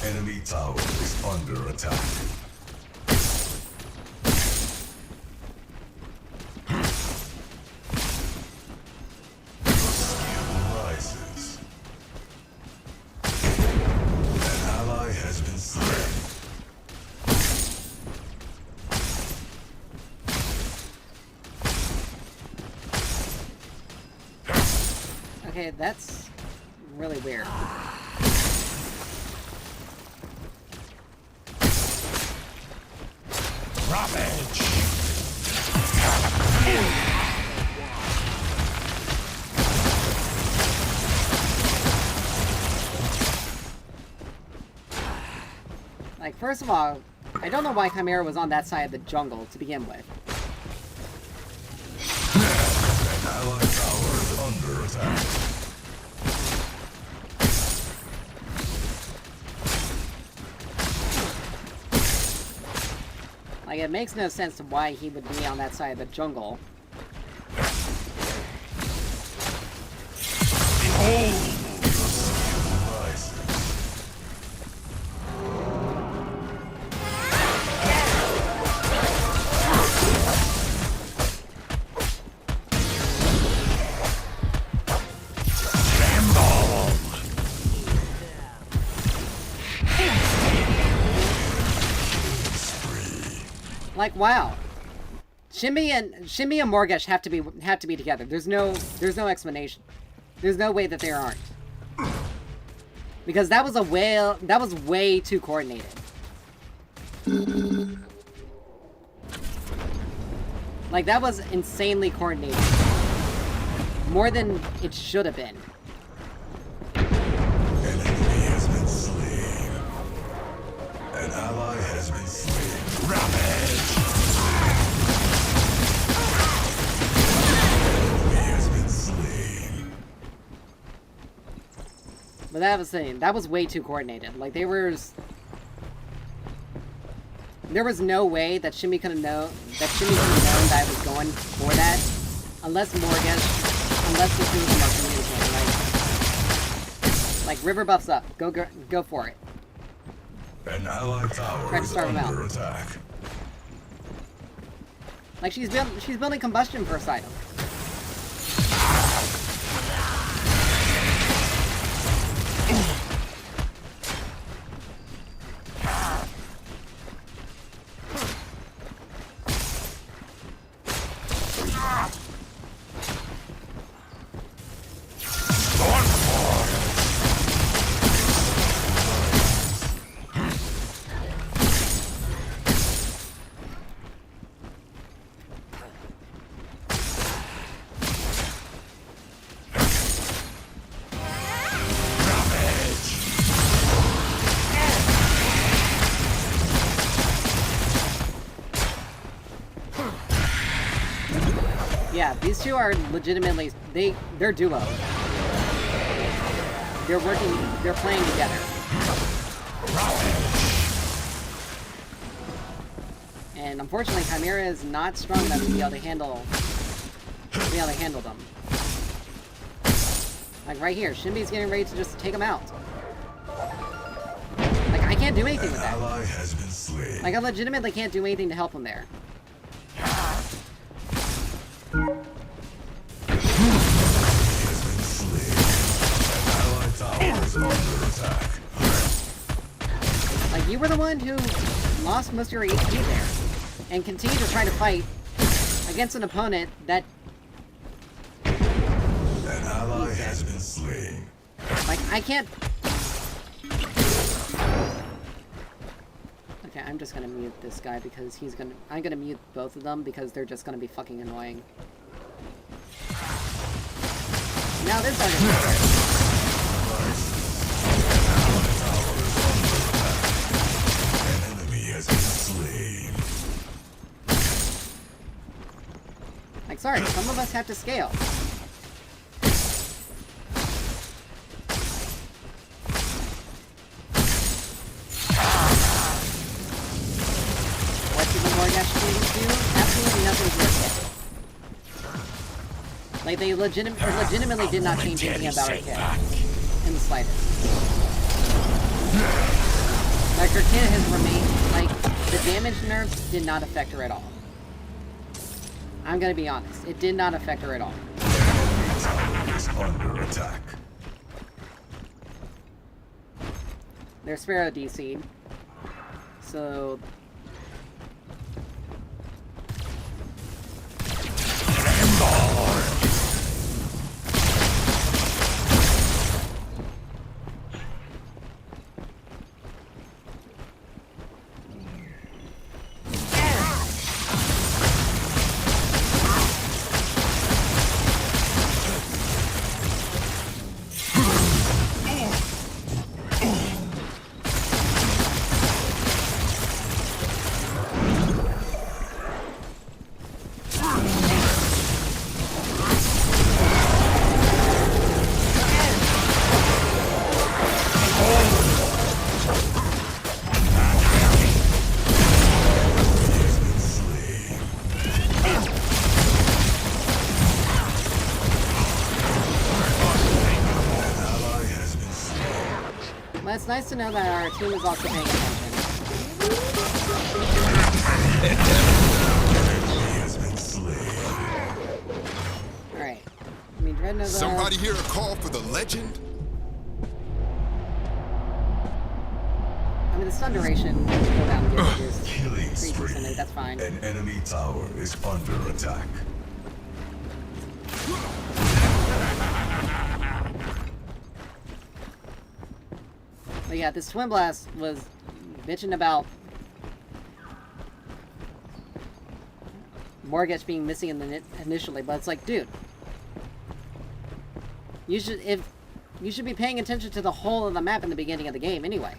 Enemy tower is under attack. Your skill rises. An ally has been slain. Okay, that's really weird. Ravage! Like, first of all, I don't know why Chimera was on that side of the jungle to begin with. An allied tower is under attack. Like, it makes no sense to why he would be on that side of the jungle. Nice. Like, wow. Shimmy and Morgesh have to be together. There's no explanation. There's no way that they aren't. Because that was way too coordinated. Like, that was insanely coordinated. More than it should have been. An enemy has been slain. An ally has been slain. Ravage! An enemy has been slain. But that was saying that was way too coordinated. Like, there was no way that Shimmy could have known that I was going for that, unless the two of them are communicating. Like river buffs up, go for it. An allied tower Try to is start him out. under attack. Like, she's building combustion first item. Yeah, these two are legitimately they're duo. They're playing together. And unfortunately Chimera is not strong enough to be able to handle them. Like right here, Shimby's getting ready to just take him out. Like, I can't do anything with that. An ally has been slain. Like, I legitimately can't do anything to help him there. Has been slain. An allied tower is under attack. Like, you were the one who lost most of your HP there, and continue to try to fight against an opponent that... An ally has been slain. Like, I can't... Okay, I'm just gonna mute this guy because I'm gonna mute both of them because they're just gonna be fucking annoying. Now this argument. An enemy has been slain. Like, sorry, some of us have to scale. What did the Morgesh students do? Absolutely nothing's worth it. Like, they legitimately did not change anything about her kit. In the slightest. Like, her kit has remained, like, the damage nerfs did not affect her at all. I'm gonna be honest, it did not affect her at all. Enemy tower is under attack. They're Sparrow DC'd. So... it's nice to know that our team is also paying attention. He has been slain. Alright. I mean, Dread Nova... Somebody hear a call for the legend? I mean, the stun duration will go down and get reduced. Killing Pretty spree. decently, that's fine. An enemy tower is under attack. But yeah, this Twin Blast was bitching about Mortgage being missing in the initially, but it's like, dude, you should be paying attention to the whole of the map in the beginning of the game anyway.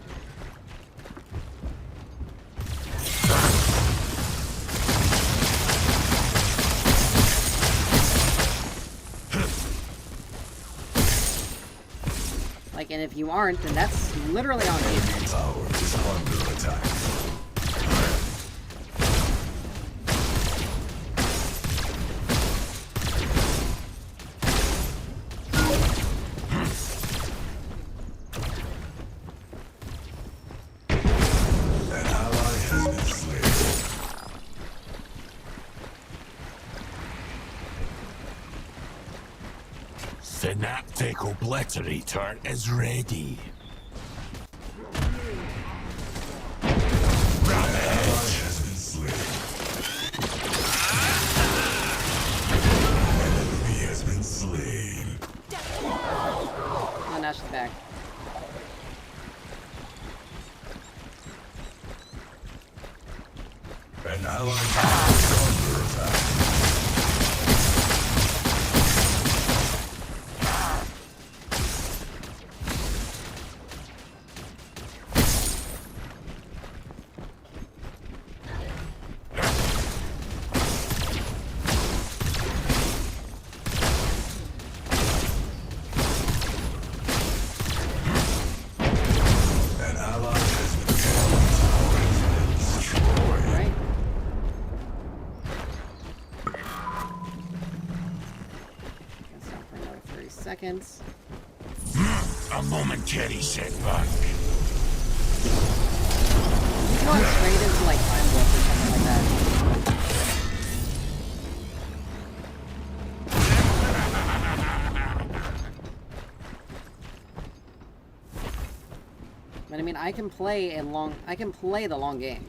Like, and if you aren't, then that's literally on you. The tower is under attack. An ally has been slain. Synaptic obliterator is ready. An ally has been slain. An enemy has been slain. Oh, now she's back. An ally is under attack. An ally has been destroyed. Right? Gonna stop for another 30 seconds. A momentary setback. He's going straight into like Time Warp or something like that. But I mean, I can play the long game.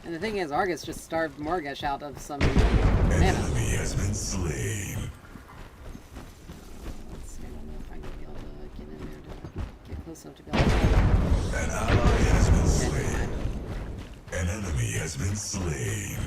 And the thing is, Argus just starved Morgesh out of some An mana. enemy has been slain. Let's see, I don't know if I'm gonna be able to get in there to get close enough to be able to... An ally has been Yeah, never slain. mind. An enemy has been slain.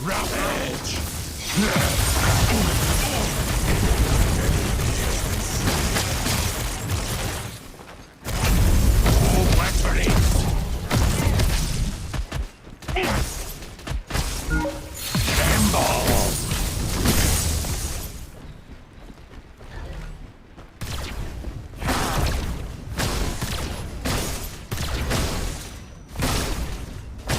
Ravage! Obliterate! Tremble!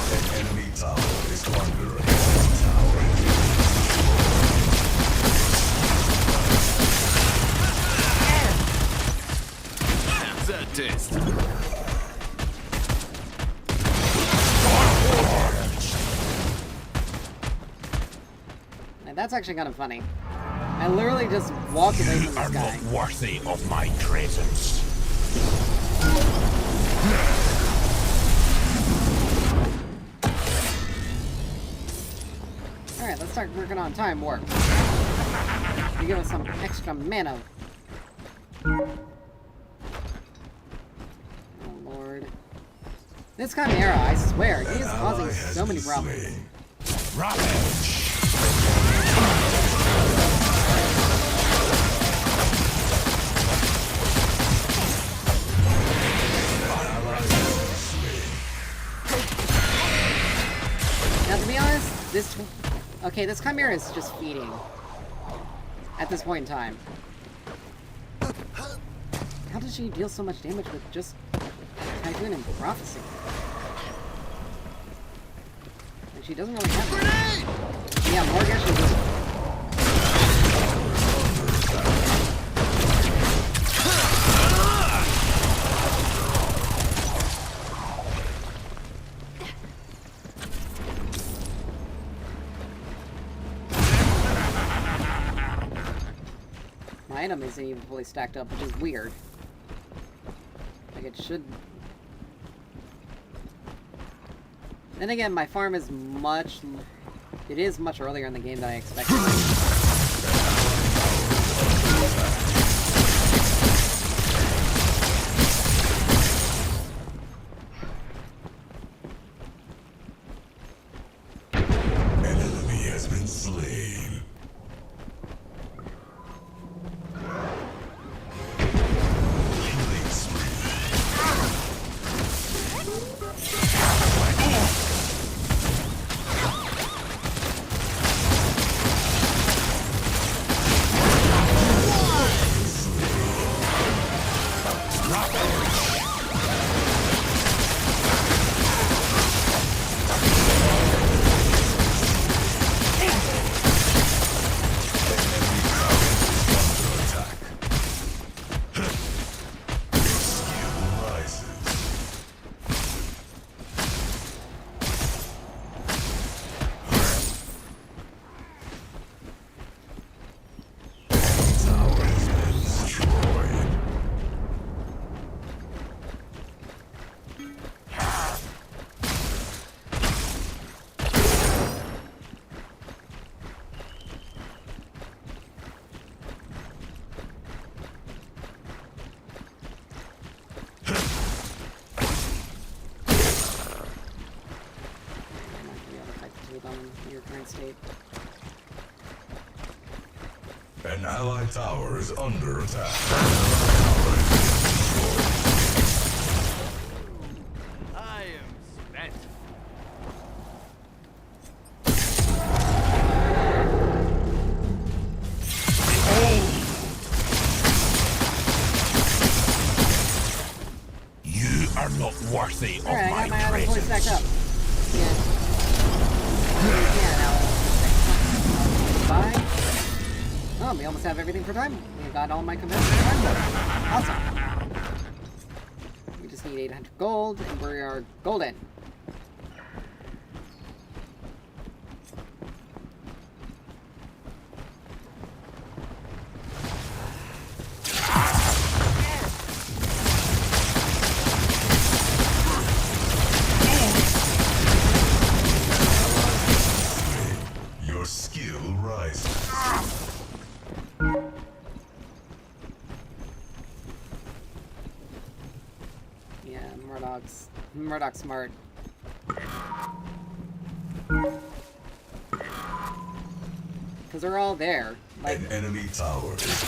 An enemy tower is under attack. Tower How's that taste? And that's actually kind of funny. I literally just walked away You from are this guy. not worthy of my presence. Alright, let's start working on Time Warp. You give us some extra mana. This Chimera, I swear, he is An causing ally has so many been problems. slain. Ravage! Now, to be honest, this... Okay, this Chimera is just feeding. At this point in time. How does she deal so much damage with just Typhoon and Prophecy? Like, she doesn't really have it. Yeah, Morgan, she just... My item isn't even fully stacked up, which is weird. Like, it should... Then again, my farm is much... It is much earlier in the game than I expected. An enemy has been slain. Killing spree. State. An allied tower is under attack. I am spent. You are not worthy of Alright, I got my my item fully stacked up. presence. Yeah, now. Bye. Oh, we almost have everything for time. We got all my components for time mode. Awesome. We just need 800 gold, and we are golden. Your skill rises. Yeah, Murdoch's smart. Because they're all there. Like, An enemy tower is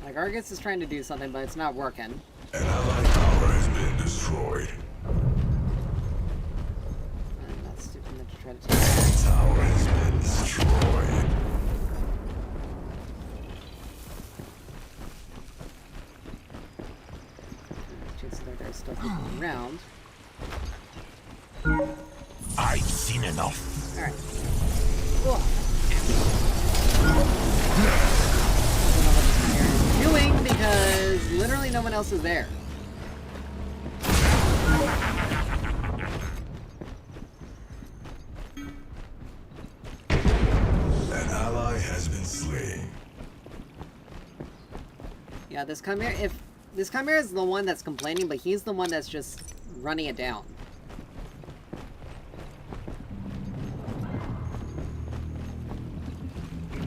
like Argus is trying to do something, but it's not working. An allied tower has been destroyed. And that's stupid to try to take The that. tower has been destroyed. Chances are there's still people around. I've seen enough. Alright. Cool. I don't know what this player is doing because literally no one else is there. An ally has been slain. Yeah, this Chimera, if this Chimera is the one that's complaining, but he's the one that's just running it down.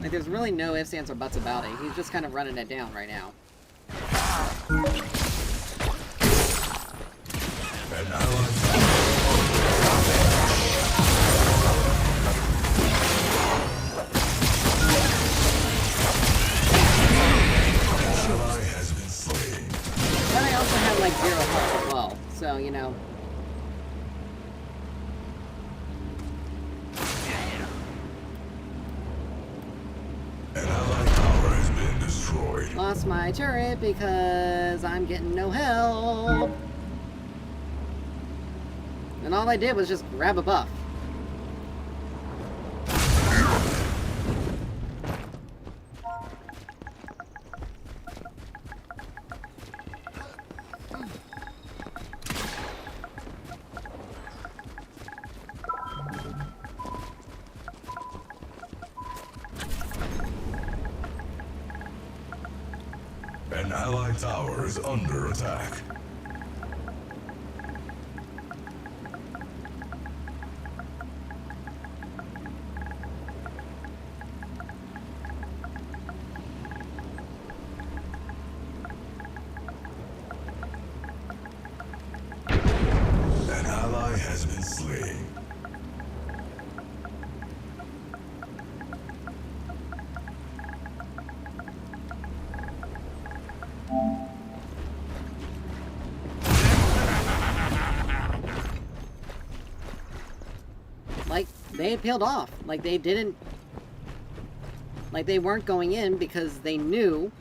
Like, there's really no ifs, ands, or buts about it. He's just kind of running it down right now. An allied ally has been slain. But I also had like 0 health as well, so you know. An allied tower has been destroyed. Lost my turret because I'm getting no help. And all I did was just grab a buff. An allied tower is under attack. An ally has been slain. Like, they peeled off. Like, they didn't... Like, they weren't going in because they knew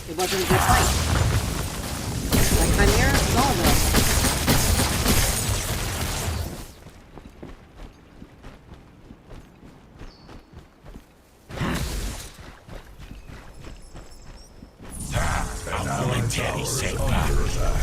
it wasn't a good fight. Like, Chimera saw this. An allied momentary tower is setback. under attack.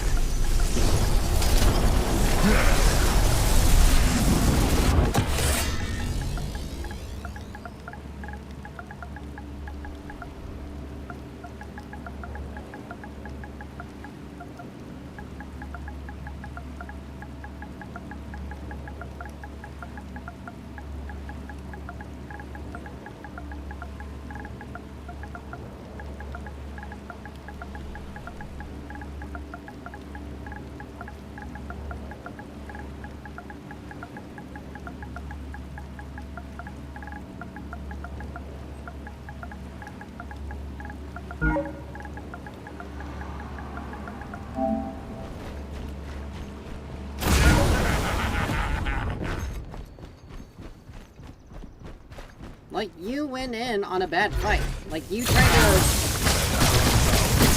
Like, you went in on a bad fight. Like, you tried to...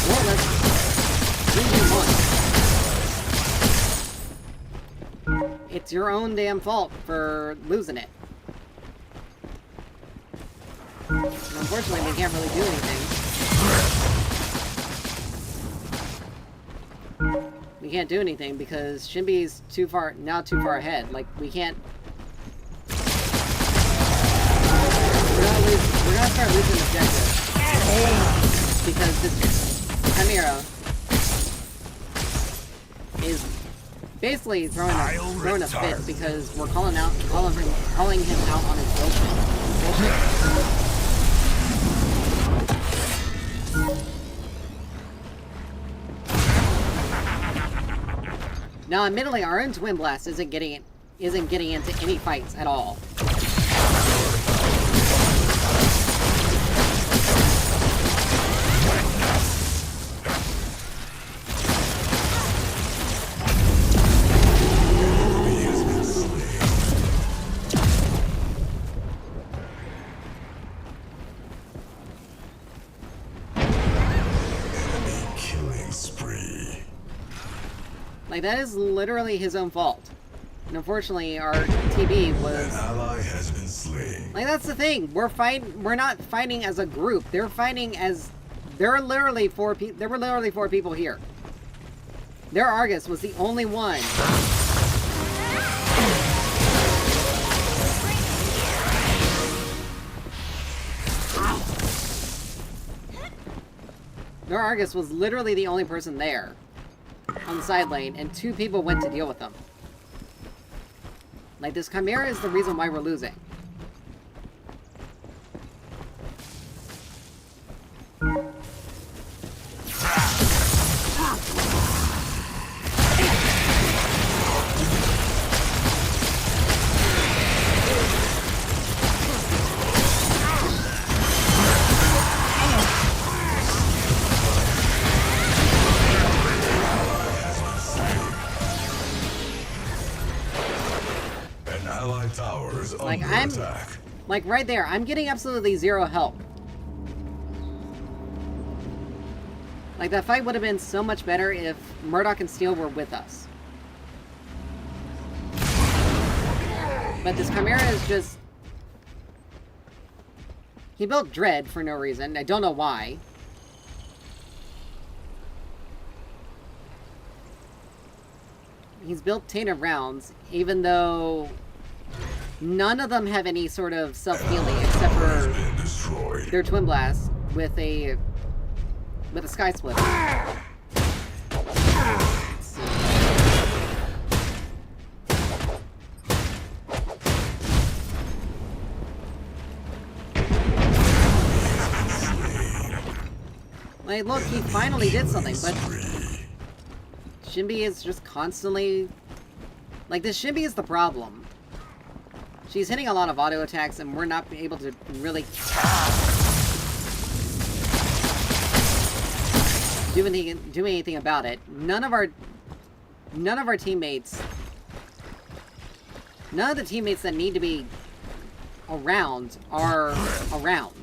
Well, let's... 3v1. It's your own damn fault for losing it. And unfortunately, we can't really do anything. We can't do anything because Shinbi's too far ahead. Like, we can't... We're gonna start losing objectives. Because this Chimera is basically throwing a fit because we're calling him out on his bullshit. Now, admittedly, our own Twin Blast isn't getting into any fights at all. Like, that is literally his own fault. And unfortunately, our TB was... An ally has been slain. Like, that's the thing. We're not fighting as a group. They're fighting as... There were literally 4 people here. Their Argus was the only one. Their Argus was literally the only person there on the side lane, and 2 people went to deal with them. Like, this Chimera is the reason why we're losing. I'm attack. like right there. I'm getting absolutely zero help. Like that fight would have been so much better if Murdoch and Steel were with us. But this Chimera is just... He built Dread for no reason. I don't know why. He's built Tainted Rounds, even though none of them have any sort of self-healing except for their Twin Blast with a Sky Split. Like, look, he finally did something, but Shinbi is just constantly... Like, this Shinbi is the problem. She's hitting a lot of auto attacks, and we're not able to really do anything about it. None of the teammates that need to be around are around.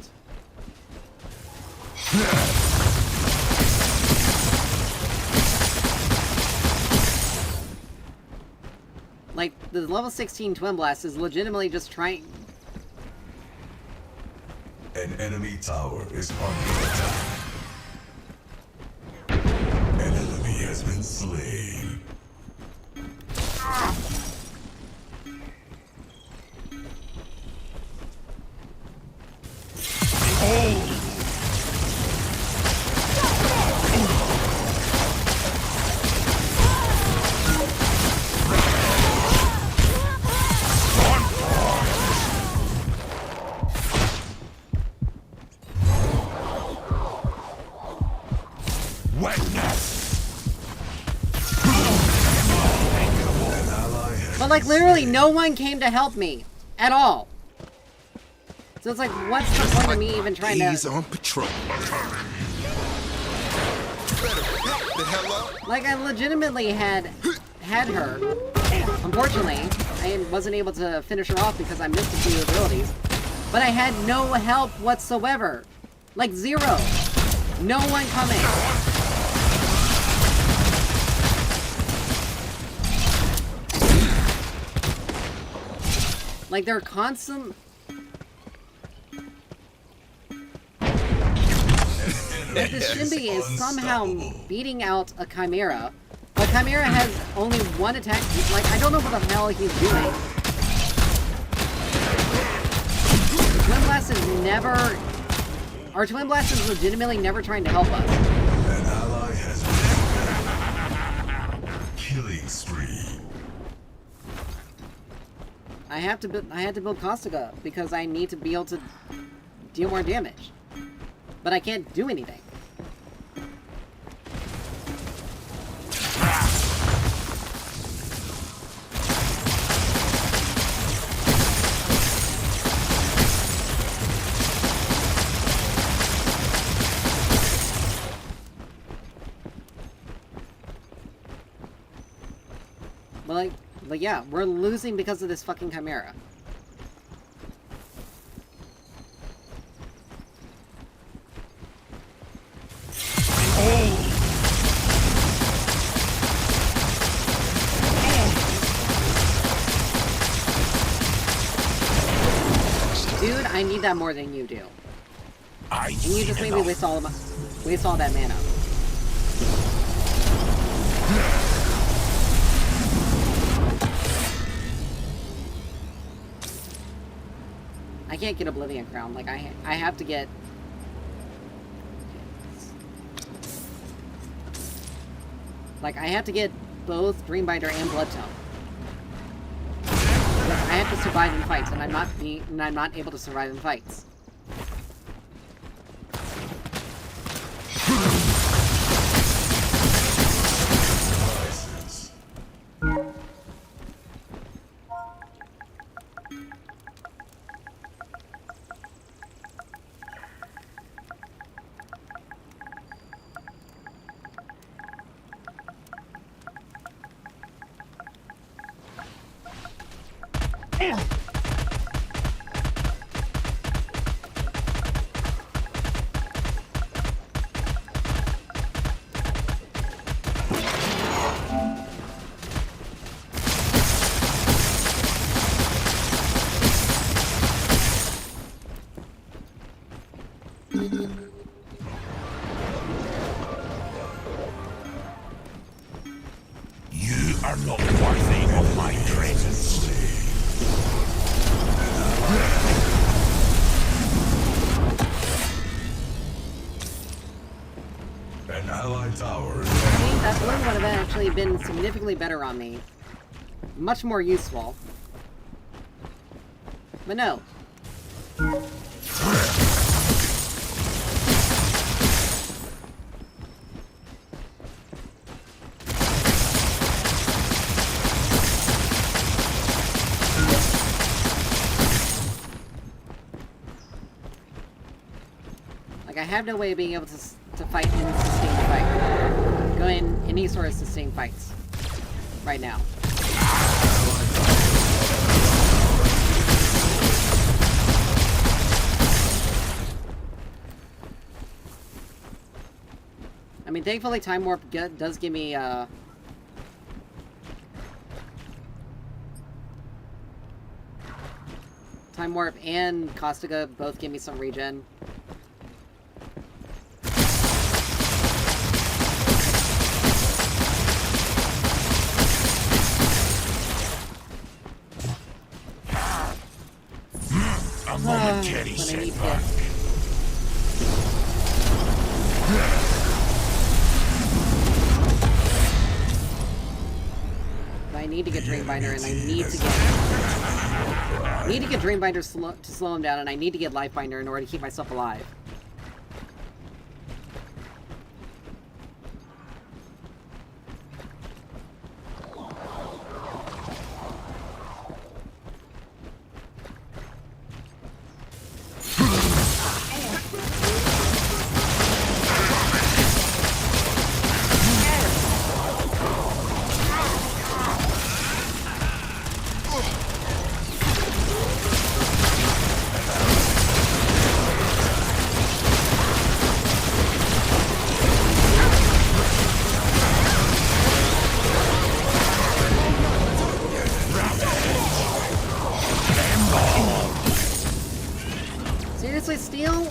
Like, the level 16 Twin Blast is legitimately just trying... An enemy tower is under attack. An enemy has been slain. But, like, literally no one came to help me. At all. So it's like, what's the point of me even trying He's to... on patrol. The hell up. Like, I legitimately had her. Unfortunately, I wasn't able to finish her off because I missed a few abilities. But I had no help whatsoever. Like, zero. No one coming. Like, they're constant... But this Shinbi is somehow beating out a Chimera. But Chimera has only one attack. Like, I don't know what the hell he's doing. Twin Blast is never... Our Twin Blast is legitimately never trying to help us. An ally has been killing spree. I had to build Caustica because I need to be able to deal more damage. But I can't do anything. But yeah, we're losing because of this fucking Chimera. Dude, I need that more than you do. And you just made me waste all that mana. I can't get Oblivion Crown. Like, I have to get... Like, I have to get both Dreambinder and Bloodtone. I have to survive in fights, and I'm not able to survive in fights. are not worthy of my presence. An allied tower. See, that balloon would have actually been significantly better on me. Much more useful. But no. Like, I have no way of being able to fight in a sustained fight. Go in any sort of sustained fights. Right now. I mean, thankfully, Time Warp does give me, Time Warp and Caustica both give me some regen. A momentary When I need to setback. I need to get Dreambinder, and I need to get Dreambinder to slow him down, and I need to get Lifebinder in order to keep myself alive. Seriously, Steel?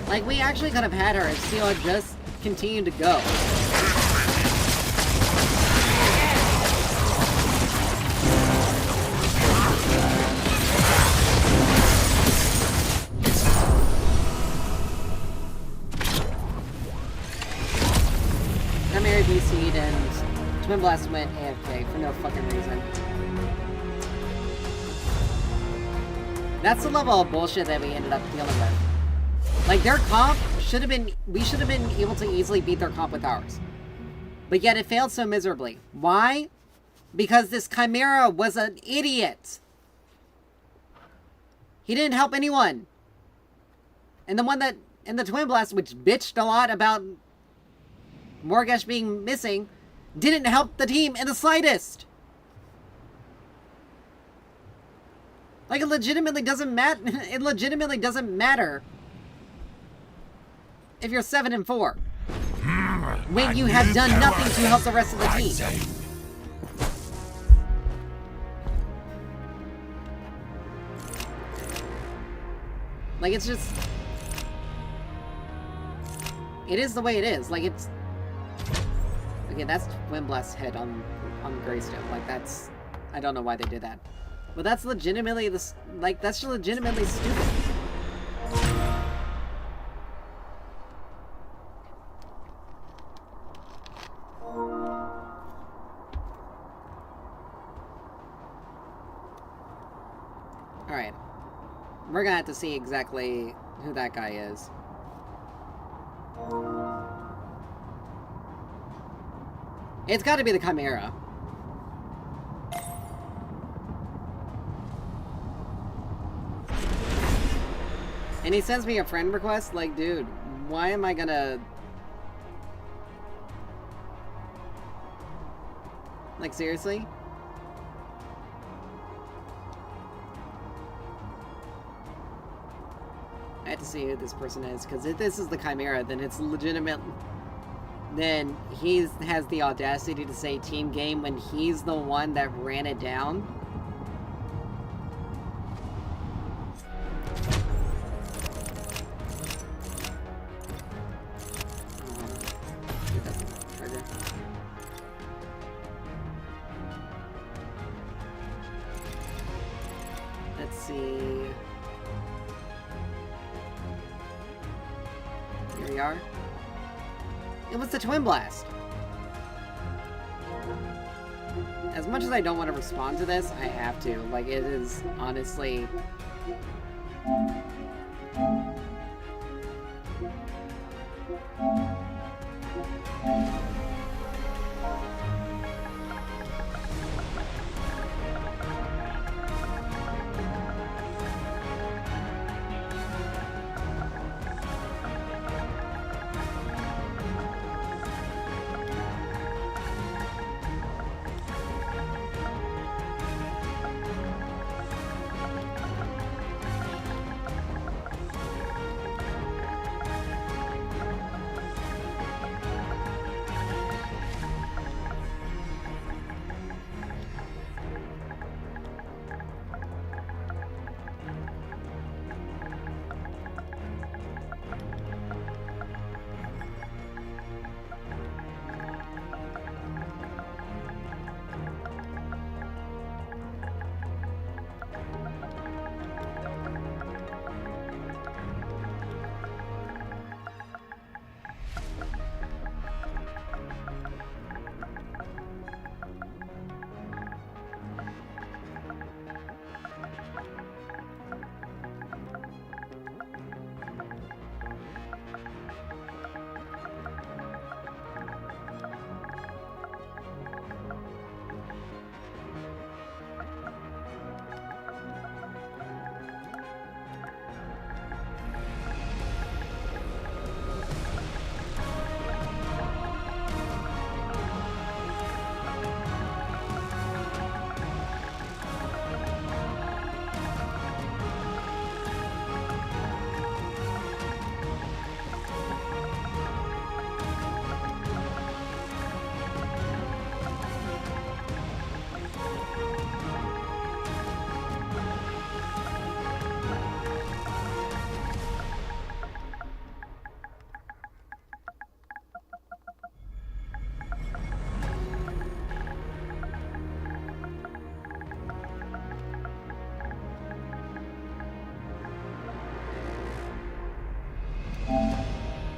Like, we actually could have had her if Steel had just continued to go. Primary BC'd and Twin Blast went AFK for no fucking reason. That's the level of bullshit that we ended up dealing with. Like, their comp should have been... We should have been able to easily beat their comp with ours. But yet it failed so miserably. Why? Because this Chimera was an idiot. He didn't help anyone. And the one that... And the Twin Blast, which bitched a lot about Morgesh being missing, didn't help the team in the slightest. Like, it legitimately doesn't matter. It legitimately doesn't matter if you're 7-4 when you have done nothing to help the rest of the team. Like, it's just... It is the way it is. Like, it's... Again, that's Twin Blast's head on Greystone. Like, that's... I don't know why they did that. But that's legitimately... Like, that's legitimately stupid. Alright. We're gonna have to see exactly who that guy is. It's gotta be the Chimera. And he sends me a friend request? Like, dude, why am I gonna... Like, seriously? I have to see who this person is, because if this is the Chimera, then it's legitimate. Then he has the audacity to say team game when he's the one that ran it down. Let's see. Here we are. It was the Twin Blast. As much as I don't want to respond to this, I have to. Like, it is honestly...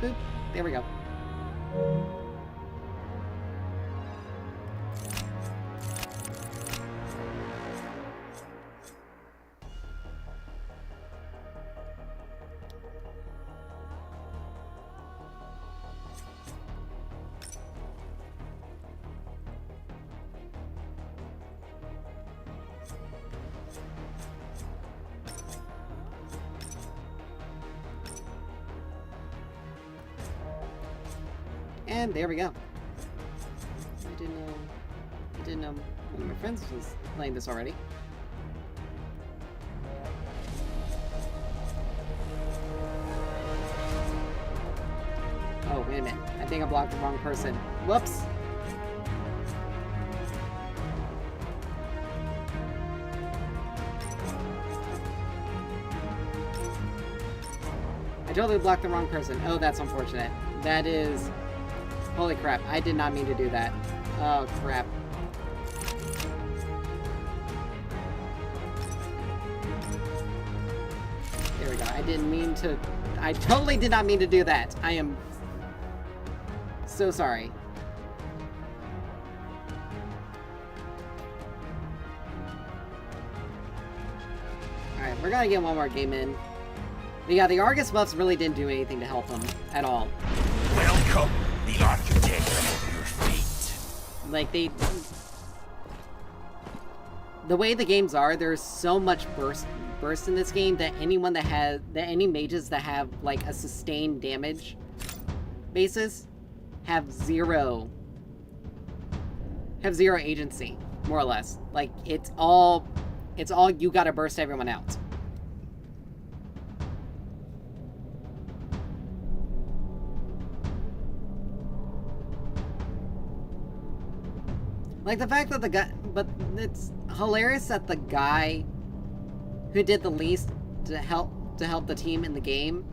Boop. There we go. And there we go. I didn't know one of my friends was playing this already. Oh, wait a minute. I think I blocked the wrong person. Whoops. I totally blocked the wrong person. Oh, that's unfortunate. That is... Holy crap, I did not mean to do that. Oh, crap. There we go. I didn't mean to... I totally did not mean to do that. I am so sorry. Alright, we're gonna get one more game in. But yeah, the Argus buffs really didn't do anything to help them at all. Welcome, the architect of your fate. Like, the way the games are, there's so much burst in this game that any mages that have, like, a sustained damage basis have zero agency, more or less. Like, it's all you gotta burst everyone out. Like, the fact that the guy... But it's hilarious that the guy who did the least to help the team in the game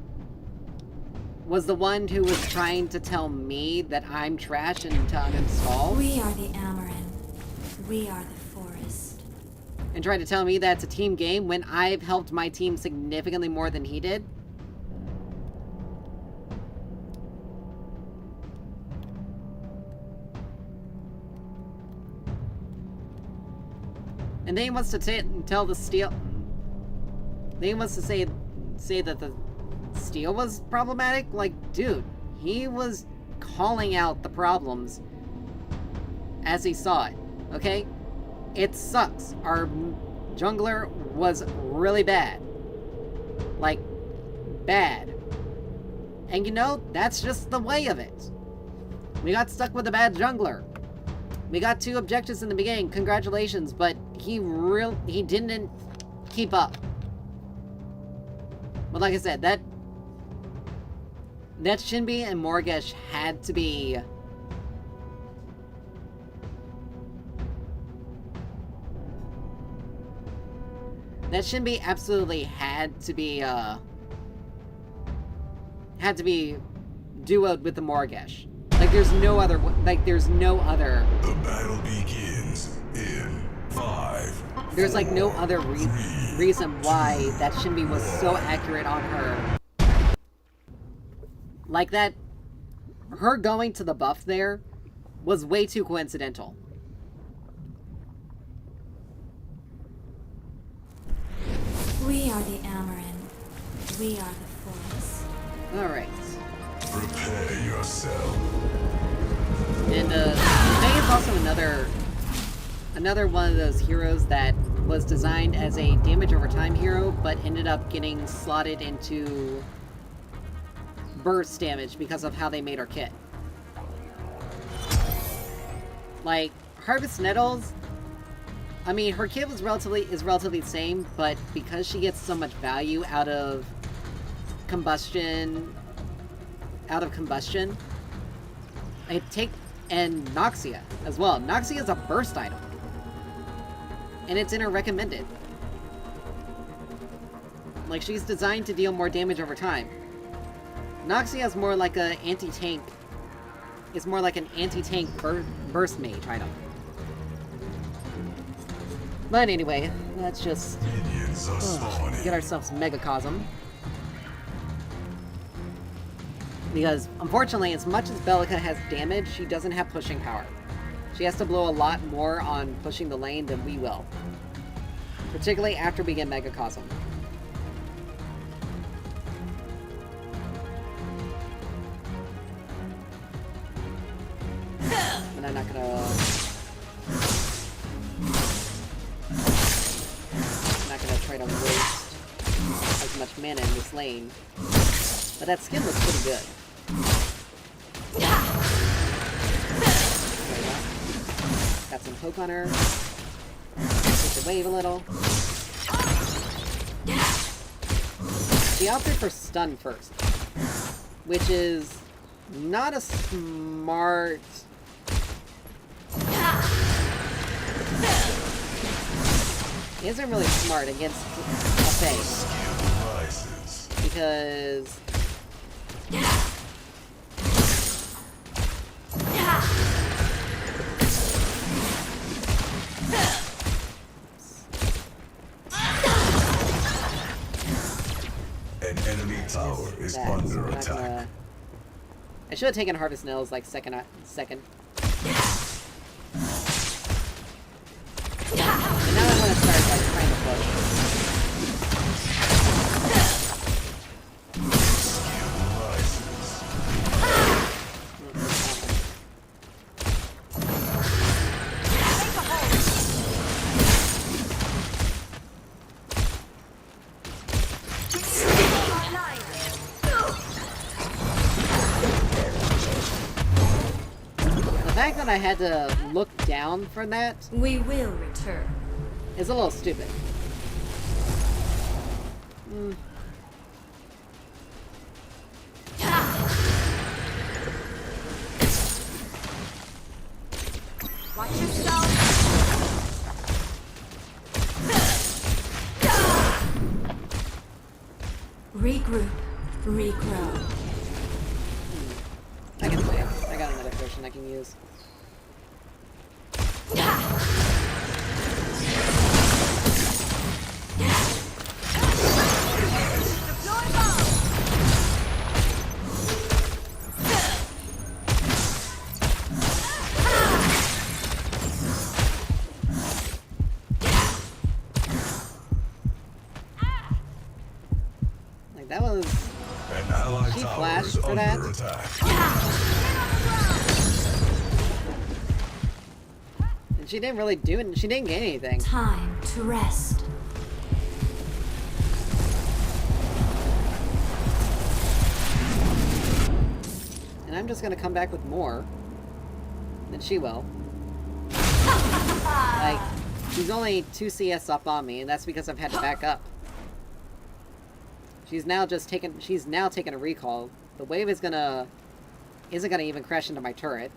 was the one who was trying to tell me that I'm trash and to uninstall. We are the Amaran. We are the forest. and try to tell me that it's a team game when I've helped my team significantly more than he did? And then he wants to tell the steel. Then he wants to say that the steel was problematic. Like, dude, he was calling out the problems as he saw it. Okay, it sucks. Our jungler was really bad, like bad, and you know that's just the way of it. We got stuck with a bad jungler. We got 2 objectives in the beginning. Congratulations, but he didn't keep up. But like I said, that Shinbi and Morgesh had to be absolutely had to be duoed with the Morgesh. Like there's no other The battle begins in 5. There's like no other reason why that Shinbi was so accurate on her. Like that, her going to the buff there was way too coincidental. We are the Amaran. We are the Force. Alright. Prepare yourself. And Mei is also another one of those heroes that was designed as a damage over time hero, but ended up getting slotted into burst damage because of how they made her kit. Like, Harvest Nettles, I mean, her kit is relatively the same, but because she gets so much value out of combustion, and Noxia as well. Noxia is a burst item, and it's in her recommended. Like, she's designed to deal more damage over time. Noxia is more like an anti-tank. It's more like an anti-tank burst mage item. But anyway, let's just get ourselves Megacosm. Because, unfortunately, as much as Belica has damage, she doesn't have pushing power. She has to blow a lot more on pushing the lane than we will. Particularly after we get Megacosm. And I'm not gonna try to waste as much mana in this lane. But that skin looks pretty good. Got some poke on her. Take the wave a little. She opted for stun first, which is not a smart. It isn't really smart against a Fae, because an enemy tower is under attack. I should have taken Harvest Nails like second. And now I want to start like trying to push. The fact that I had to look down for that We will return. is a little stupid. Watch yourself. Regroup. Regrow. I can play it. I got another potion I can use. That was... An allied She tower flashed is for under that? attack. And she didn't really do it. She didn't get anything. Time to rest. And I'm just gonna come back with more. Than she will. Like, she's only 2 CS up on me, and that's because I've had to back up. She's now taken a recall. The wave isn't gonna even crash into my turret.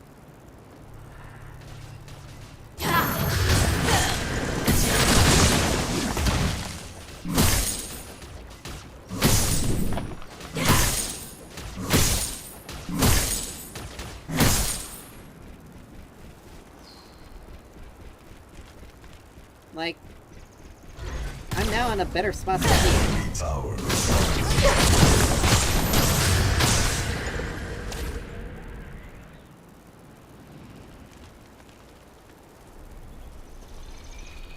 Like, I'm now in a better spot than she is. Tower.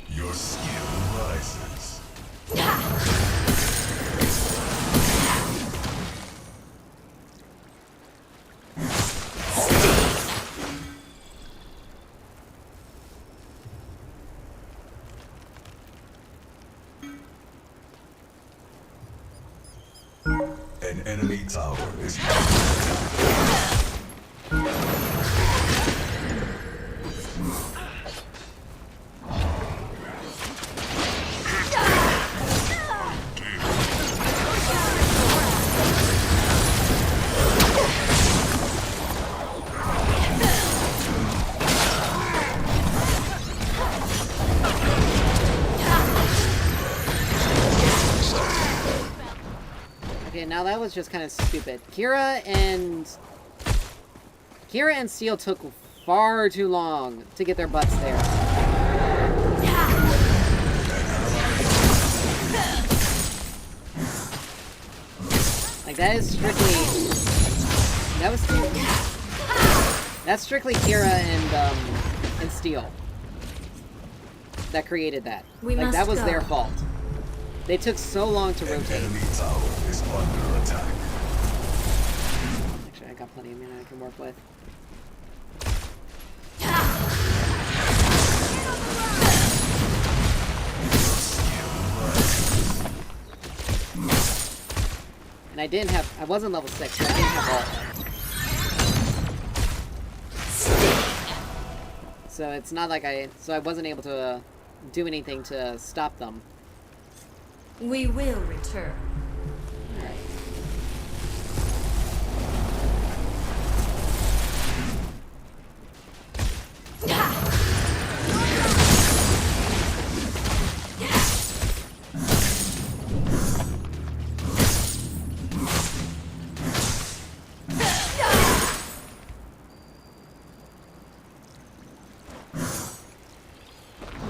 Your skill rises. An enemy tower is Okay, now that was just kind of stupid. Kira and Steel took far too long to get their butts there. Like, that is strictly... That's strictly Kira and Steel that created that. Like, that was their fault. They took so long to rotate. enemy tower is under attack. Actually, I got plenty of mana I can work with. And I wasn't level 6, so I didn't have ult. So it's not like I wasn't able to do anything to stop them. We will return. Alright.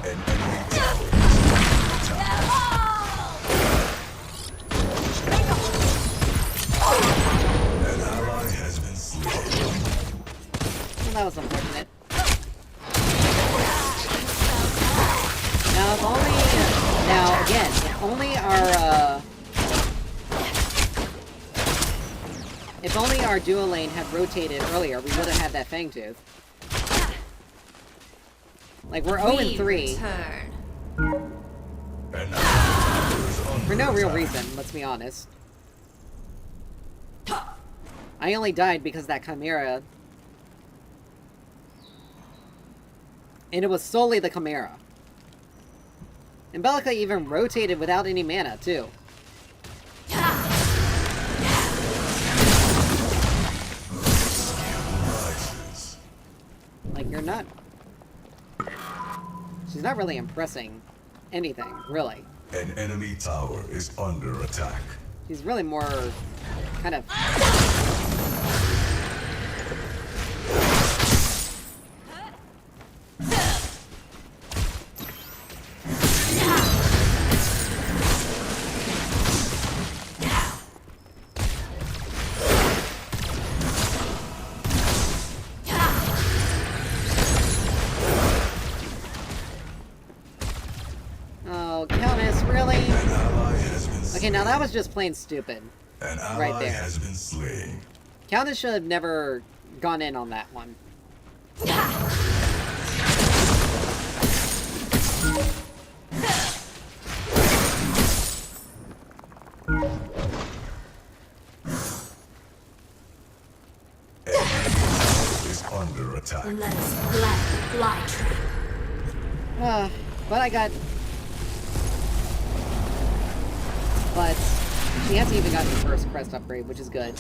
An enemy tower An ally has been slain. Well, that was unfortunate. Now, if only our duo lane had rotated earlier, we would have had that Fangtooth. Like, we're 0-3 for no real reason, let's be honest. I only died because of that Chimera. And it was solely the Chimera. And Bellica even rotated without any mana, too. Like, you're not... She's not really impressing anything, really. An enemy tower is under attack. She's really more... kind of... Oh, Countess, really? An ally has been Okay, now that was just plain stupid. An ally Right there. has been slain. Countess should have never gone in on that one. Is under attack. Let us plant the fly trap. But I got... But she hasn't even gotten the first crest upgrade, which is good.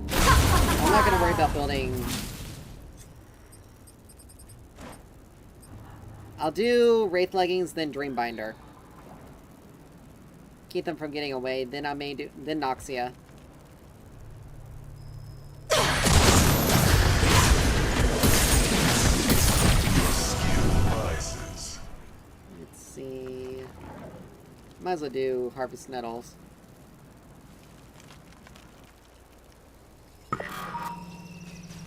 I'm not gonna worry about building... I'll do Wraith Leggings, then Dreambinder. Keep them from getting away, then I may do... then Noxia. Rises. Let's see... Might as well do Harvest Nettles.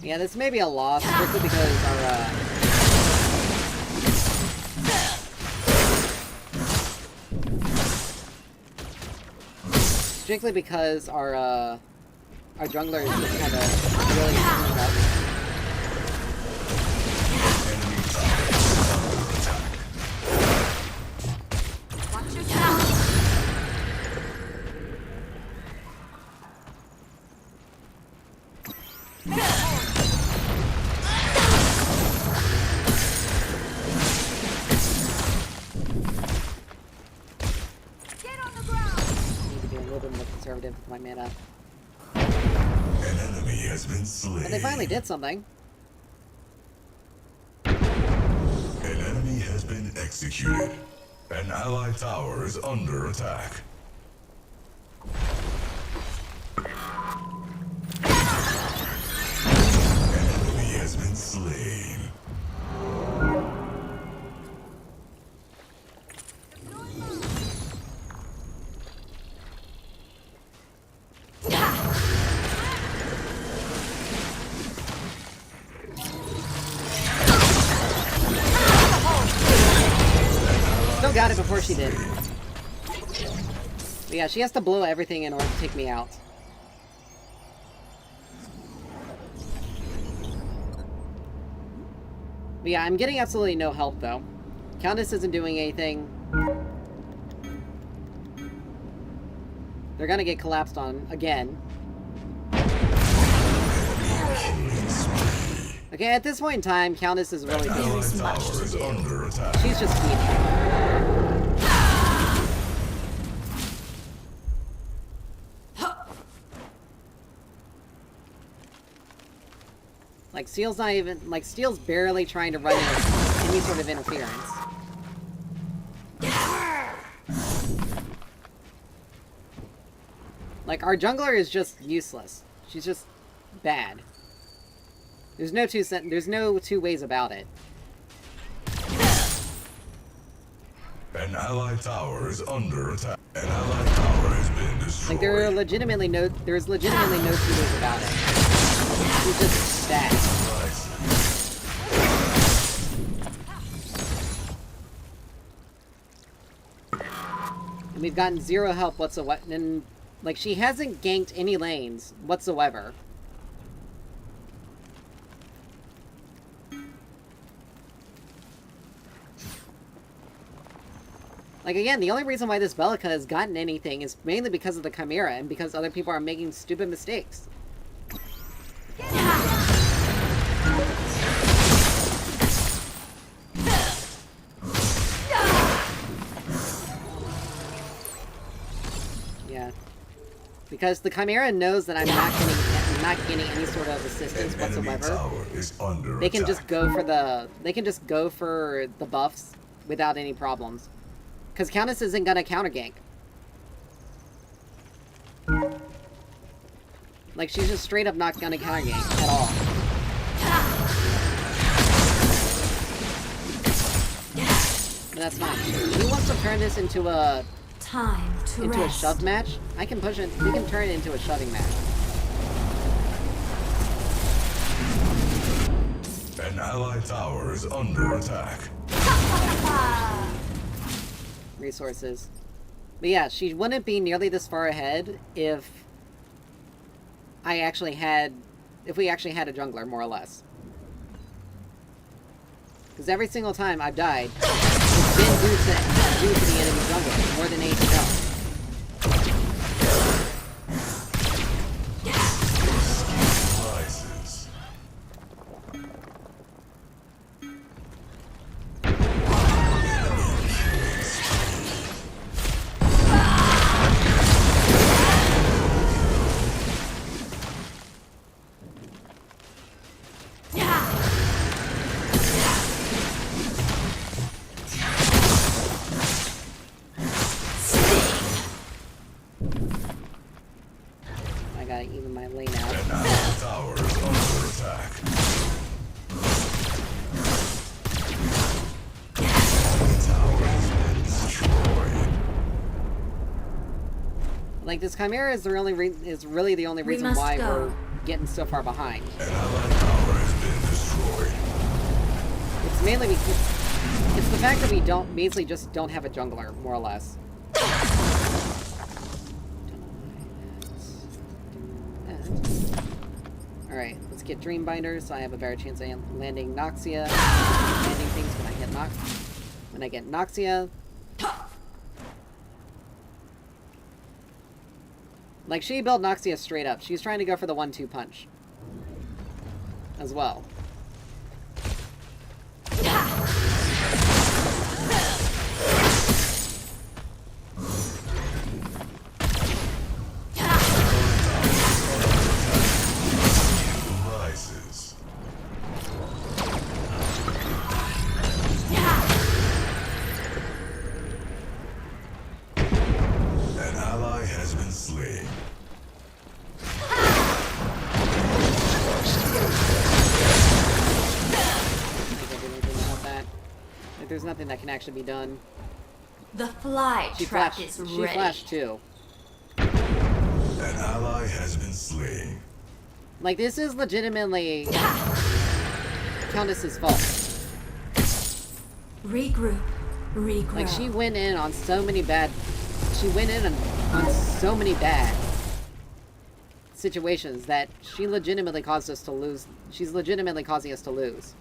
Yeah, this may be a loss, strictly because our, strictly because our jungler is just kind of really screwed up. Watch your step. Conservative with my mana. An enemy has been slain. But they finally did something. An enemy has been executed. An ally tower is under attack. An enemy has been slain. Still got it before she did. But yeah, she has to blow everything in order to take me out. But yeah, I'm getting absolutely no help though. Countess isn't doing anything. They're gonna get collapsed on again. Okay, at this point in time, Countess is really Ally doing. tower is under attack. She's just feeding. Like, Steel's not even... Like, Steel's barely trying to run into any sort of interference. Like, our jungler is just useless. She's just bad. There's no two ways about it. An ally tower is under attack. An ally tower has been destroyed. Like, there's legitimately no two ways about it. She's just bad. And we've gotten zero help whatsoever. And, like, she hasn't ganked any lanes whatsoever. Like, again, the only reason why this Bellica has gotten anything is mainly because of the Chimera and because other people are making stupid mistakes. Yeah. Because the Chimera knows that I'm not getting any sort of assistance whatsoever. They can just go for the buffs without any problems. Because Countess isn't gonna counter gank. Like, she's just straight up not gonna counter gank at all. But that's fine. If he wants to turn this into a shove match, I can push it. We can turn it into a shoving match. An ally tower is under attack. resources. But yeah, she wouldn't be nearly this far ahead if we actually had a jungler, more or less. Because every single time I've died, it's been due to the enemy jungler, more than anything else. Rises. I gotta even my lane out. An allied tower is under attack. The tower has been destroyed. Like, this Chimera is really the only reason must why go. we're getting so far behind. An allied tower has been destroyed. It's mainly because it's the fact that we basically just don't have a jungler, more or less. Alright, let's get Dreambinder so I have a better chance of landing Noxia. Landing things when I get Noxia. Like, she built Noxia straight up. She's trying to go for the 1-2 punch. As well. Rises. An ally has been slain. Like, there's nothing that can actually be done. The fly trap is She ready. flashed too. An ally has been slain. Like, this is legitimately Countess's fault. Regroup. Regrow. Like, she went in on so many bad situations that she legitimately caused us to lose. She's legitimately causing us to lose.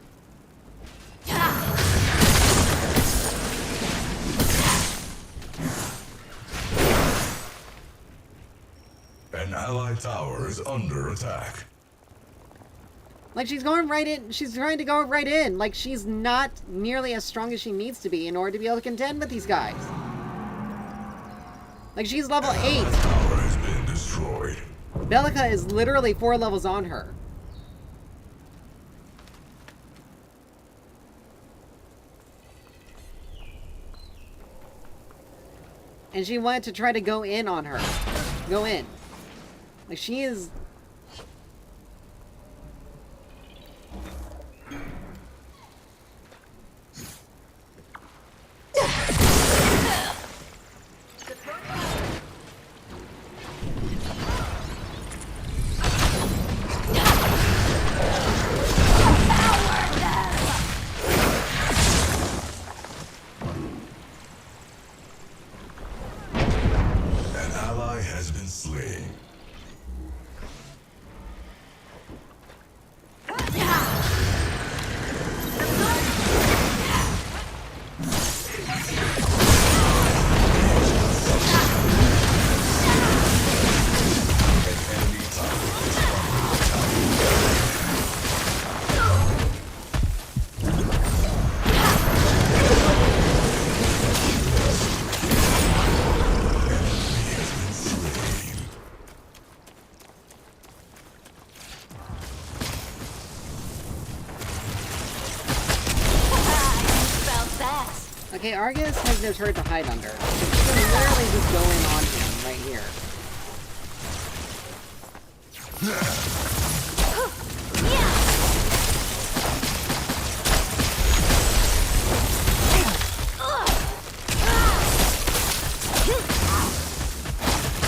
An allied tower is under attack. Like, she's going right in. She's trying to go right in. Like, she's not nearly as strong as she needs to be in order to be able to contend with these guys. Like, she's level 8. Tower has been destroyed. Bellica is literally 4 levels on her. And she wanted to try to go in on her. Go in. Like, she is... An ally has been slain. Okay, Argus has no turret to hide under. She can literally just go in on him right here.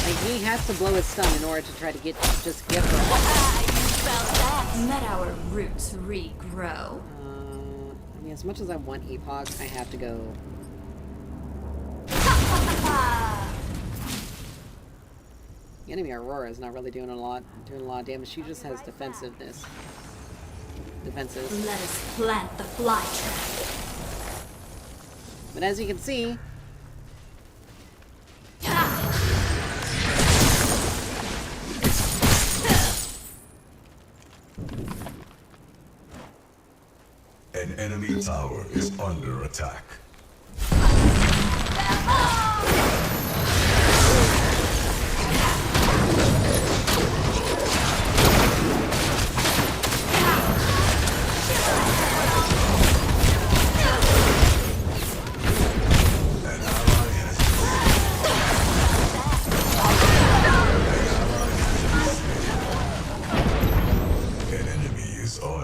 Like, he has to blow his stun in order to try to just get her off. Let our roots regrow. I mean, as much as I want Epoch, I have to go... The enemy Aurora is not really doing a lot of damage. She just has defensiveness. Defenses. Let us plant the fly trap. But as you can see, An enemy tower is under attack.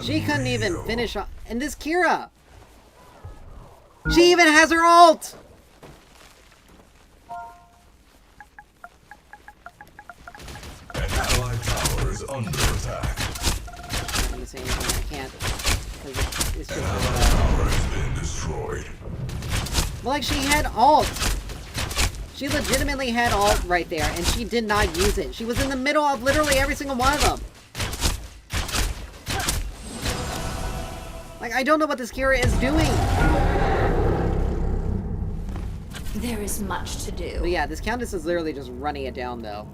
she couldn't even finish off. And this Kira! She even has her ult! An allied tower is under attack. I'm gonna say anything, I can't. Because it's just... An allied tower has been destroyed. Well, like, she had ult! She legitimately had ult right there, and she did not use it. She was in the middle of literally every single one of them. Like, I don't know what this Kira is doing. There is much to do. But yeah, this Countess is literally just running it down, though.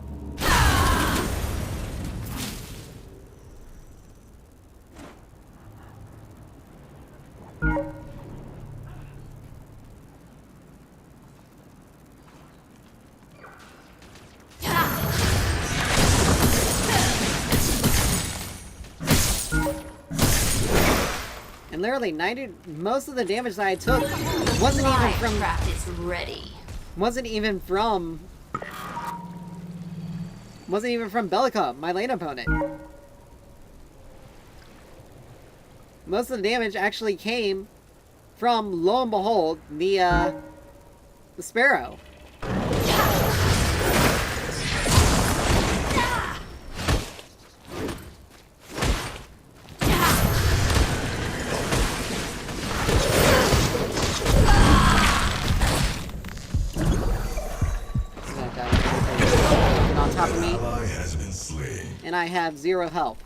And literally, most of the damage that I took wasn't even from... Trap is ready. Wasn't even from Bellica, my lane opponent. Most of the damage actually came from, lo and behold, the Sparrow. On top of me. Ally has been slain. And I have 0 health.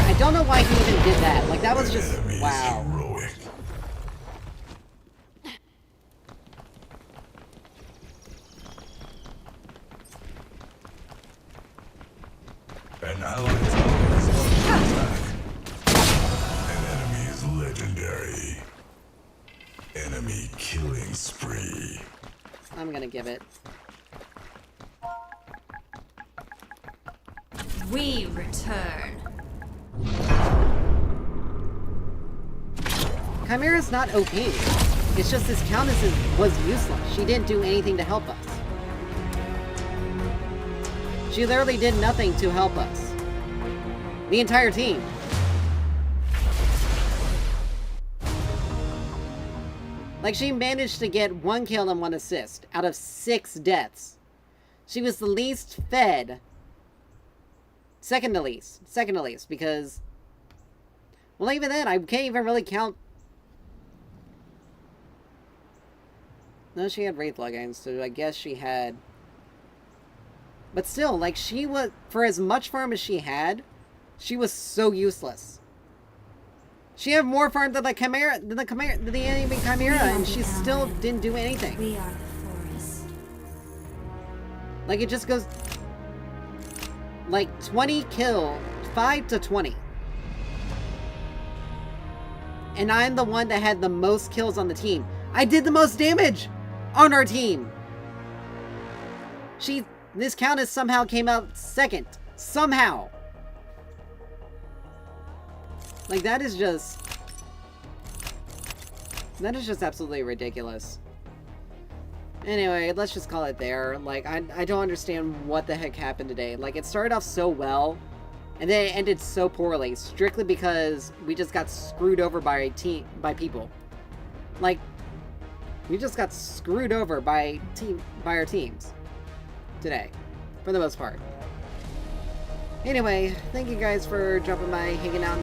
I don't know why he even did that. Like, that was just... Enemy is wow. heroic. An allied tower is under attack. An enemy is legendary. Enemy killing spree. I'm gonna give it. We return. Chimera's not OP. It's just this Countess was useless. She didn't do anything to help us. She literally did nothing to help us. The entire team. Like, she managed to get 1 kill and 1 assist out of 6 deaths. She was the least fed. Second to least, because... Well, even then, I can't even really count... No, she had Wraith leggings, so I guess she had... But still, like, she was... For as much farm as she had, she was so useless. She had more farm than the enemy Chimera, and she still didn't do anything. We are the forest. Like, it just goes... Like, 20 kill, 5 to 20. And I'm the one that had the most kills on the team. I did the most damage on our team. This Countess somehow came out second. Somehow. Like, that is just absolutely ridiculous. Anyway, let's just call it there. Like, I don't understand what the heck happened today. Like, it started off so well, and then it ended so poorly, strictly because we just got screwed over by people. Like, we just got screwed over by our teams today, for the most part. Anyway, thank you guys for dropping by, hanging out.